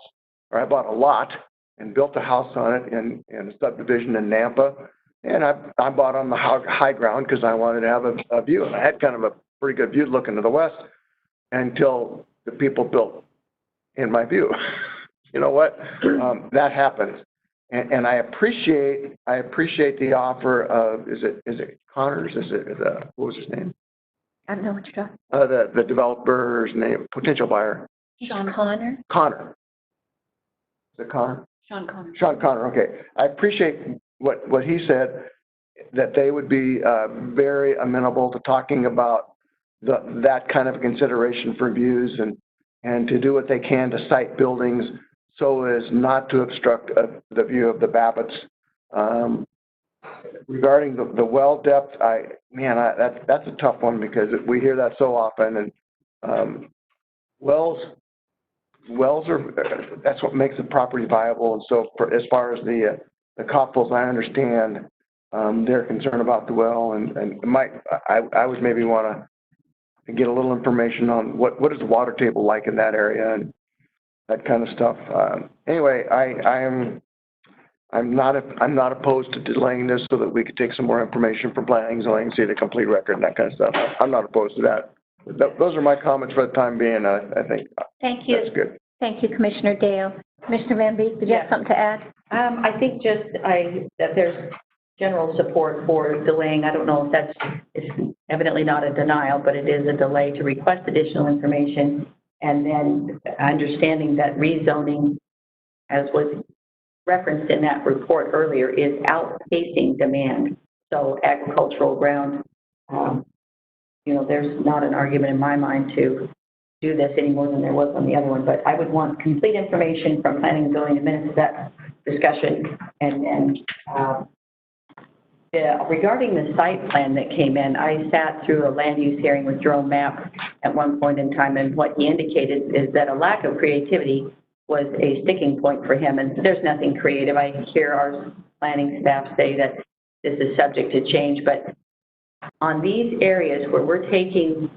Speaker 1: or I bought a lot and built a house on it in a subdivision in Nampa. And I bought on the high ground because I wanted to have a view. And I had kind of a pretty good view looking to the west until the people built in my view. You know what? That happens. And I appreciate the offer of, is it Connors? What was his name?
Speaker 2: I don't know what you're talking.
Speaker 1: The developer's name, potential buyer.
Speaker 2: Sean Connor?
Speaker 1: Connor. Is it Connor?
Speaker 2: Sean Connor.
Speaker 1: Sean Connor, okay. I appreciate what he said, that they would be very amenable to talking about that kind of consideration for views and to do what they can to site buildings so as not to obstruct the view of the Babbitts. Regarding the well depth, that's a tough one because we hear that so often, and wells are, that's what makes the property viable. And so as far as the Coppels, I understand their concern about the well, and I would maybe want to get a little information on what is the water table like in that area and that kind of stuff. Anyway, I'm not opposed to delaying this so that we could take some more information from planning, zoning, see the complete record and that kind of stuff. I'm not opposed to that. Those are my comments for the time being. I think
Speaker 2: Thank you.
Speaker 1: That's good.
Speaker 2: Thank you, Commissioner Dale. Commissioner Van Beek, did you have something to add?
Speaker 6: I think that there's general support for delaying. I don't know if it's evidently not a denial, but it is a delay to request additional information. And then understanding that rezoning, as was referenced in that report earlier, is outpacing demand. So agricultural ground, there's not an argument in my mind to do this any more than there was on the other one. But I would want complete information from planning and zoning in minutes of that discussion. And then regarding the site plan that came in, I sat through a land use hearing with Jerome Mapp at one point in time, and what he indicated is that a lack of creativity was a sticking point for him, and there's nothing creative. I hear our planning staff say that this is subject to change, but on these areas where we're taking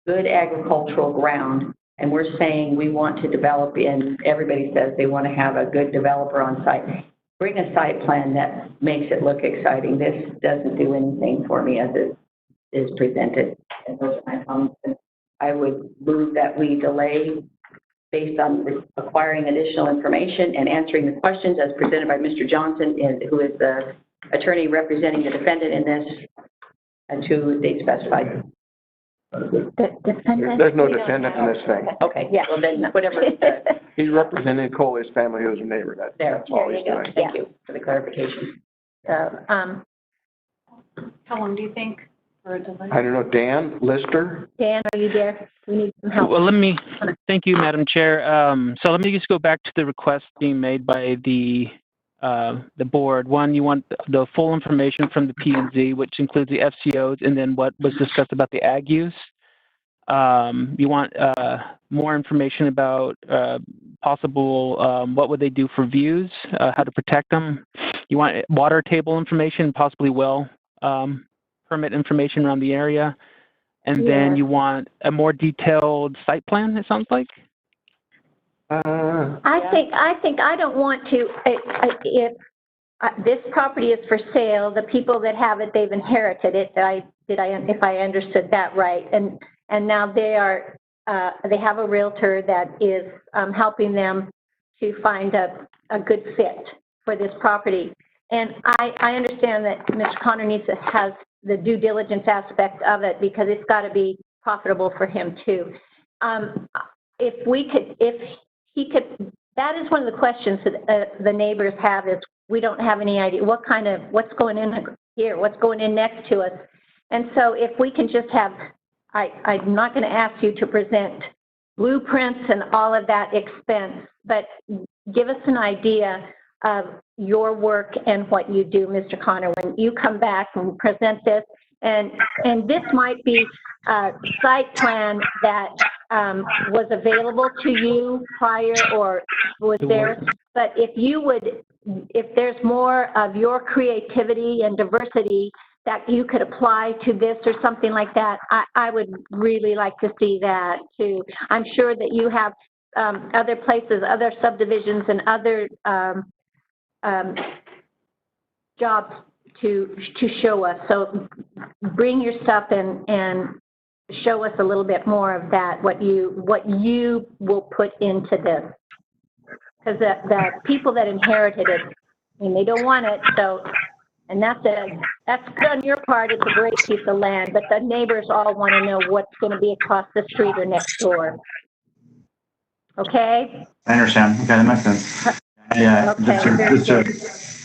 Speaker 6: good agricultural ground and we're saying we want to develop in, everybody says they want to have a good developer on site, bring a site plan that makes it look exciting. This doesn't do anything for me as it is presented. And those are my comments. I would move that we delay based on acquiring additional information and answering the questions as presented by Mr. Johnson, who is the attorney representing the defendant in this, to the date specified.
Speaker 2: The defendant?
Speaker 1: There's no defendant in this thing.
Speaker 6: Okay, yeah, well then, whatever he said.
Speaker 1: He's representing Coley's family, who's a neighbor. That's all he's doing.
Speaker 6: Thank you for the clarification.
Speaker 2: How
Speaker 4: long do you think for a delay?
Speaker 1: I don't know, Dan Lister?
Speaker 2: Dan, are you there? We need some help.
Speaker 14: Well, thank you, Madam Chair. So let me just go back to the request being made by the board. One, you want the full information from the P&Z, which includes the FCOs, and then what was discussed about the ag use. You want more information about possible, what would they do for views, how to protect them. You want water table information, possibly well permit information around the area. And then you want a more detailed site plan, it sounds like?
Speaker 2: I think I don't want to, if this property is for sale, the people that have it, they've inherited it. If I understood that right. And now they have a realtor that is helping them to find a good fit for this property. And I understand that Mr. Connor has the due diligence aspect of it because it's got to be profitable for him too. If he could, that is one of the questions that the neighbors have is we don't have any idea what's going in here, what's going in next to us. And so if we can just have I'm not going to ask you to present blueprints and all of that expense, but give us an idea of your work and what you do, Mr. Connor, when you come back and present this. And this might be a site plan that was available to you prior or was there, but if there's more of your creativity and diversity that you could apply to this or something like that, I would really like to see that too. I'm sure that you have other places, other subdivisions and other jobs to show us. So bring your stuff and show us a little bit more of that, what you will put into this. Because the people that inherited it, I mean, they don't want it, so, and that's good on your part. It's a great piece of land, but the neighbors all want to know what's going to be across the street or next door. Okay?
Speaker 12: I understand. Okay, that makes sense. Yeah,
Speaker 2: Okay,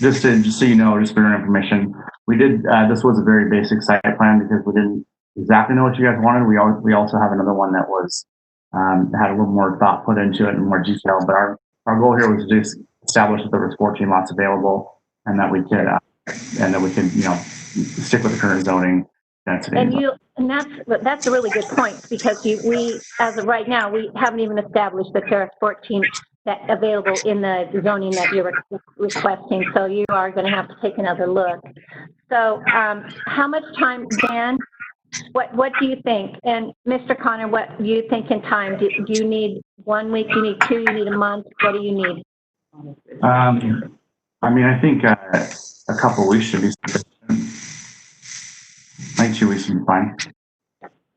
Speaker 12: just so you know, just for your information, we did, this was a very basic site plan because we didn't exactly know what you guys wanted. We also have another one that was, had a little more thought put into it and more detail, but our goal here was to just establish that there was 14 lots available and that we could, you know, stick with the current zoning density.
Speaker 2: And that's a really good point, because we, as of right now, we haven't even established that there are 14 that available in the zoning that you're requesting. So you are going to have to take another look. So how much time, Dan? What do you think? And Mr. Connor, what do you think in time? Do you need 1 week? Do you need 2? You need a month? What do you need?
Speaker 12: I mean, I think a couple of weeks should be sufficient. I think 2 weeks would be fine.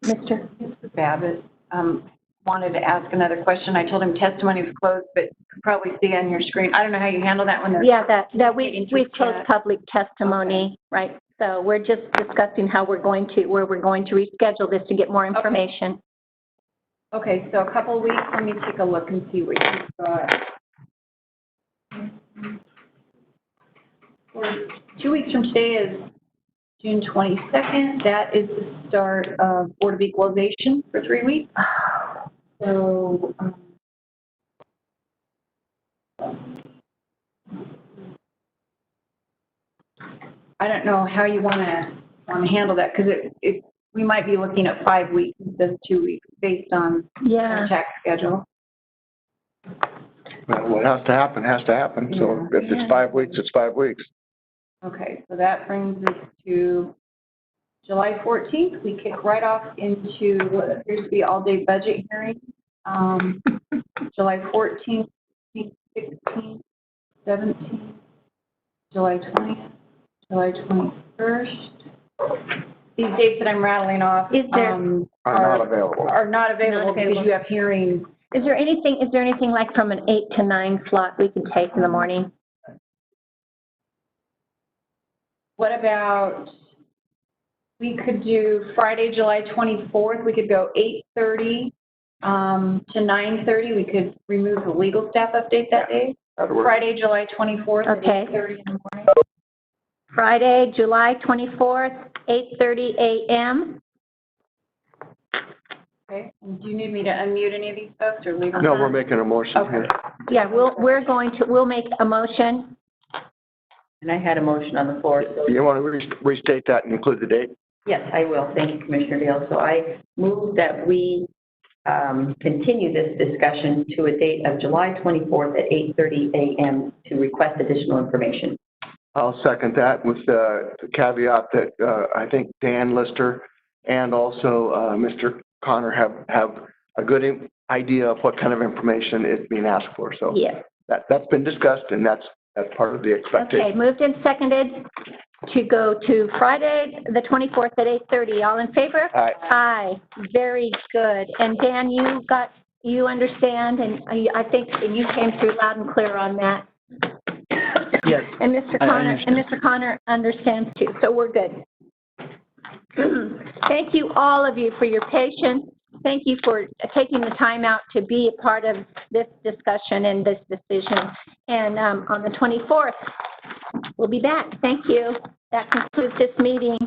Speaker 2: Mr.
Speaker 6: Babbitt wanted to ask another question. I told him testimony was closed, but you can probably see on your screen. I don't know how you handle that when
Speaker 2: Yeah, that we've closed public testimony, right? So we're just discussing where we're going to reschedule this to get more information.
Speaker 4: Okay, so a couple of weeks, let me take a look and see what you've got. 2 weeks from today is June 22nd. That is the start of Board of Equalization for 3 weeks. So, I don't know how you want to handle that, because we might be looking at 5 weeks instead of 2 weeks based on our tax schedule.
Speaker 1: Well, what has to happen has to happen. So if it's 5 weeks, it's 5 weeks.
Speaker 4: Okay, so that brings us to July 14th. We kick right off into what appears to be all-day budget hearing. July 14th, 16th, 17th, July 20th, July 21st. These dates that I'm rattling off
Speaker 1: are not available.
Speaker 4: Are not available because you have hearings.
Speaker 2: Is there anything like from an 8 to 9 slot we can take in the morning?
Speaker 4: What about, we could do Friday, July 24th. We could go 8:30 to 9:30. We could remove the legal staff update that day. Friday, July 24th at 8:30 in the morning.
Speaker 2: Friday, July 24th, 8:30 a.m.
Speaker 4: Okay. And do you need me to unmute any of these folks or leave them?
Speaker 1: No, we're making a motion here.
Speaker 2: Yeah, we'll make a motion.
Speaker 6: And I had a motion on the floor. So
Speaker 1: You want to restate that and include the date?
Speaker 6: yes, I will. Thank you, Commissioner Dale. So I move that we continue this discussion to a date of July 24th at 8:30 a.m. to request additional information.
Speaker 1: I'll second that with the caveat that I think Dan Lister and also Mr. Connor have a good idea of what kind of information is being asked for. So
Speaker 2: yes,
Speaker 1: that's been discussed, and that's part of the expectation.
Speaker 2: Okay, moved and seconded to go to Friday, the 24th at 8:30. All in favor?
Speaker 1: Aye.
Speaker 2: Aye. Very good. And Dan, you understand, and I think you came through loud and clear on that.
Speaker 14: Yes.
Speaker 2: And Mr. Connor understands too, so we're good. Thank you, all of you, for your patience. Thank you for taking the time out to be a part of this discussion and this decision. And on the 24th, we'll be back. Thank you. That concludes this meeting.